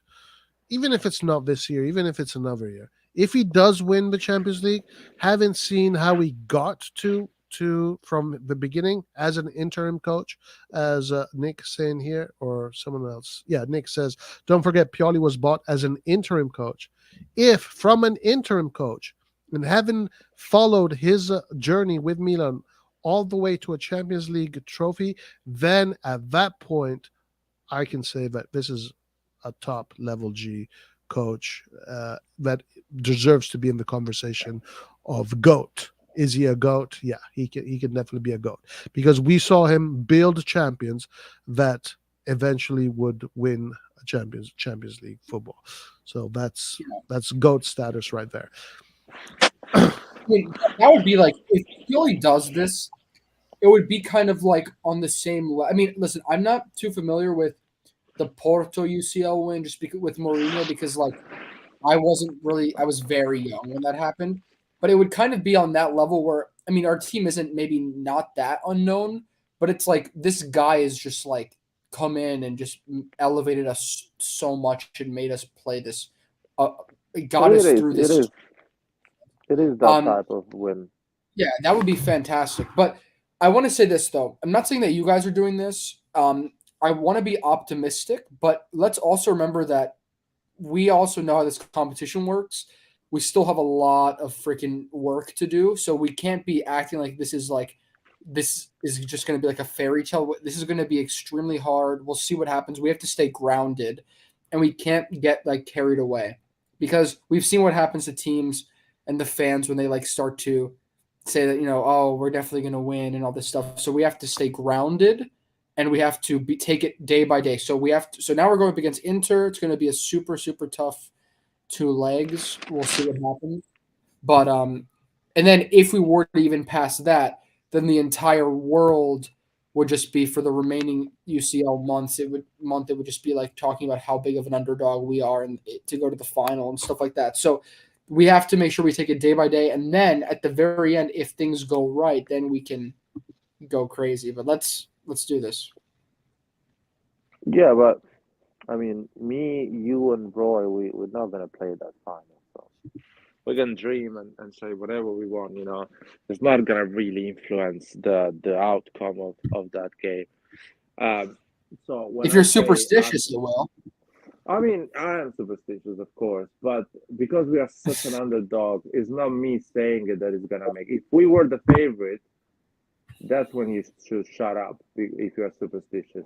even if it's not this year, even if it's another year, if he does win the Champions League, having seen how he got to to from the beginning as an interim coach, as Nick saying here, or someone else. Yeah, Nick says, don't forget Pioli was bought as an interim coach. If from an interim coach and having followed his journey with Milan all the way to a Champions League trophy, then at that point, I can say that this is a top level G coach that deserves to be in the conversation of GOAT. Is he a GOAT? Yeah, he can definitely be a GOAT because we saw him build champions that eventually would win a Champions League football. So that's GOAT status right there. I mean, that would be like if Pioli does this, it would be kind of like on the same. I mean, listen, I'm not too familiar with the Porto UCL win just because with Mourinho because like I was very young when that happened, but it would kind of be on that level where I mean our team isn't maybe not that unknown, but it's like this guy is just like come in and just elevated us so much and made us play this. It got us through this. It is that type of win. Yeah, that would be fantastic. But I want to say this though. I'm not saying that you guys are doing this. I want to be optimistic, but let's also remember that we also know how this competition works. We still have a lot of freaking work to do, so we can't be acting like this is just going to be like a fairy tale. This is going to be extremely hard. We'll see what happens. We have to stay grounded, and we can't get like carried away because we've seen what happens to teams and the fans when they like start to say that oh we're definitely going to win and all this stuff. So we have to stay grounded. And we have to take it day by day. So So now we're going up against Inter. It's going to be a super, super tough 2 legs. We'll see what happens. But and then if we were to even pass that, then the entire world would just be for the remaining UCL months. It would just be like talking about how big of an underdog we are and to go to the final and stuff like that. So we have to make sure we take it day by day. And then at the very end, if things go right, then we can go crazy. But let's do this. Yeah, but I mean, me, you, and Roy, we're not gonna play that final. So we can dream and say whatever we want. It's not gonna really influence the outcome of that game. So when if you're superstitious, it will. I mean, I am superstitious, of course, but because we are such an underdog, it's not me saying it that is gonna make. If we were the favorite, that's when you should shut up if you are superstitious.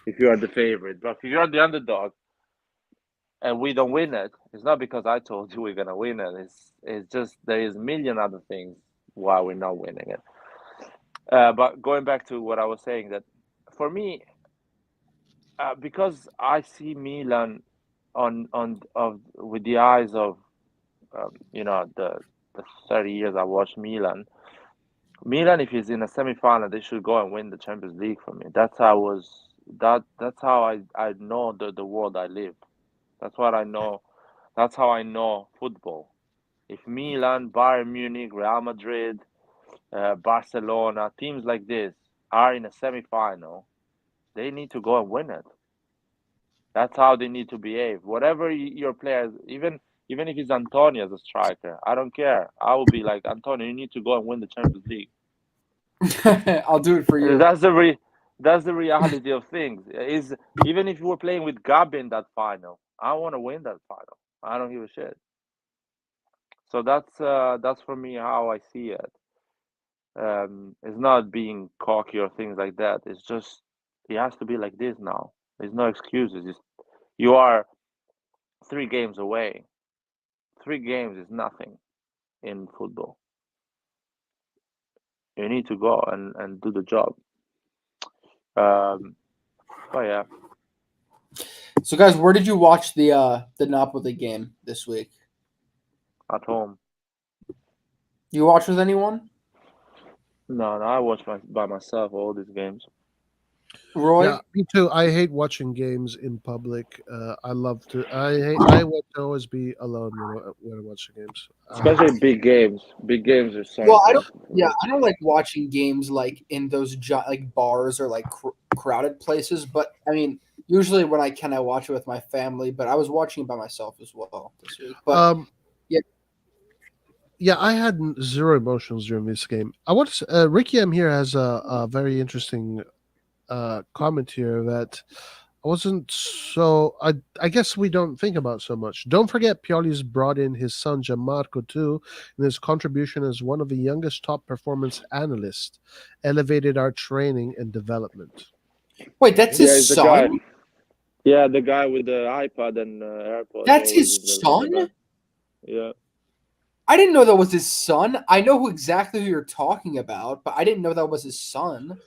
If you are the favorite, but if you are the underdog and we don't win it, it's not because I told you we're gonna win it. It's just there is a million other things why we're not winning it. But going back to what I was saying, that for me, because I see Milan with the eyes of the 30 years I watched Milan. Milan, if he's in a semi-final, they should go and win the Champions League for me. That's how I know the world I live. That's what I know. That's how I know football. If Milan, Bayern Munich, Real Madrid, Barcelona, teams like this are in a semi-final, they need to go and win it. That's how they need to behave. Whatever your players, even if it's Antonio as a striker, I don't care. I will be like, Antonio, you need to go and win the Champions League. I'll do it for you. That's the reality of things. Is even if you were playing with Gabi in that final, I want to win that final. I don't give a shit. So that's for me how I see it. It's not being cocky or things like that. It's just it has to be like this now. There's no excuses. You are 3 games away. 3 games is nothing in football. You need to go and do the job. But yeah. So, guys, where did you watch the Napoli game this week? At home. You watch with anyone? No, I watch by myself all these games. Roy? Yeah, me too. I hate watching games in public. I love to. I want to always be alone when I watch the games. Especially big games. Big games are so. Well, I don't like watching games like in those like bars or like crowded places. But I mean, usually when I can, I watch it with my family. But I was watching it by myself as well this week. But yeah. Yeah, I had zero emotions during this game. I want to, Ricky M here has a very interesting comment here that I wasn't so. I guess we don't think about so much. Don't forget, Pioli's brought in his son Gianmarco too, and his contribution as one of the youngest top performance analysts elevated our training and development. Wait, that's Yeah, his he's the guy. son? Yeah, the guy with the iPad and AirPods That's always his in the son? back. Yeah, I didn't know that was his son. I know who exactly who you're talking about, but I didn't know that was his son.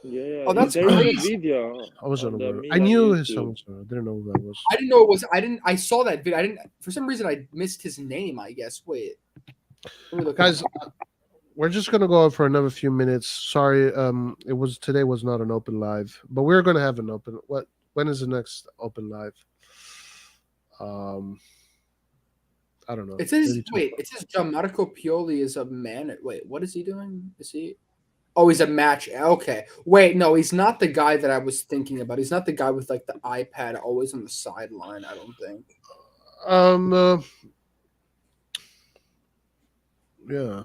yeah. Oh, that's There is a crazy. video I wasn't on the aware. I Milan knew his son YouTube. was there. I didn't know who that was. I didn't know it was. I didn't. I saw that video. I didn't. For some reason, I missed his name. I guess. Wait. Let me look. Guys, we're just gonna go on for another few minutes. Sorry, it was today was not an open live, but we're gonna have an open. What? When is the next open live? Um, I don't know. It says. Maybe Wait. It says Gianmarco Pioli is a man. Wait. What is he doing? Is he? Oh, he's a match. Okay. Wait. No, he's not the guy that I was thinking about. He's not the guy with like the iPad always on the sideline. I don't think. Um, uh, yeah.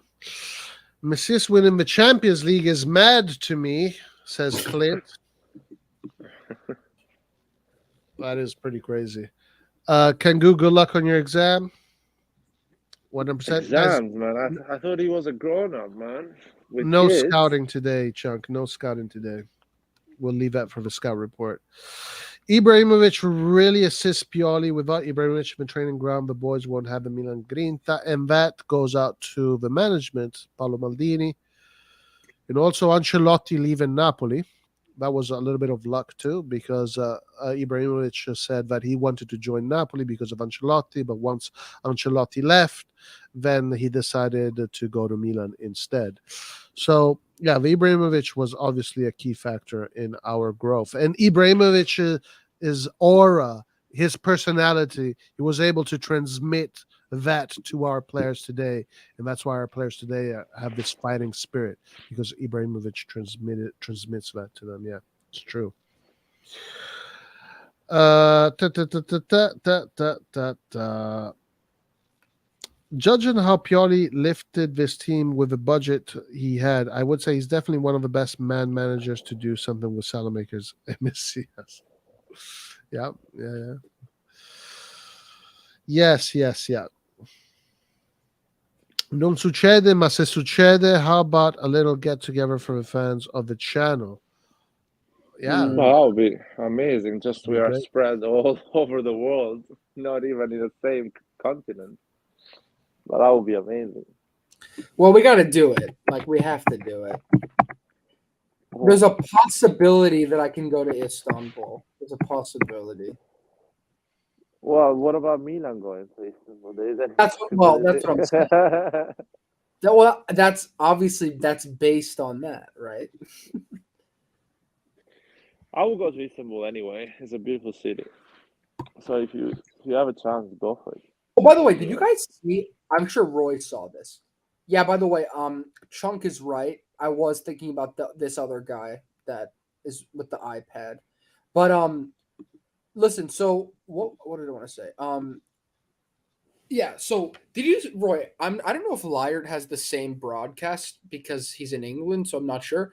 Messias winning the Champions League is mad to me, says Clint. That is pretty crazy. Kangu, good luck on your exam. 100%. Guys, Exams, man. I thought he was a grown up, man, with no kids. scouting today, Chunk. No scouting today. We'll leave that for the scout report. Ibrahimovic really assists Pioli. Without Ibrahimovic in the training ground, the boys won't have the Milan Grinta, and that goes out to the management, Paolo Maldini, and also Ancelotti leaving Napoli. That was a little bit of luck too, because Ibrahimovic said that he wanted to join Napoli because of Ancelotti, but once Ancelotti left, then he decided to go to Milan instead. So yeah, the Ibrahimovic was obviously a key factor in our growth, and Ibrahimovic his aura, his personality, he was able to transmit that to our players today, and that's why our players today have this fighting spirit because Ibrahimovic transmits that to them. Yeah, it's true. Ta, ta, ta, ta, ta, ta, ta, ta, ta. Judging how Pioli lifted this team with the budget he had, I would say he's definitely one of the best man managers to do something with Salamakers and Messias. Yeah, yeah, yeah. Yes, yes, yeah. Non succede, ma se succede, how about a little get together for the fans of the channel? Yeah, Mm. Well, that would be amazing. Just it'd we be are great. spread all over the world, not even in the same continent. But that would be amazing. Well, we got to do it. Like we have to do it. There's a possibility that I can go to Istanbul. There's a possibility. Well, what about Milan going to Istanbul? There is any That's possibility? that's what I'm saying. Well, that's obviously that's based on that, right? I will go to Istanbul anyway. It's a beautiful city. So if you have a chance, go for it. Oh, by the way, did you Yeah. guys see? I'm sure Roy saw this. Yeah. By the way, Chunk is right. I was thinking about this other guy that is with the iPad, but listen. So what did I want to say? Yeah. So did you, Roy? I don't know if Lyard has the same broadcast because he's in England, so I'm not sure.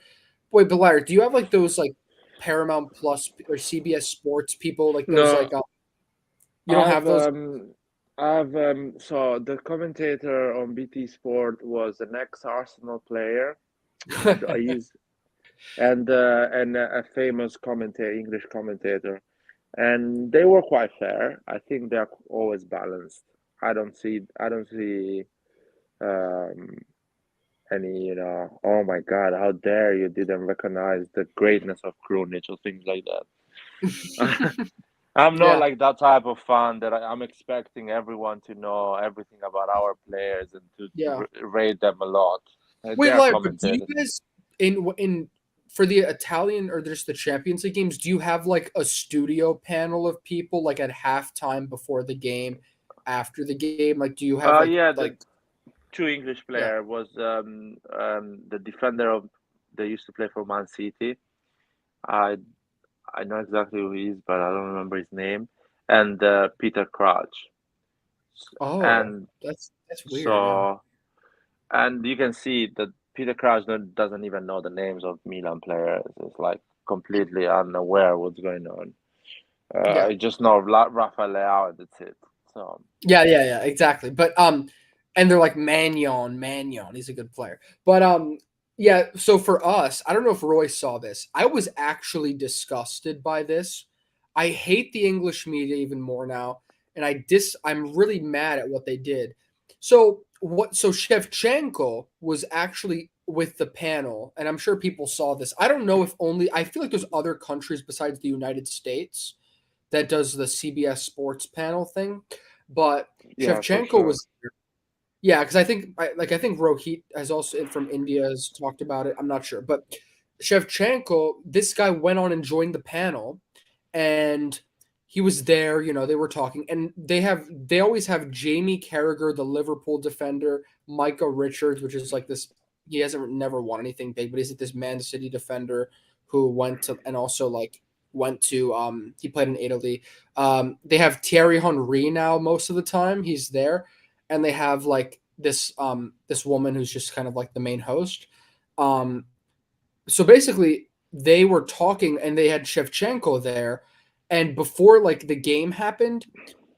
Wait, but Lyard, do you have like those like Paramount Plus or CBS Sports people like those No, like you don't have I've those? um I've so the commentator on BT Sport was an ex-Arsenal player, and he's and a famous commentator, English commentator, and they were quite fair. I think they're always balanced. I don't see um any, oh my God, how dare you didn't recognize the greatness of Krunic or things like that. I'm not Yeah. like that type of fan that I'm expecting everyone to know everything about our players and to Yeah. rate them a lot. They Wait, are Larry, but do you commentators. guys in for the Italian or just the Champions League games, do you have like a studio panel of people like at halftime before the game, after the game? Like do you have Yeah, the like two English yeah. player was the defender of they used to play for Man City. I I know exactly who he is, but I don't remember his name. And Peter Crouch. Oh, And that's weird, so yeah. and you can see that Peter Crouch doesn't even know the names of Milan players. It's like completely unaware what's going on. Yeah. I just know Rafael Leao, and that's it. So Yeah, exactly. But and they're like Magnon, he's a good player. But yeah, so for us, I don't know if Roy saw this. I was actually disgusted by this. I hate the English media even more now, and I'm really mad at what they did. So Shevchenko was actually with the panel, and I'm sure people saw this. I don't know if only I feel like there's other countries besides the United States that does the CBS Sports panel thing, but yeah, for Shevchenko sure. was there. Yeah, because I think Rohit has also from India has talked about it. I'm not sure, but Shevchenko, this guy went on and joined the panel, and he was there. They were talking, and they always have Jamie Carragher, the Liverpool defender, Micah Richards, which is like this. He hasn't never won anything big, but he's like this Man City defender who went to and also like went to he played in Italy. They have Thierry Henry now most of the time. He's there, and they have like this woman who's just kind of like the main host. Um, so basically they were talking and they had Shevchenko there, and before like the game happened,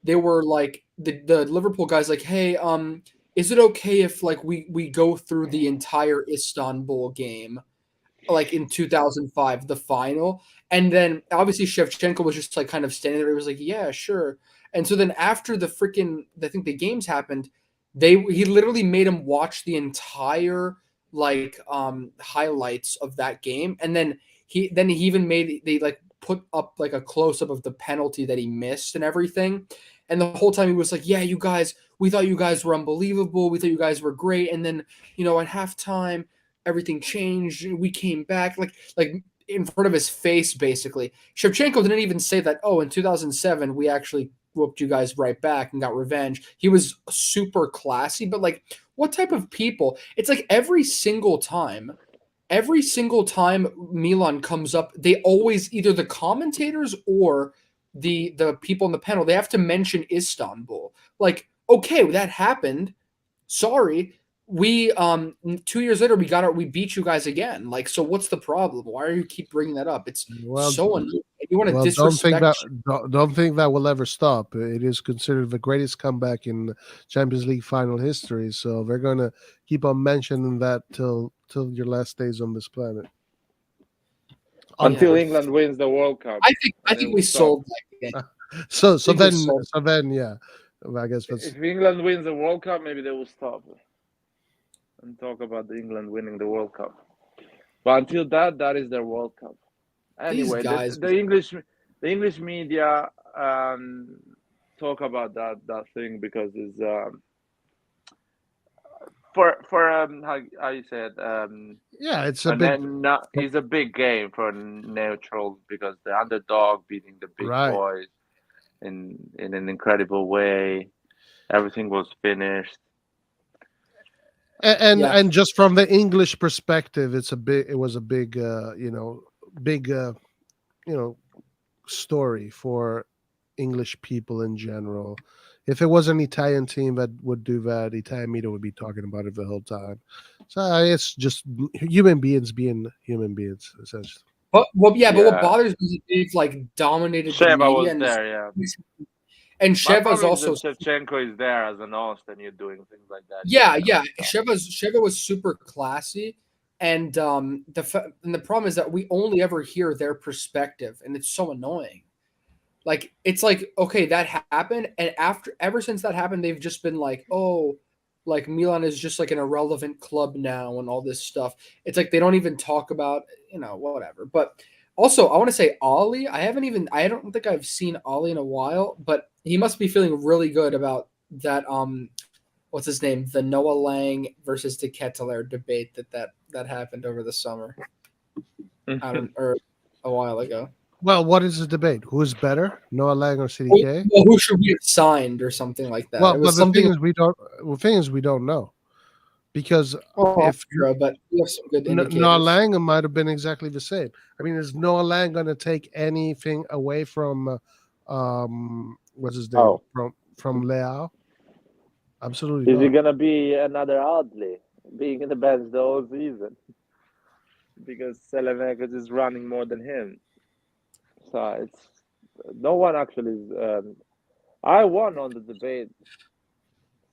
they were like the Liverpool guys like, hey, is it okay if like we go through the entire Istanbul game like in 2005, the final. And then obviously Shevchenko was just like kind of standing there. He was like, yeah, sure. And so then after I think the games happened, he literally made him watch the entire like highlights of that game. And then he even they like put up like a close up of the penalty that he missed and everything. And the whole time he was like, yeah, you guys, we thought you guys were unbelievable. We thought you guys were great. And then, at halftime, everything changed. We came back like in front of his face, basically. Shevchenko didn't even say that, oh, in 2007, we actually whooped you guys right back and got revenge. He was super classy, but like, what type of people? It's like every single time Milan comes up, they always either the commentators or the people in the panel, they have to mention Istanbul. Like, okay, that happened. Sorry, we 2 years later we beat you guys again. Like, so what's the problem? Why are you keep bringing that up? It's Well, so annoying. You want to well, disrespect. don't think that will ever stop. It is considered the greatest comeback in Champions League final history. So they're going to keep on mentioning that till your last days on this planet. Until Yeah. England wins the World Cup, I and think it we will stop. sold that game. So think we sold- yeah, I guess that's If England wins the World Cup, maybe they will stop and talk about the England winning the World Cup. But until that is their World Cup. These Anyway, guys. the English media talk about that thing because it's for how you said yeah, it's a big it's a big game for neutrals because the underdog beating the big right. boys in an incredible way. Everything was finished. And just from the English perspective, it was a big big story for English people in general. If it was an Italian team that would do that, Italian media would be talking about it the whole time. So it's just human beings being human beings, essentially. But what Yeah. bothers me is they've like dominated the Sheva media was there, yeah. and My Sheva's problem is also that Shevchenko is there as an host and you're doing things like that. yeah. So. Sheva was super classy, and the problem is that we only ever hear their perspective, and it's so annoying. Like it's like okay, that happened, and ever since that happened, they've just been like, oh, like Milan is just like an irrelevant club now, and all this stuff. It's like they don't even talk about whatever. But also, I want to say Ollie. I don't think I've seen Ollie in a while, but he must be feeling really good about that. What's his name? The Noah Lang versus De Ketelaere debate that happened over the summer. Or a while ago. Well, what is the debate? Who's better, Noah Lang or CDK? Well, who should we have signed or something like that? Well, It was but the something. thing is we don't know because if true, but we have some good indicators. Noah Lang might have been exactly the same. I mean, is Noah Lang going to take anything away from what's his name from Leao? Absolutely Is not. it gonna be another Adli? being in the bench the whole season because Selemakers is running more than him. So it's no one actually is. I won on the debate.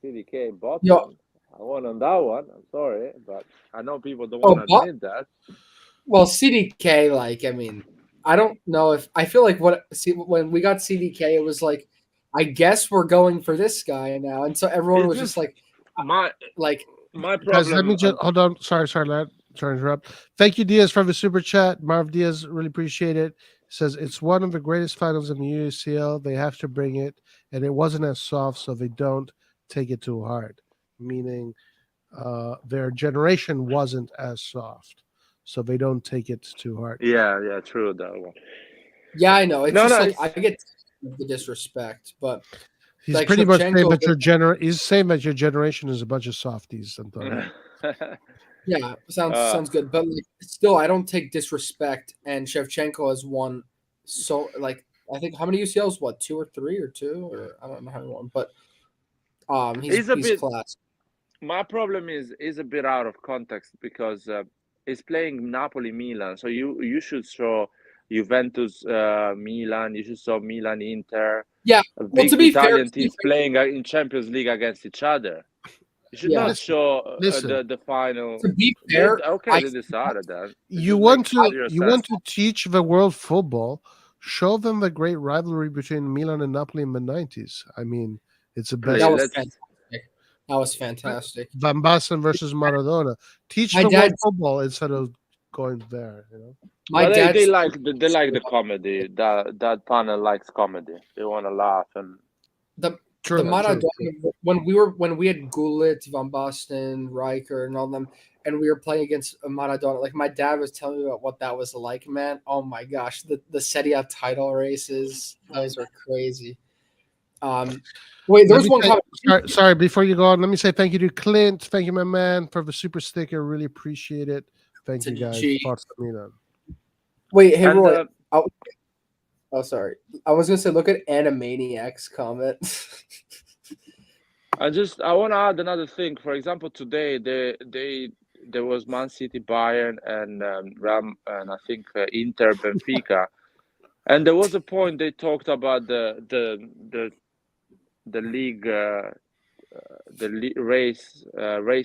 CDK Yo, bottom. I won on that one. I'm sorry, but I know people don't oh, want to admit that. well, CDK, like, I mean, I don't know if I feel like when we got CDK, it was like, I guess we're going for this guy now, and so everyone It's was just like, my like, my Guys, let problem. me just hold on. Sorry, lad. Sorry to interrupt. Thank you, Diaz, for the super chat. Marv Diaz, really appreciate it. Says it's one of the greatest finals in the UCL. They have to bring it, and it wasn't as soft, so they don't take it too hard. Meaning, their generation wasn't as soft, so they don't take it too hard. Yeah, true that one. yeah, I know. It's No, just no, like I get the disrespect, but He's like pretty much saying Shevchenko, that he's saying that your generation is a bunch of softies, Antonio. yeah, sounds good, but like, still, I don't take disrespect. And Shevchenko has won so like I think how many UCLs? What, 2 or 3 or 2 or I don't know how many won, but He's a he's bit. class. My problem is a bit out of context because he's playing Napoli Milan, so you should show Juventus Milan. You should show Milan Inter. Yeah, well, Big Italian teams playing in Champions League against each other. You should Yeah. not show Listen. the final. To be fair, They decided that. You want to teach the world football. Show them the great rivalry between Milan and Napoli in the 90s. I mean, it's a best. That was fantastic. Van Basten versus Maradona. Teach My the dad- world football instead of going there. You know. My dad. They like the comedy. That panel likes comedy. They want to laugh and The Maradona, when we had Gullit, Van Basten, Riker, and all them, and we were playing against Maradona. Like, my dad was telling me about what that was like, man. Oh my gosh, the Serie A title races, those are crazy. Wait, there was one comment. Sorry, before you go on, let me say thank you to Clint. Thank you, my man, for the super sticker. Really appreciate it. Thank you, guys. Wait, hey, Roy. Oh, sorry. I was gonna say, look at Animaniacs comment. I want to add another thing. For example, today there was Man City, Bayern, and I think Inter, Benfica, and there was a point they talked about the league race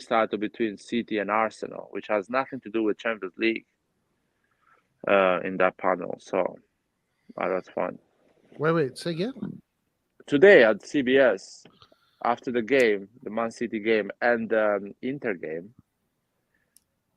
title between City and Arsenal, which has nothing to do with Champions League in that panel. So that's fun. Wait, say again. Today at CBS, after the game, the Man City game and Inter game,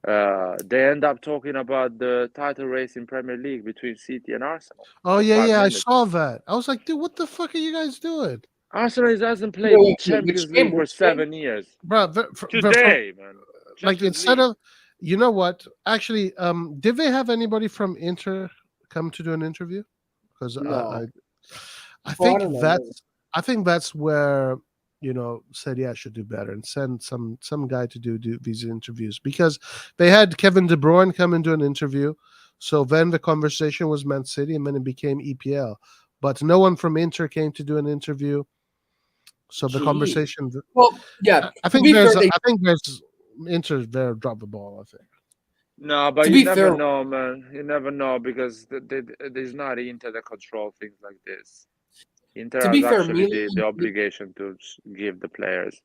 they end up talking about the title race in Premier League between City and Arsenal. Oh yeah, I saw that. I was like, dude, what the fuck are you guys doing? Arsenal hasn't played Champions League for 7 years. Bro, today, man. Like, instead of, you know what? Actually, did they have anybody from Inter come to do an interview? Because I think that's where, you know, said should do better and send some guy to do these interviews, because they had Kevin De Bruyne come and do an interview. So then the conversation was Man City, and then it became EPL. But no one from Inter came to do an interview. So the conversation. Well, yeah, I think there's Inter there drop the ball. I think. No, but you never know, man. You never know, because there's not Inter that control things like this. Inter has actually the obligation to give the players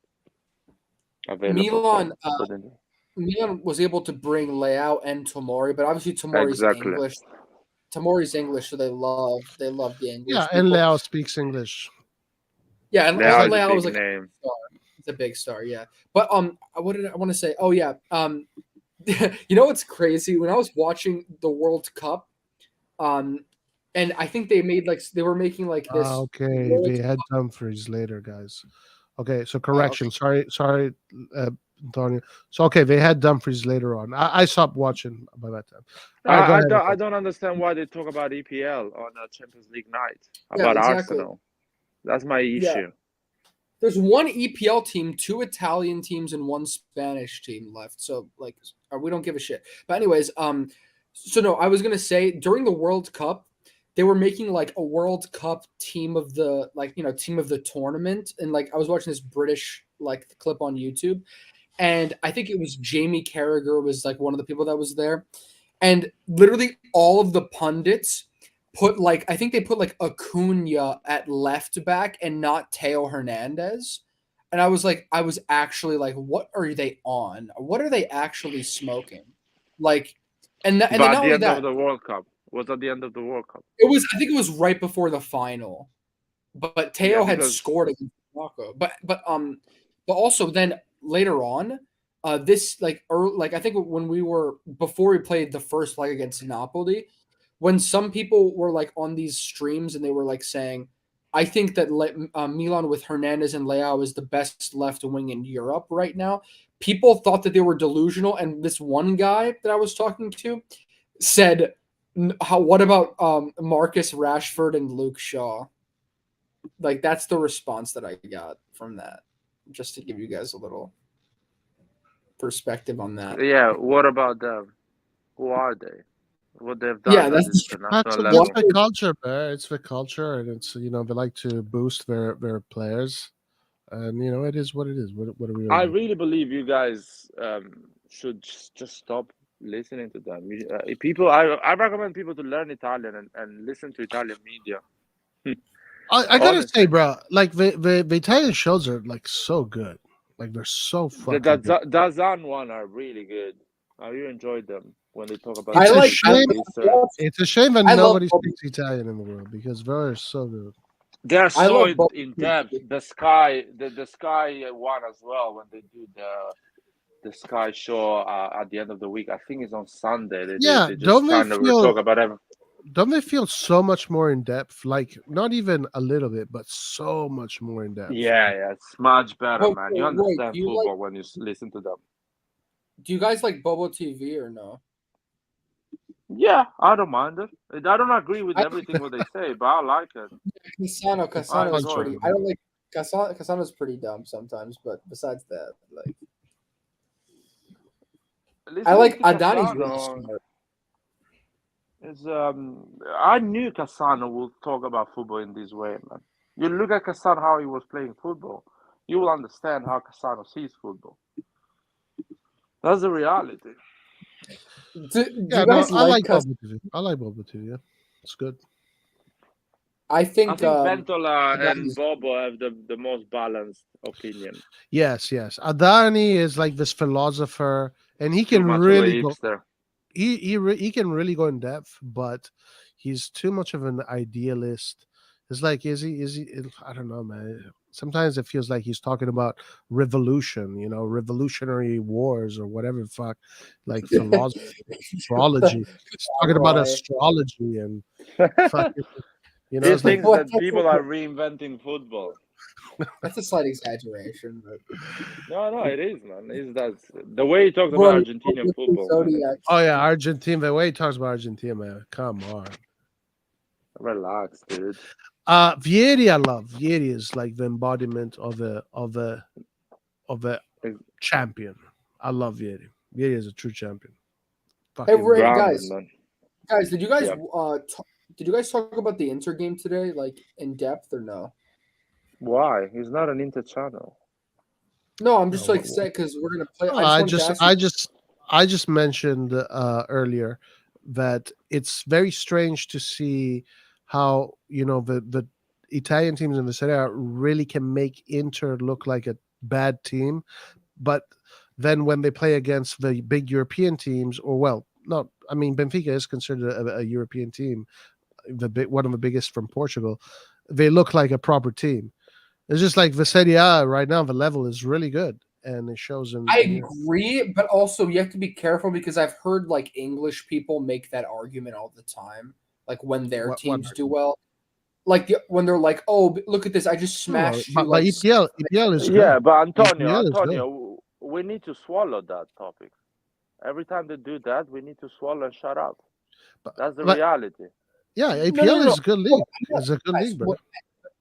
available. Milan was able to bring Leao and Tomori, but obviously Tomori's English. Tomori's English, so they love the English. Yeah, and Leao speaks English. Yeah, and Leao was like name. It's a big star, yeah. But what did I want to say? Oh yeah, you know what's crazy? When I was watching the World Cup, and I think they were making like this. Okay, they had Dumfries later, guys. Okay, so correction. Sorry, Antonio. So they had Dumfries later on. I stopped watching by that time. I don't understand why they talk about EPL on a Champions League night about Arsenal. That's my issue. Yeah. There's one EPL team, 2 Italian teams, and 1 Spanish team left. So like, we don't give a shit. But anyways, so no, I was gonna say during the World Cup, they were making like a World Cup team of the tournament, and like I was watching this British like clip on YouTube, and I think it was Jamie Carragher was like one of the people that was there, and literally all of the pundits put like I think they put like Acuna at left back and not Teo Hernandez. And I was actually like, what are they on? What are they actually smoking? Like, and then But at not the only end of that, the World Cup. Was at the end of the World Cup. I think it was right before the final, but Teo Yeah, had because scored against Morocco. But also then later on, this like I think when before we played the first leg against Napoli, when some people were like on these streams and they were like saying, I think that Milan with Hernandez and Leao is the best left wing in Europe right now. People thought that they were delusional, and this one guy that I was talking to said, what about Marcus Rashford and Luke Shaw? Like, that's the response that I got from that, just to give you guys a little perspective on that. yeah, what about them? Who are they? What they've Yeah, done at that's international That's level? the culture, man. It's the culture, and it's they like to boost their players, and it is what it is. What are we I gonna do? really believe you guys should just stop listening to them. People, I recommend people to learn Italian and listen to Italian media. I gotta say, Honestly, bro, like the Italian shows are like so good. Like they're so the fucking good. Dazan one are really good. I really enjoyed them when they talk about It's the a Middle shame. East history. It's a shame that I love nobody Bubble. speaks Italian in the world because they're so good. They're I so love Bubble in too. depth. The Sky one as well when they do the Sky show at the end of the week. I think it's on Sunday. Yeah, They just kind of talk about everything. don't they feel so much more in depth? Like not even a little bit, but so much more in depth. Yeah, it's much better, Oh, man. You Roy, understand football when you listen to them. do you guys like Bubble TV or no? Yeah, I don't mind it. I don't agree with I- everything what they say, but I like it. Casano's enjoy pretty. it. I don't like Casano's pretty dumb sometimes, but besides that, like I like Listening to Adani's really Cassano smart. is I knew Cassano would talk about football in this way, man. You look at Cassano how he was playing football, you will understand how Cassano sees football. That's the reality. Do you Yeah, guys no, I like Cas- Bubble TV. I like Bubble TV. Yeah, it's good. I I think think Ventola and Adani's Bobo have the most balanced opinion. Yes. Adani is like this philosopher, and he Too can much of a really go. hipster. He can really go in depth, but he's too much of an idealist. It's like is he? I don't know, man. Sometimes it feels like he's talking about revolution, revolutionary wars or whatever the fuck, like philosophy, astrology. He's talking about Roy. astrology and fucking, He it's like thinks that people are reinventing football. That's a slight exaggeration, but No, it is, man. That's the way he talks Roy, about Argentinian football. Zodiac. oh yeah, Argentina. The way he talks about Argentina, man, come on. Relax, dude. Vieri, I love. Vieri is like the embodiment of a champion. I love Vieri. Vieri is a true champion. Hey, Ray, Grounded, guys, man. did you guys Yeah. did you guys talk about the Inter game today, like in depth or no? Why? He's not an Inter channel. No, I'm just No, like sad because we're gonna play. I just mentioned earlier that it's very strange to see how the Italian teams in the Serie A really can make Inter look like a bad team, but then when they play against the big European teams, Benfica is considered a European team, one of the biggest from Portugal. They look like a proper team. It's just like the Serie A right now. The level is really good, and it shows in. I agree, but also you have to be careful because I've heard like English people make that argument all the time, like when their teams do well, like when they're like, "Oh, look at this! I just smashed you." But EPL is good. Yeah, but EPL is Antonio, we need to swallow that topic. Every time they do that, we need to swallow and shut up. That's the reality. Yeah, APL is a good league. It's a good league, bro.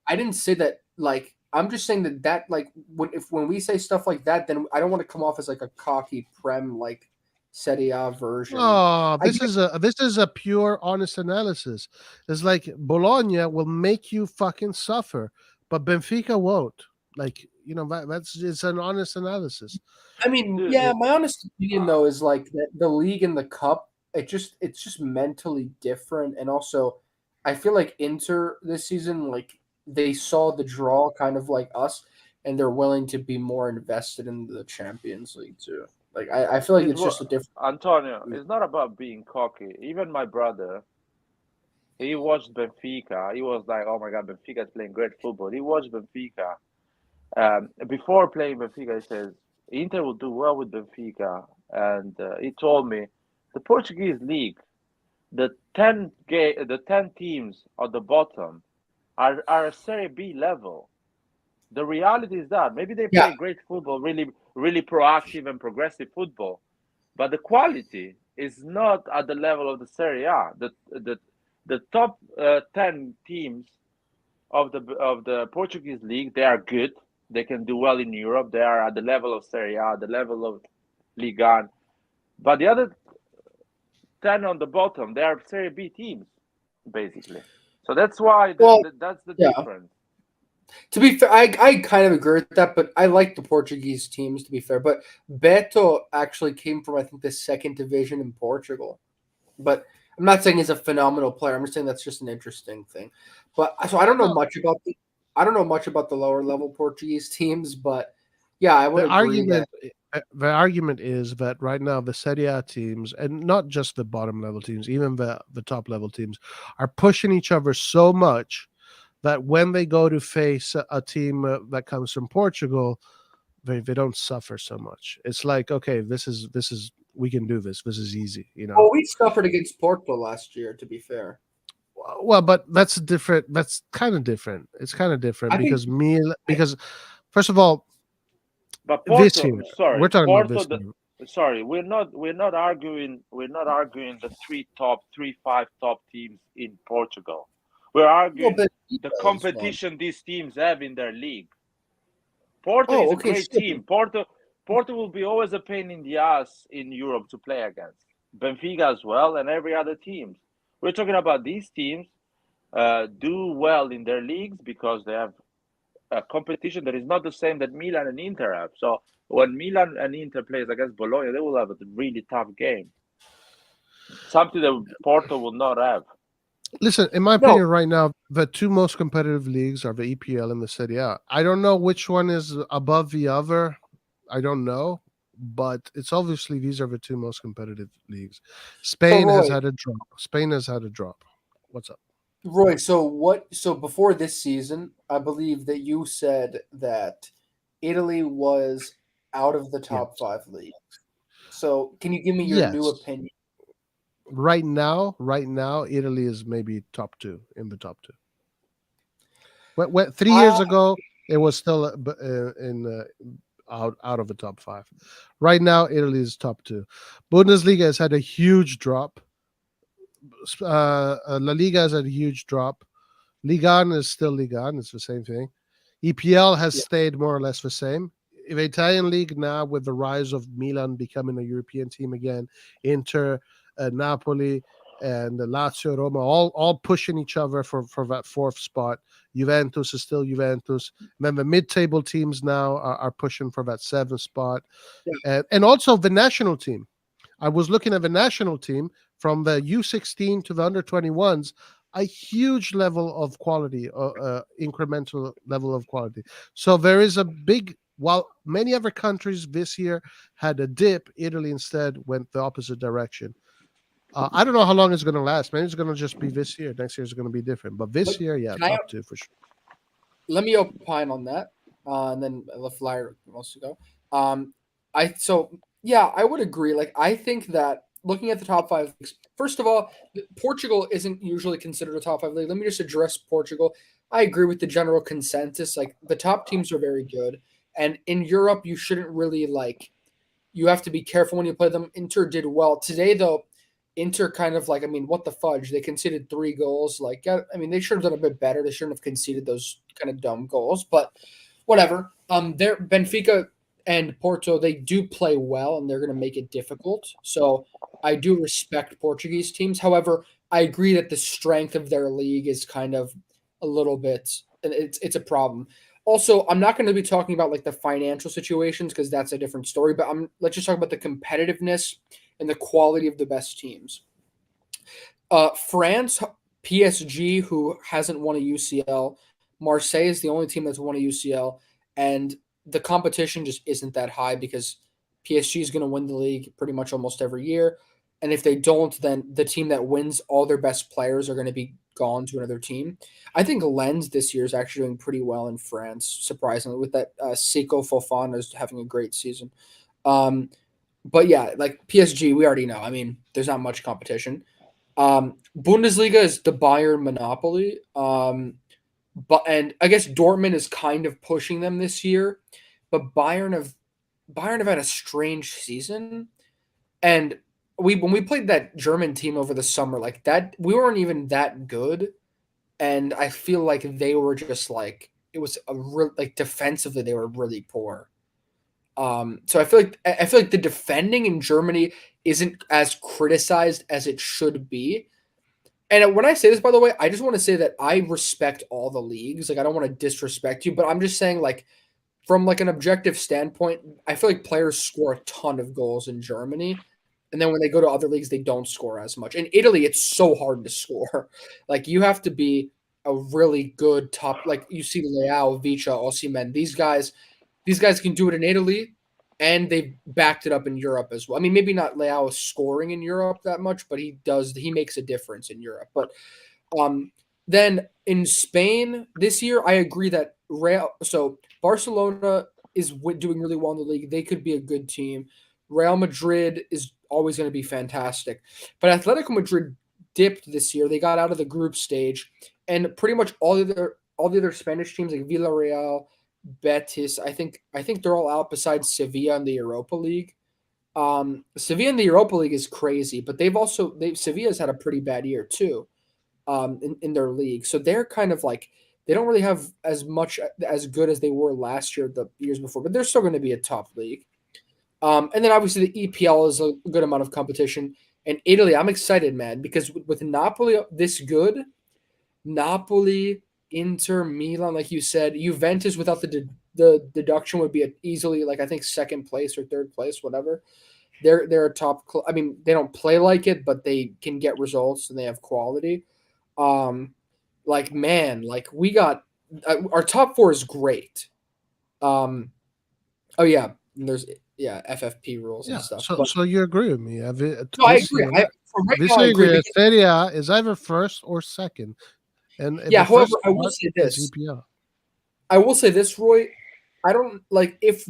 I didn't say that. Like, I'm just saying that like when we say stuff like that, then I don't want to come off as like a cocky Prem like Serie A version. Oh, this is a pure, honest analysis. It's like Bologna will make you fucking suffer, but Benfica won't. Like that's it's an honest analysis. I mean, Dude, yeah, my honest opinion though is like that the league and the cup, it's just mentally different, and also I feel like Inter this season, like they saw the draw kind of like us, and they're willing to be more invested in the Champions League too. Like I feel like is it's what just a different. Antonio. It's not about being cocky. Even my brother, he watched Benfica. He was like, "Oh my God, Benfica is playing great football." He watched Benfica. Before playing Benfica, he says Inter will do well with Benfica, and he told me the Portuguese league, the 10 teams at the bottom are a Serie B level. The reality is that maybe they Yeah, play great football, really, really proactive and progressive football, but the quality is not at the level of the Serie A. The top 10 teams of the Portuguese league, they are good. They can do well in Europe. They are at the level of Serie A, the level of Liga. But the other 10 on the bottom, they are Serie B teams, basically. So that's why well, that's the yeah. difference. To be fair, I kind of agree with that, but I like the Portuguese teams to be fair. But Beto actually came from I think the second division in Portugal. But I'm not saying he's a phenomenal player. I'm just saying that's just an interesting thing. But so I don't know Well, much about the lower level Portuguese teams, but yeah, I would the agree that. argument is that right now the Serie A teams, and not just the bottom level teams, even the top level teams, are pushing each other so much that when they go to face a team that comes from Portugal, they don't suffer so much. It's like, okay, this is we can do this. This is easy, you know. Well, we suffered against Porto last year. To be fair, Well, but that's different. That's kind of different. It's kind of different I think because first of all, But this Porto, year we're sorry, talking about Porto. this year. Sorry, we're not arguing the three five top teams in Portugal. We're well, arguing the Benfica is one. competition these teams have in their league. Porto is Oh, a okay, great sure. team. Porto will be always a pain in the ass in Europe to play against. Benfica as well, and every other team. We're talking about these teams do well in their leagues because they have a competition that is not the same that Milan and Inter have. So when Milan and Inter plays against Bologna, they will have a really tough game, something that Porto will not have. Listen, in my No, opinion, right now, the two most competitive leagues are the EPL and the Serie A. I don't know which one is above the other. I don't know, but it's obviously these are the two most competitive leagues. so Spain has Roy, had a drop. Spain has had a drop. What's up? Roy, so what? So before this season, I believe that you said that Italy was out of the Yes. top five leagues. So can you give me your new Yes. opinion? Right now, Italy is maybe top two in the top two. When 3 years Uh, ago, it was still in out of the top five. Right now, Italy is top two. Bundesliga has had a huge drop. La Liga has had a huge drop. Liga is still Liga, it's the same thing. EPL has yeah, stayed more or less the same. The Italian league now, with the rise of Milan becoming a European team again, Inter, Napoli, and Lazio, Roma, all pushing each other for that fourth spot. Juventus is still Juventus. And then the mid-table teams now are pushing for that seventh spot, yeah. and also the national team. I was looking at the national team from the U16 to the under 21s, a huge level of quality, incremental level of quality. So there is a big, while many other countries this year had a dip, Italy instead went the opposite direction. I don't know how long it's going to last. Maybe it's going to just be this year. Next year is going to be different. But this But year, yeah, can I top two for sure. let me opine on that, and then the flyer wants to go. I so yeah, I would agree. Like I think that looking at the top five leagues, first of all, Portugal isn't usually considered a top five league. Let me just address Portugal. I agree with the general consensus. Like the top teams are very good, and in Europe, you shouldn't really like. You have to be careful when you play them. Inter did well today, though. Inter kind of like, I mean, what the fudge? They conceded 3 goals. Like, yeah, I mean, they should have done a bit better. They shouldn't have conceded those kind of dumb goals, but whatever. They're Benfica and Porto, they do play well and they're going to make it difficult. So I do respect Portuguese teams. However, I agree that the strength of their league is kind of a little bit, it's a problem. Also, I'm not going to be talking about like the financial situations because that's a different story. But let's just talk about the competitiveness and the quality of the best teams. France, PSG, who hasn't won a UCL. Marseille is the only team that's won a UCL, and the competition just isn't that high because PSG is going to win the league pretty much almost every year. And if they don't, then the team that wins all their best players are going to be gone to another team. I think Lens this year is actually doing pretty well in France, surprisingly, with that Seiko Fofana is having a great season. But yeah, like PSG, we already know. I mean, there's not much competition. Bundesliga is the Bayern monopoly. And I guess Dortmund is kind of pushing them this year, but Bayern have had a strange season. And when we played that German team over the summer, like that, we weren't even that good. And I feel like they were just like it was a real like defensively they were really poor. So I feel like the defending in Germany isn't as criticized as it should be. And when I say this, by the way, I just want to say that I respect all the leagues. Like I don't want to disrespect you, but I'm just saying like from like an objective standpoint, I feel like players score a ton of goals in Germany. And then when they go to other leagues, they don't score as much. In Italy, it's so hard to score. Like you have to be a really good top. Like you see Leao, Vicha, Osimhen. These guys can do it in Italy, and they've backed it up in Europe as well. I mean, maybe not Leao scoring in Europe that much, but he does. He makes a difference in Europe. But um, then in Spain this year, I agree that So Barcelona is doing really well in the league. They could be a good team. Real Madrid is always going to be fantastic, but Atletico Madrid dipped this year. They got out of the group stage, and pretty much all the other Spanish teams like Villarreal, Betis. I think they're all out besides Sevilla in the Europa League. Sevilla in the Europa League is crazy, but Sevilla's had a pretty bad year too in their league. So they're kind of like they don't really have as much as good as they were last year, the years before, but they're still going to be a top league. And then obviously the EPL is a good amount of competition. And Italy, I'm excited, man, because with Napoli this good, Napoli, Inter, Milan, like you said, Juventus without the deduction would be easily like I think second place or third place, whatever. They're a top. I mean, they don't play like it, but they can get results and they have quality. Um, like man, like we got our top four is great. Um, oh yeah, and there's FFP rules and Yeah. stuff. So But so you agree with me? no, I This agree. year, For right this now, I agree year, because Serie A is either first or second, and yeah. the However, first I will spot say is this. EPL. I will say this, Roy. I don't like if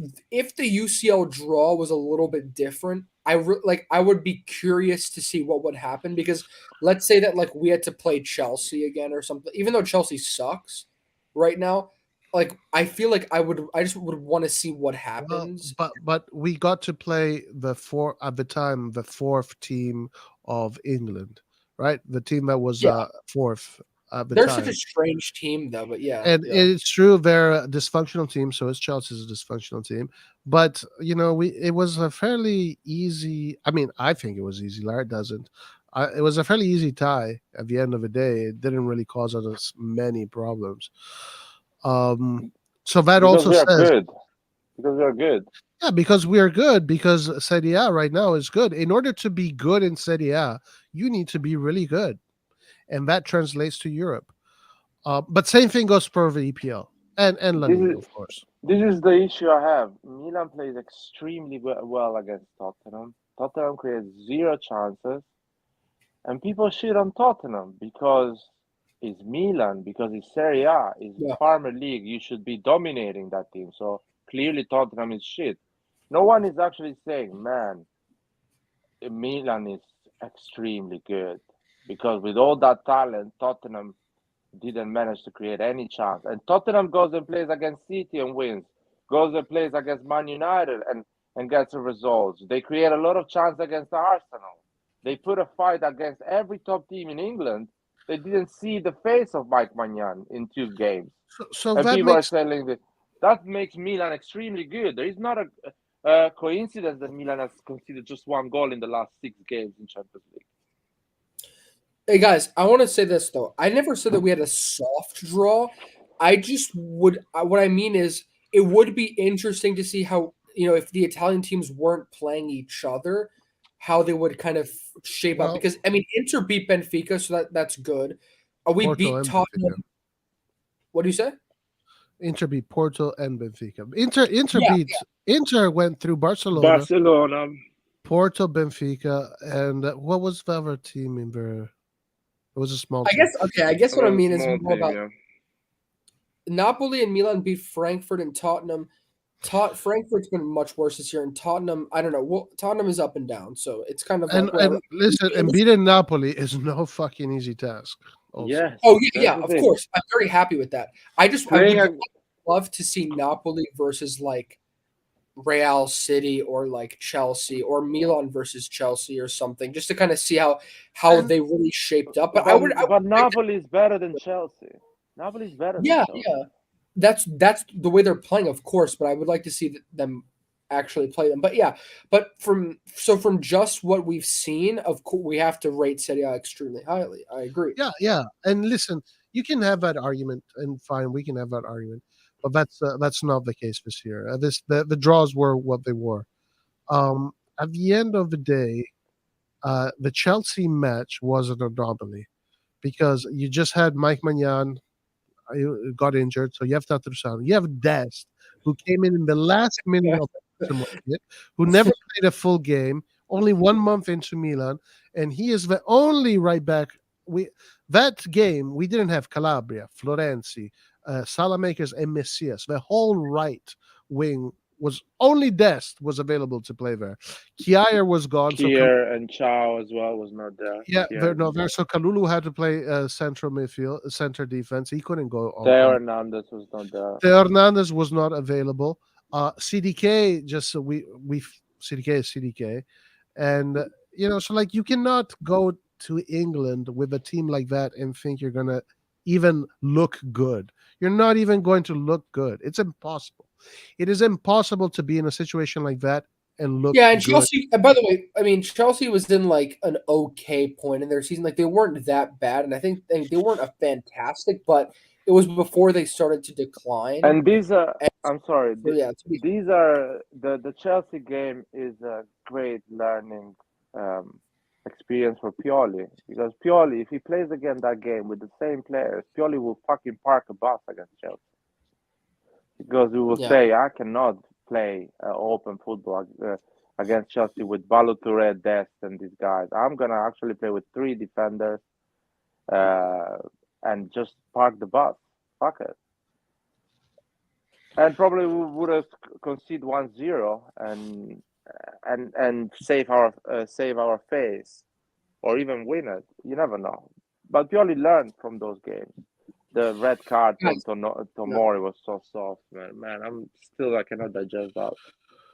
the UCL draw was a little bit different. I would be curious to see what would happen because let's say that like we had to play Chelsea again or something. Even though Chelsea sucks right now, like I feel like I just would want to see what Well, happens. but we got to play the fourth team of England, right? The team that was Yeah, fourth at the they're such a time. strange team though. But yeah, And yeah, it's true they're a dysfunctional team, so is Chelsea's a dysfunctional team. But it was a fairly easy. I mean, I think it was easy. Larry doesn't. It was a fairly easy tie at the end of the day. It didn't really cause us many problems. Um, so that Because also we are says, good. Because we are good. yeah, because we are good. Because Serie A right now is good. In order to be good in Serie A, you need to be really good, and that translates to Europe. But same thing goes for the EPL and La This Liga, is of course. this is the issue I have. Milan plays extremely well against Tottenham. Tottenham creates zero chances, and people shit on Tottenham because it's Milan, because it's Serie A, it's yeah. Farmer League. You should be dominating that team. So clearly, Tottenham is shit. No one is actually saying, man, Milan is extremely good because with all that talent, Tottenham didn't manage to create any chance. And Tottenham goes and plays against City and wins. Goes and plays against Man United and gets the results. They create a lot of chance against Arsenal. They put a fight against every top team in England. They didn't see the face of Mike Magnan in 2 games. So And that people are makes saying that makes Milan extremely good. There is not a coincidence that Milan has conceded just 1 goal in the last 6 games in Champions League. Hey guys, I want to say this though. I never said that we had a soft draw. I just would. What I mean is, it would be interesting to see how if the Italian teams weren't playing each other, how they would kind of shape up. Well, Because I mean, Inter beat Benfica, so that's good. We Porto beat and Benfica. Tottenham. What do you say? Inter beat Porto and Benfica. Inter Yeah, beat Inter went through Barcelona, Barcelona. Porto, Benfica, and what was the other team in there? It was a small I team. guess. Okay, I guess what I mean is Small more team, about yeah. Napoli and Milan beat Frankfurt and Tottenham. Frankfurt's been much worse this year, and Tottenham, I don't know. Well, Tottenham is up and down, so it's kind of And like whatever. listen, and beating Napoli is no fucking easy task. Also, Yes. Oh yeah, That's yeah, the of thing. course. I'm very happy with that. I Playing would a, love to see Napoli versus like Real City or like Chelsea or Milan versus Chelsea or something, just to kind of see how and they really shaped up. But I would but like Napoli is better than Chelsea. Napoli is better than yeah, Chelsea. yeah. That's the way they're playing, of course. But I would like to see them actually play them. But yeah, from just what we've seen, of course, we have to rate Serie A extremely highly. I agree. yeah. And listen, you can have that argument, and fine, we can have that argument, but that's not the case this year. The draws were what they were. At the end of the day, the Chelsea match was an anomaly because you just had Mike Magnan got injured, so you have Tatarusanu. You have Dest, who came in the last minute of the market, who never played a full game, only 1 month into Milan, and he is the only right back. That game we didn't have Calabria, Florenzi, Salamakers, and Messias. The whole right wing was only Dest was available to play there. Kier was gone, so Kier and Chow as well was not there. yeah, Kier. so Kalulu had to play central midfield, center defense. He couldn't go Theo on. Hernandez was not there. Theo Hernandez was not available. CDK just we CDK is CDK, and so like you cannot go to England with a team like that and think you're gonna even look good. You're not even going to look good. It's impossible. It is impossible to be in a situation like that and look Yeah, and good. Chelsea. And by the way, I mean Chelsea was in like an okay point in their season. Like they weren't that bad, and I think they weren't a fantastic, but it was before they started to decline. And these are, And I'm sorry, so, yeah, these are the Chelsea game is a great learning experience for Pioli, because Pioli, if he plays again that game with the same players, Pioli will fucking park a bus against Chelsea, because he will yeah, say, I cannot play open football against Chelsea with Balotelli, Dest, and these guys. I'm gonna actually play with three defenders uh, and just park the bus. Fuck it. And probably we would have conceded 1-0 and save our face, or even win it. You never know. But Pioli learned from those games. The red card from guys, Tomori was so soft, man. Man, I cannot digest that.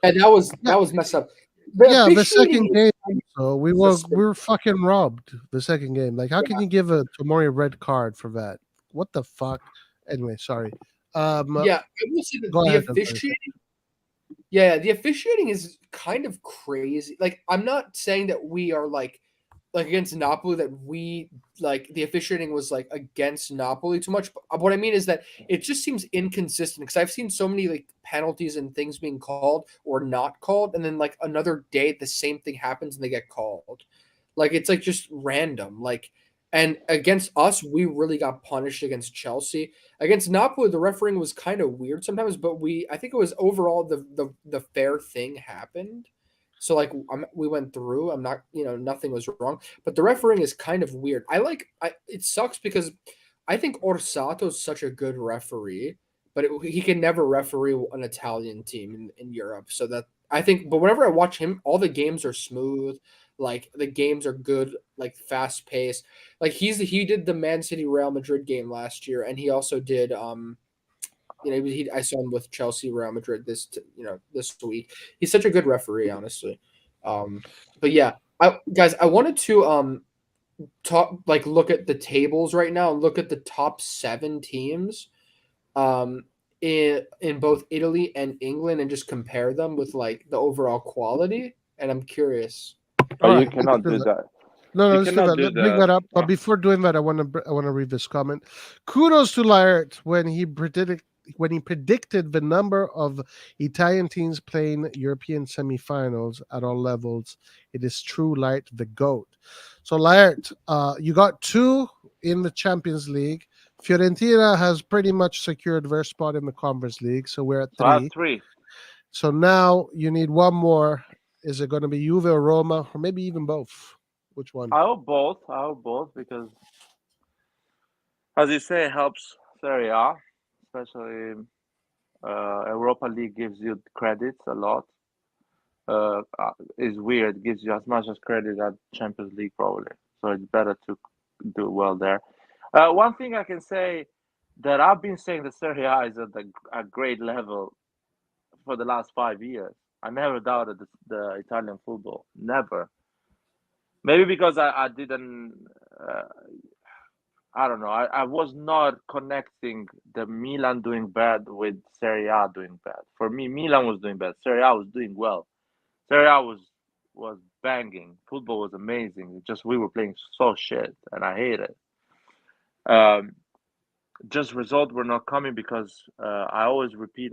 and Yeah, that was messed up. The yeah. The officiating second game, is so we suspicious. were fucking robbed. The second game, like, how can you give a Tomori a red card for that? What the fuck? Anyway, sorry. Yeah, I will say that Go the ahead and finish. officiating. Yeah, the officiating is kind of crazy. Like, I'm not saying that we are like against Napoli that we like the officiating was like against Napoli too much. But what I mean is that it just seems inconsistent because I've seen so many like penalties and things being called or not called, and then like another day the same thing happens and they get called. Like it's like just random. Like and against us, we really got punished against Chelsea. Against Napoli, the refereeing was kind of weird sometimes, but I think it was overall the fair thing happened. So like we went through. I'm not, nothing was wrong, but the refereeing is kind of weird. It sucks because I think Orsato is such a good referee, but he can never referee an Italian team in Europe. So that I think, but whenever I watch him, all the games are smooth. Like the games are good, like fast paced. Like he did the Man City Real Madrid game last year, and he also did I saw him with Chelsea Real Madrid this week. He's such a good referee, honestly. But yeah, I wanted to look at the tables right now and look at the top 7 teams in both Italy and England and just compare them with like the overall quality. And I'm curious. But All you right, let's cannot do do that. that. No, You let's do cannot that. do Bring that. that up. But before doing that, I want to read this comment. Kudos to Laert when he predicted the number of Italian teams playing European semifinals at all levels. It is true, Laert, the goat. So Laert, you got 2 in the Champions League. Fiorentina has pretty much secured their spot in the Conference League, so we're at So I have 3. 3. So now you need one more. Is it going to be Juve or Roma, or maybe even both? Which one? I hope both. I hope both because, as you say, it helps Serie A, especially Europa League gives you credits a lot. Is weird. Gives you as much as credit as Champions League probably. So it's better to do well there. One thing I can say that I've been saying the Serie A is at a great level for the last 5 years. I never doubted the Italian football. Never. Maybe because I didn't. I don't know. I was not connecting the Milan doing bad with Serie A doing bad. For me, Milan was doing bad. Serie A was doing well. Serie A was banging. Football was amazing. It's just we were playing so shit, and I hate it. Um, just results were not coming because I always repeat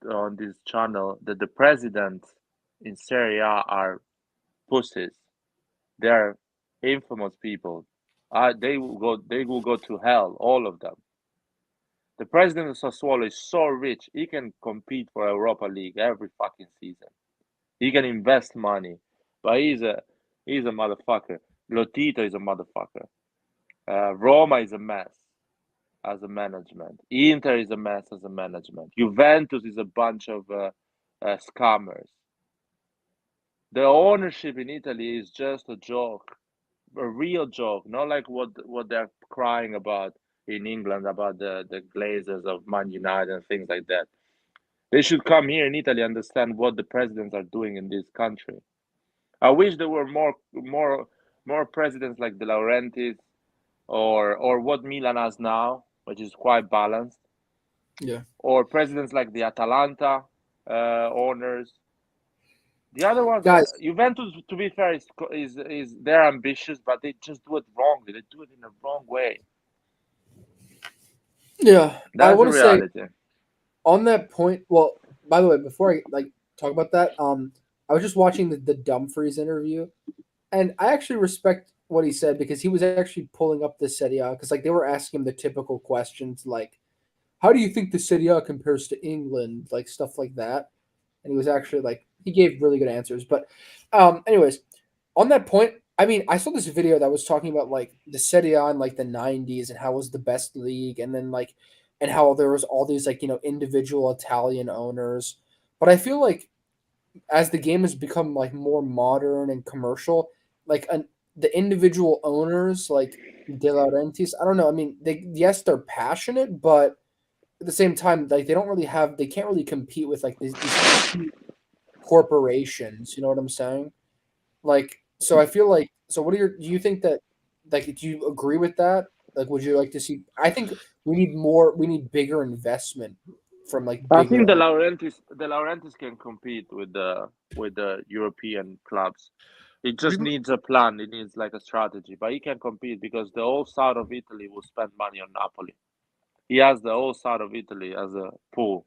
on this channel that the presidents in Serie A are pussies. They're infamous people. They will go to hell, all of them. The president of Sassuolo is so rich, he can compete for Europa League every fucking season. He can invest money, but he's a motherfucker. Lotito is a motherfucker. Roma is a mess as a management. Inter is a mess as a management. Juventus is a bunch of scammers. The ownership in Italy is just a joke, a real joke, not like what they're crying about in England about the Glazers of Man United and things like that. They should come here in Italy and understand what the presidents are doing in this country. I wish there were more presidents like De Laurentiis or what Milan has now, which is quite balanced. Yeah. Or presidents like the Atalanta owners. The other ones, Guys, Juventus, to be fair, is they're ambitious, but they just do it wrongly. They do it in a wrong way. yeah, I That's the want to say reality. on that point. Well, by the way, before I talk about that, I was just watching the Dumfries interview, and I actually respect what he said because he was actually pulling up the Serie A because they were asking him the typical questions like, "How do you think the Serie A compares to England?" Like stuff like that, and he was actually he gave really good answers. But, anyways, on that point, I mean, I saw this video that was talking about the Serie A in the '90s and how it was the best league, and then and how there was all these individual Italian owners. But I feel like as the game has become more modern and commercial, the individual owners De Laurentiis, I don't know. I mean, they're passionate, but at the same time, they don't really they can't really compete with these corporations. You know what I'm saying? So I feel so. Do you think that do you agree with that? Would you like to see? I think we need bigger investment from I bigger. think the Laurentiis can compete with the European clubs. It just needs a plan. It needs a strategy, but he can compete because the whole south of Italy will spend money on Napoli. He has the whole south of Italy as a pool,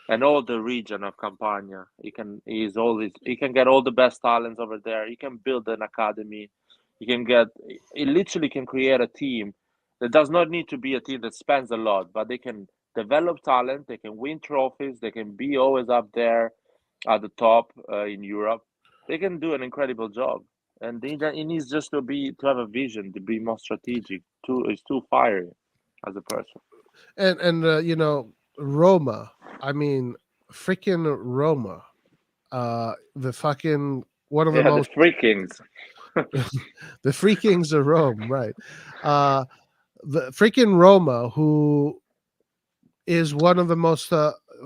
and all the region of Campania. He can get all the best talents over there. He can build an academy. He literally can create a team that does not need to be a team that spends a lot, but they can develop talent. They can win trophies. They can be always up there at the top in Europe. They can do an incredible job, and he needs just to have a vision, to be more strategic. He's too fiery as a person. And Roma. I mean, freaking Roma. The fucking one of the Yeah, the most Free Kings. the Free Kings of Rome, right? Uh, the freaking Roma, who is one of the most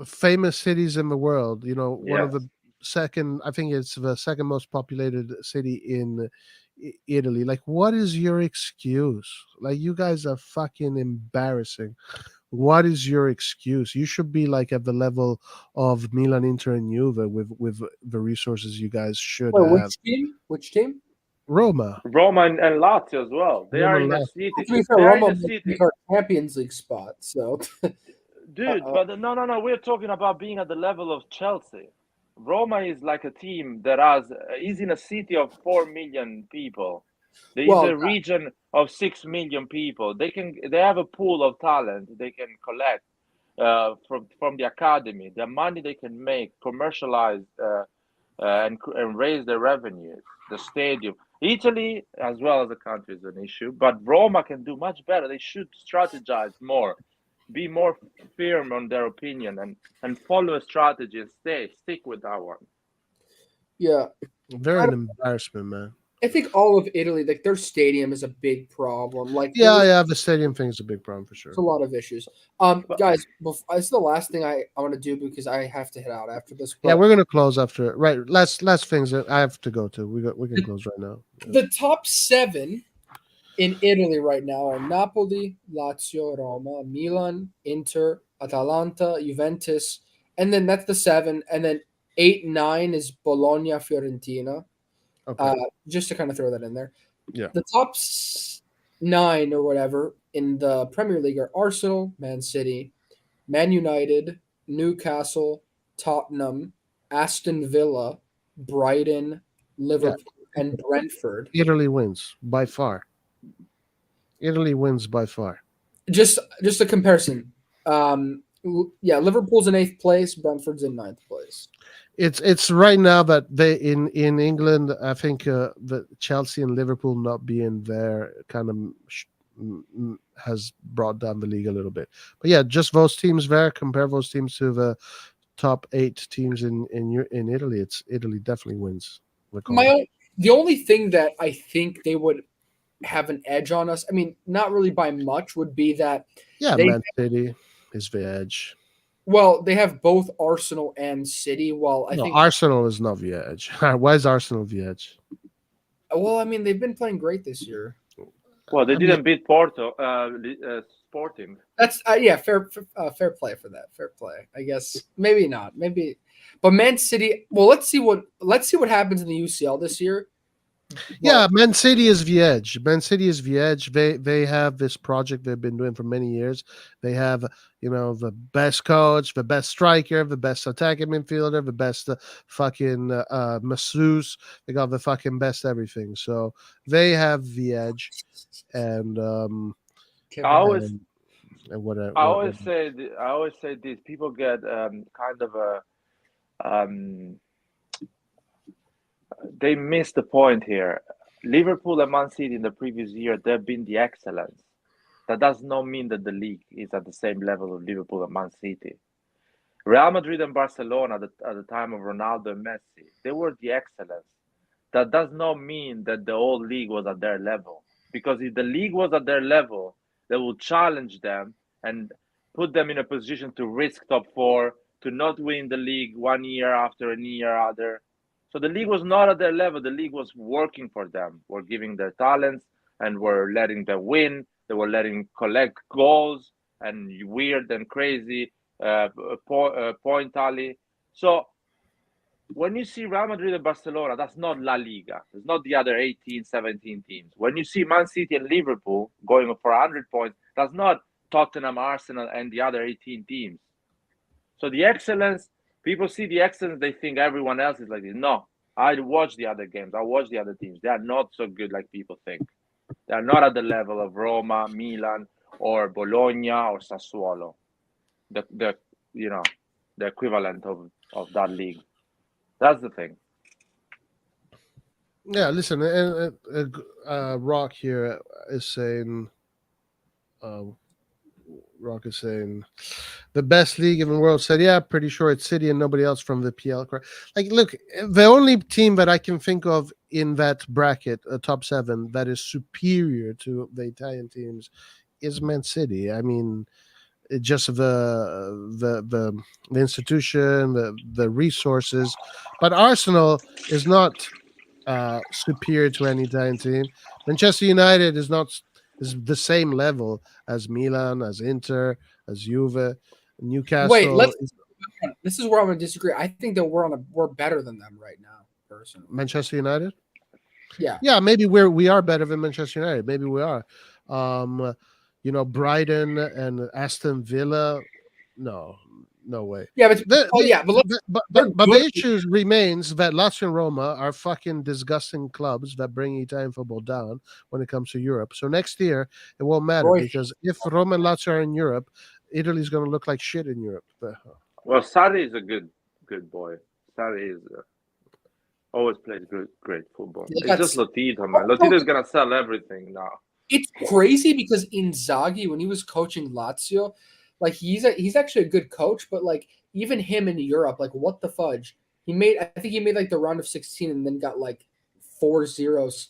famous cities in the world. One of Yes. the second, I think it's the second most populated city in Italy. What is your excuse? You guys are fucking embarrassing. What is your excuse? You should be at the level of Milan, Inter, and Juve with the resources you guys should Wait, have. which team? Which team? Roma. Roma and Lazio as well. They Roma are and in a Lazio. city. To be fair, They are in Roma a might city. make our Champions League spot. So, Dude, Uh-oh. but no. We're talking about being at the level of Chelsea. Roma is like a team that is in a city of 4 million people. There is well, a region of 6 million people. They have a pool of talent they can collect from the academy. The money they can make, commercialize and raise their revenues. The stadium, Italy as well as the country is an issue, but Roma can do much better. They should strategize more, be more firm on their opinion, and follow a strategy and stick with that one. yeah, They're an embarrassment, man. I think all of Italy, like their stadium, is a big problem. Like, Yeah. The stadium thing is a big problem for sure. there's a lot of issues. Guys, this is the last thing I want to do because I have to head out after this. Yeah, But we're gonna close after. Right. Last things that I have to go to. We can close right now. Yeah. the top 7 in Italy right now are Napoli, Lazio, Roma, Milan, Inter, Atalanta, Juventus, and then that's the 7. And then 8, 9 is Bologna, Fiorentina. Okay. Just to kind of throw that in there. Yeah. The top 9 or whatever in the Premier League are Arsenal, Man City, Man United, Newcastle, Tottenham, Aston Villa, Brighton, Liverpool, and Brentford. Italy wins by far. Italy wins by far. Just a comparison. Liverpool's in 8th place, Brentford's in 9th place. It's right now that they in England. I think the Chelsea and Liverpool not being there kind of has brought down the league a little bit. But yeah, just those teams there. Compare those teams to the top 8 teams in Italy. Italy definitely wins. The only thing that I think they would have an edge on us, I mean, not really by much, would be that Man City is the edge. Well, they have both Arsenal and City. Well, I think Arsenal is not the edge. Why is Arsenal the edge? Well, I mean, they've been playing great this year. Well, they didn't beat Porto, Sporting. That's fair play for that. Fair play, I guess. Maybe not. Maybe, but Man City. Well, let's see what happens in the UCL this year. Yeah, Man City is the edge. Man City is the edge. They have this project they've been doing for many years. They have, the best coach, the best striker, the best attacking midfielder, the best fucking masseuse. They got the fucking best everything. So they have the edge. And I always say this. People get kind of a they missed the point here. Liverpool and Man City in the previous year, they've been the excellence. That does not mean that the league is at the same level of Liverpool and Man City. Real Madrid and Barcelona at the time of Ronaldo and Messi, they were the excellence. That does not mean that the whole league was at their level. Because if the league was at their level, they would challenge them and put them in a position to risk top 4, to not win the league 1 year after a year other. So the league was not at their level. The league was working for them. We're giving their talents and we're letting them win. They were letting collect goals and weird and crazy point tally. So when you see Real Madrid and Barcelona, that's not La Liga. It's not the other 18, 17 teams. When you see Man City and Liverpool going for 100 points, that's not Tottenham, Arsenal, and the other 18 teams. So the excellence, people see the excellence, they think everyone else is like this. No, I watch the other games. I watch the other teams. They are not so good like people think. They are not at the level of Roma, Milan, or Bologna, or Sassuolo. The equivalent of that league. That's the thing. Yeah, listen, Rock here is saying, the best league in the world. Said, yeah, pretty sure it's City and nobody else from the PL. Like, look, the only team that I can think of in that bracket, top 7, that is superior to the Italian teams is Man City. I mean, just the institution, the resources, but Arsenal is not superior to any Italian team. Manchester United is the same level as Milan, as Inter, as Juve, Newcastle. Wait, this is where I'm going to disagree. I think that we're better than them right now, personally. Manchester United. Yeah, maybe we are better than Manchester United. Maybe we are. Um, Brighton and Aston Villa. No, no way. Yeah, but But they're the good. issue remains that Lazio and Roma are fucking disgusting clubs that bring Italian football down when it comes to Europe. So next year it won't matter Roy, because if Roma and Lazio are in Europe, Italy's going to look like shit in Europe. Well, Sarri is a good boy. Sarri is always plays great football. It's just Lotito, man. Lotito is gonna sell everything now. It's crazy because Inzaghi, when he was coaching Lazio, like he's actually a good coach, but like even him in Europe, like what the fudge? I think he made like the round of 16 and then got like 4-0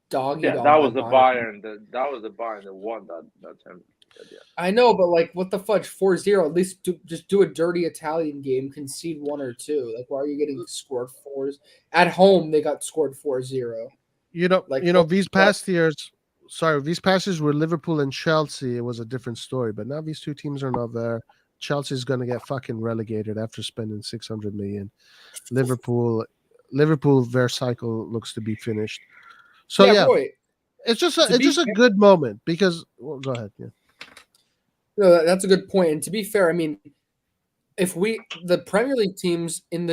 doggy. Yeah, that was the Bayern. That was the Bayern that won that championship. Yeah. I know, but like what the fudge? 4-0. At least just do a dirty Italian game, concede 1 or 2. Like why are you getting scored 4s? At home they got scored 4-0. These past years. Sorry, these passes were Liverpool and Chelsea. It was a different story, but now these two teams are not there. Chelsea's going to get fucking relegated after spending 600 million. Liverpool, their cycle looks to be finished. So yeah, boy, it's just a good moment because. Well, go ahead. Yeah. No, that's a good point. And to be fair, I mean, if the Premier League teams in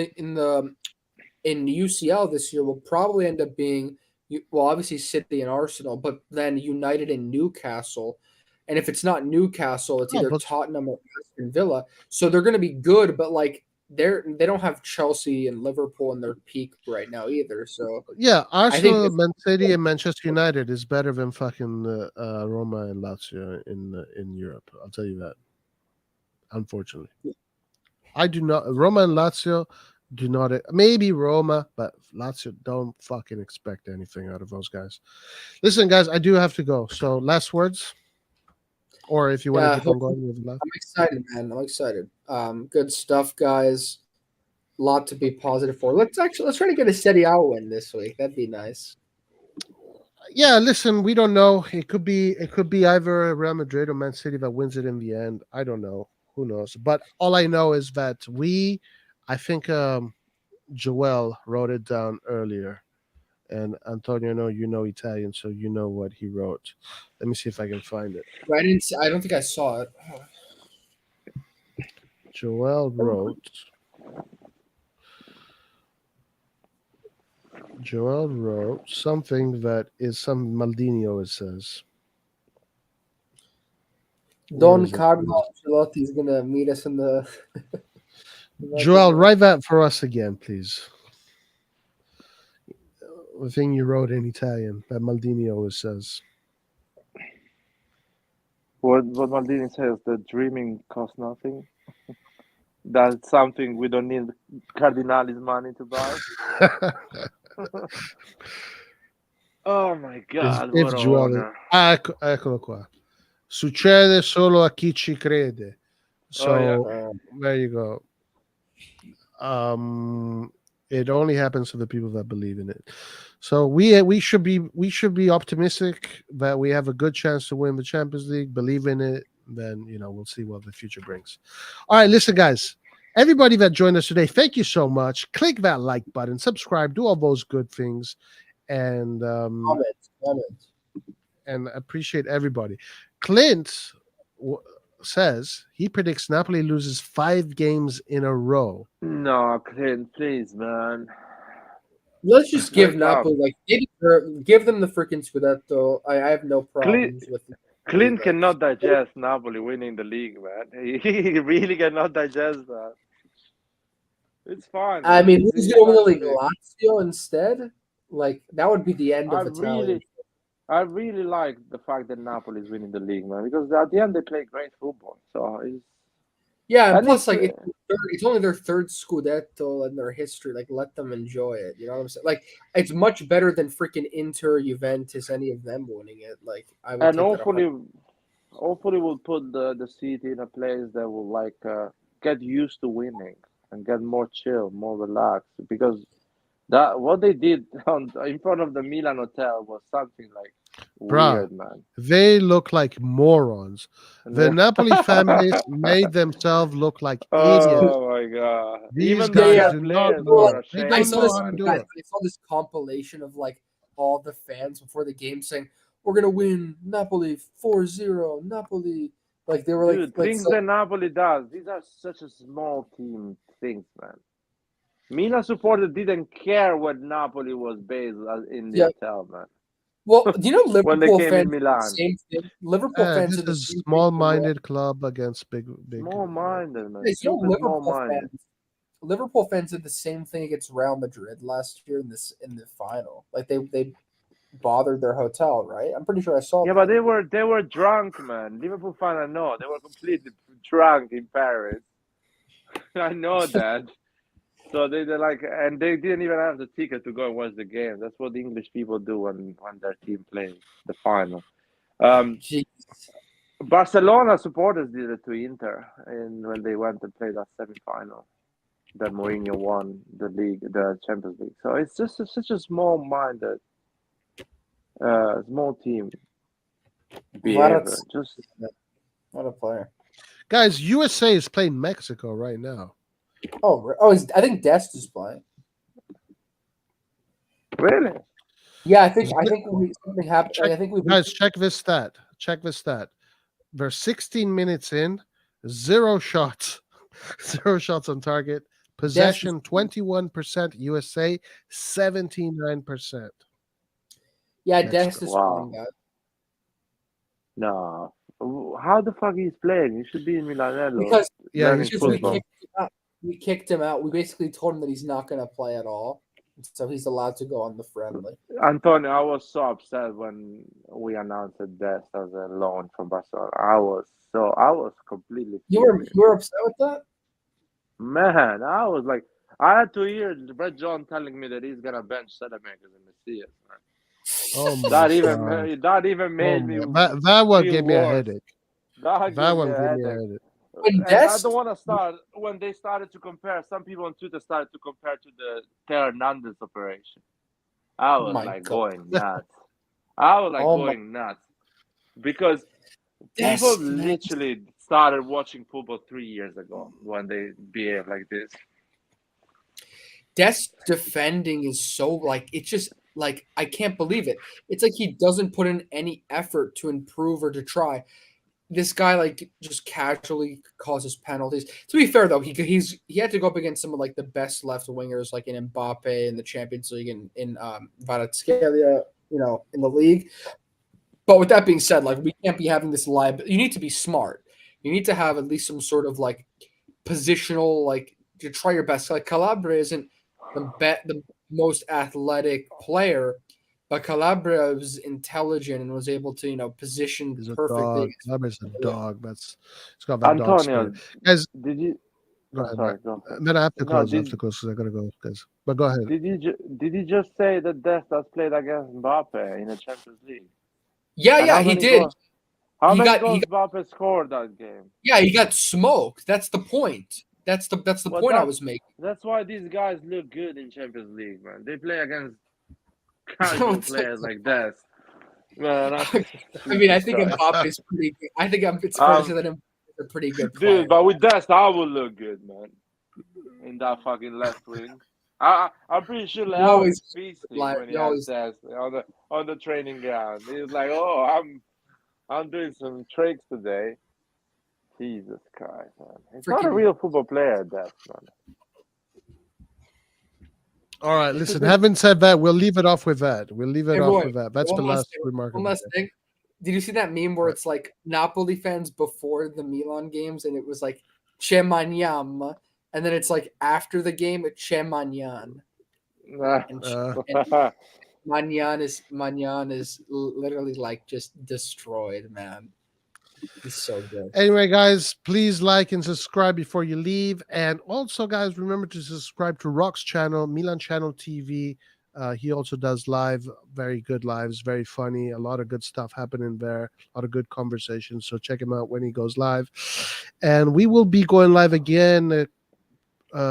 UCL this year will probably end up being. Well, obviously City and Arsenal, but then United and Newcastle. And if it's not Newcastle, it's either Tottenham or Aston Villa. So they're going to be good, but like they don't have Chelsea and Liverpool in their peak right now either. So yeah, Arsenal, Man City, and Manchester United is better than fucking Roma and Lazio in Europe. I'll tell you that. Unfortunately, I do not. Roma and Lazio. Do not, maybe Roma, but Lazio, don't fucking expect anything out of those guys. Listen, guys, I do have to go. So, last words, or if you want to keep on going with last. I'm excited, man. I'm excited. Good stuff, guys. A lot to be positive for. Let's try to get a steady out win this week. That'd be nice. Yeah, listen, we don't know. It could be either Real Madrid or Man City that wins it in the end. I don't know. Who knows? But all I know is that I think Joel wrote it down earlier, and Antonio, I know you know Italian, so you know what he wrote. Let me see if I can find it. I don't think I saw it. Joel wrote something that is some Maldinho, it says. Don Carlo Ancelotti is going to meet us in the... Joel, write that for us again, please. The thing you wrote in Italian that Maldini always says. What Maldini says, the dreaming costs nothing. That's something we don't need Cardinali's money to buy. Oh my God, what an honor. Eccolo qua. Succede solo a chi ci crede. So there you go. It only happens to the people that believe in it. So we should be optimistic that we have a good chance to win the Champions League. Believe in it. Then we'll see what the future brings. All right, listen, guys. Everybody that joined us today, thank you so much. Click that like button, subscribe, do all those good things, and comments. And appreciate everybody. Clint says he predicts Napoli loses 5 games in a row. No, Clint, please, man. Let's just give Napoli give them the freaking Scudetto. I have no problems with it. Clint cannot digest Napoli winning the league, man. He really cannot digest that. It's fine. I mean, who's going to win Lazio instead? Like that would be the end of Italian. I really like the fact that Napoli is winning the league, man, because at the end they play great football. So and plus, like it's only their 3rd Scudetto in their history. Like, let them enjoy it. You know what I'm saying? Like, it's much better than freaking Inter, Juventus, any of them winning it. Like, I would. And hopefully, we'll put the city in a place that will get used to winning and get more chill, more relaxed, because. What they did in front of the Milan hotel was something like weird, man. They look like morons. The Napoli fan base made themselves look like idiots. Oh my God! These guys do not know. I saw this compilation of like all the fans before the game saying, "We're gonna win, Napoli 4-0, Napoli." Like they were Dude, like things so, that Napoli does, these are such a small team things, man. Milan supporters didn't care what Napoli was based in the yeah. hotel, man. Well, do you know When they Liverpool came in fans did the Milan. same thing? Liverpool fans This did the is same thing to Roy. small-minded club against big. Small-minded, man. Guys, you know Super small-minded. Liverpool fans did the same thing against Real Madrid last year in the final. Like they bothered their hotel, right? I'm pretty sure I saw Yeah, that. but they were drunk, man. Liverpool fan, I know. They were completely drunk in Paris. I know that. So they're like, and they didn't even have the ticket to go and watch the game. That's what the English people do when their team plays the final. Jeez. Barcelona supporters did it to Inter, and when they went and played that semi-final, that Mourinho won the league, the Champions League. So it's just such a small-minded, small team behavior. Just What a player. Guys, USA is playing Mexico right now. I think Dest is playing. really. Yeah, I think something happened. I think we Guys, check this stat. Check this stat. They're 16 minutes in, 0 shots, 0 shots on target. Possession 21% USA, 79%. Yeah, Mexico. Dest is Wow. playing, guys. No. How the fuck he's playing? He should be in Milanello. Because learning he's football. we kicked him out. We basically told him that he's not going to play at all, so he's allowed to go on the friendly. Antonio, I was so upset when we announced that Dest as a loan from Barcelona. I was completely You furious. were upset with that? Man, I was like, I had to hear Brett John telling me that he's gonna bench Salamakers and Messias, man. Oh my That God. even made me That one feel gave me a worse. headache. That That gave me one a gave me a headache. headache. When And I Dest, don't want to start when they started to compare. Some people on Twitter started to compare to the Theo Hernandez operation. I was my like God. going nuts. I was like Oh my- going nuts because Dest, people man. literally started watching football 3 years ago when they behave like this. Dest's defending is so like it's just like I can't believe it. It's like he doesn't put in any effort to improve or to try. This guy like just casually causes penalties. To be fair though, he had to go up against some of like the best left wingers like in Mbappe in the Champions League and in Kvaratskhelia, in the league. But with that being said, like we can't be having this live. You need to be smart. You need to have at least some sort of like positional, like to try your best. Like Calabria isn't the most athletic player, but Calabria was intelligent and was able to position He's a perfectly. dog. Calabria's a dog. It's got that dog Antonio, spirit. Guys, did you? go Oh, ahead. sorry, Matt. go. Then I have to No, close. Because I gotta go, guys. But go ahead. did you just say that Dest has played against Mbappe in the Champions League? Yeah, And yeah, how he many did. goals? How He many got- goals Mbappe scored that game? Yeah, he got smoked. That's the point. That's the Well, point I was making. That's why these guys look good in Champions League, man. They play against casual players like Dest. Man, I mean, I think Jesus Christ. Mbappe is pretty good. I think it's fair to say that Mbappe is a pretty good player. Dude, but with Dest, I would look good, man. In that fucking left wing. I'm pretty sure Leao always is feasting like- when he you has always- Dest on the training ground. He's like, oh, I'm doing some tricks today. Jesus Christ, man. He's not a Freaking- real football player, Dest, man. All right, listen. Having said that, we'll leave it off with that. We'll leave it Hey, off Roy, with that. That's the one last thing, remark. One last thing. Did you see that meme where it's like Napoli fans before the Milan games and it was like C'è Magnan, and then it's like after the game it's C'è Magnan. And Magnan is literally like just destroyed, man. He's so good. Anyway, guys, please like and subscribe before you leave. And also, guys, remember to subscribe to Rock's channel, Milan Channel TV. He also does very good lives, very funny, a lot of good stuff happening there, a lot of good conversations. So check him out when he goes live. And we will be going live again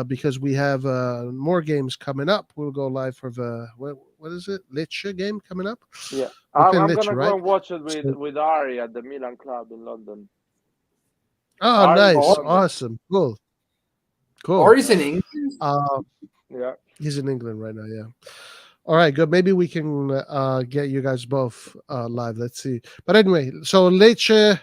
because we have more games coming up. We'll go live for the, what is it? Lecce game coming up? Yeah. We're I'm playing going Lecce, to right? go and watch it with Ari at the Milan Club in London. Oh, Ari's nice. in London. Awesome. Cool. Ari's in England? Yeah. He's in England right now, yeah. All right, good. Maybe we can get you guys both live. Let's see. But anyway, so Lecce,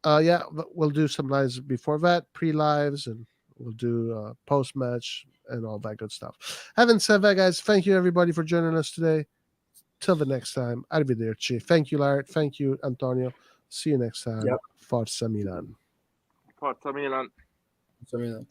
yeah, we'll do some lives before that, pre-lives, and we'll do post-match and all that good stuff. Having said that, guys, thank you everybody for joining us today. Till the next time, arrivederci. Thank you, Larry. Thank you, Antonio. See you next time. Yep. Forza Milan. Forza Milan. So,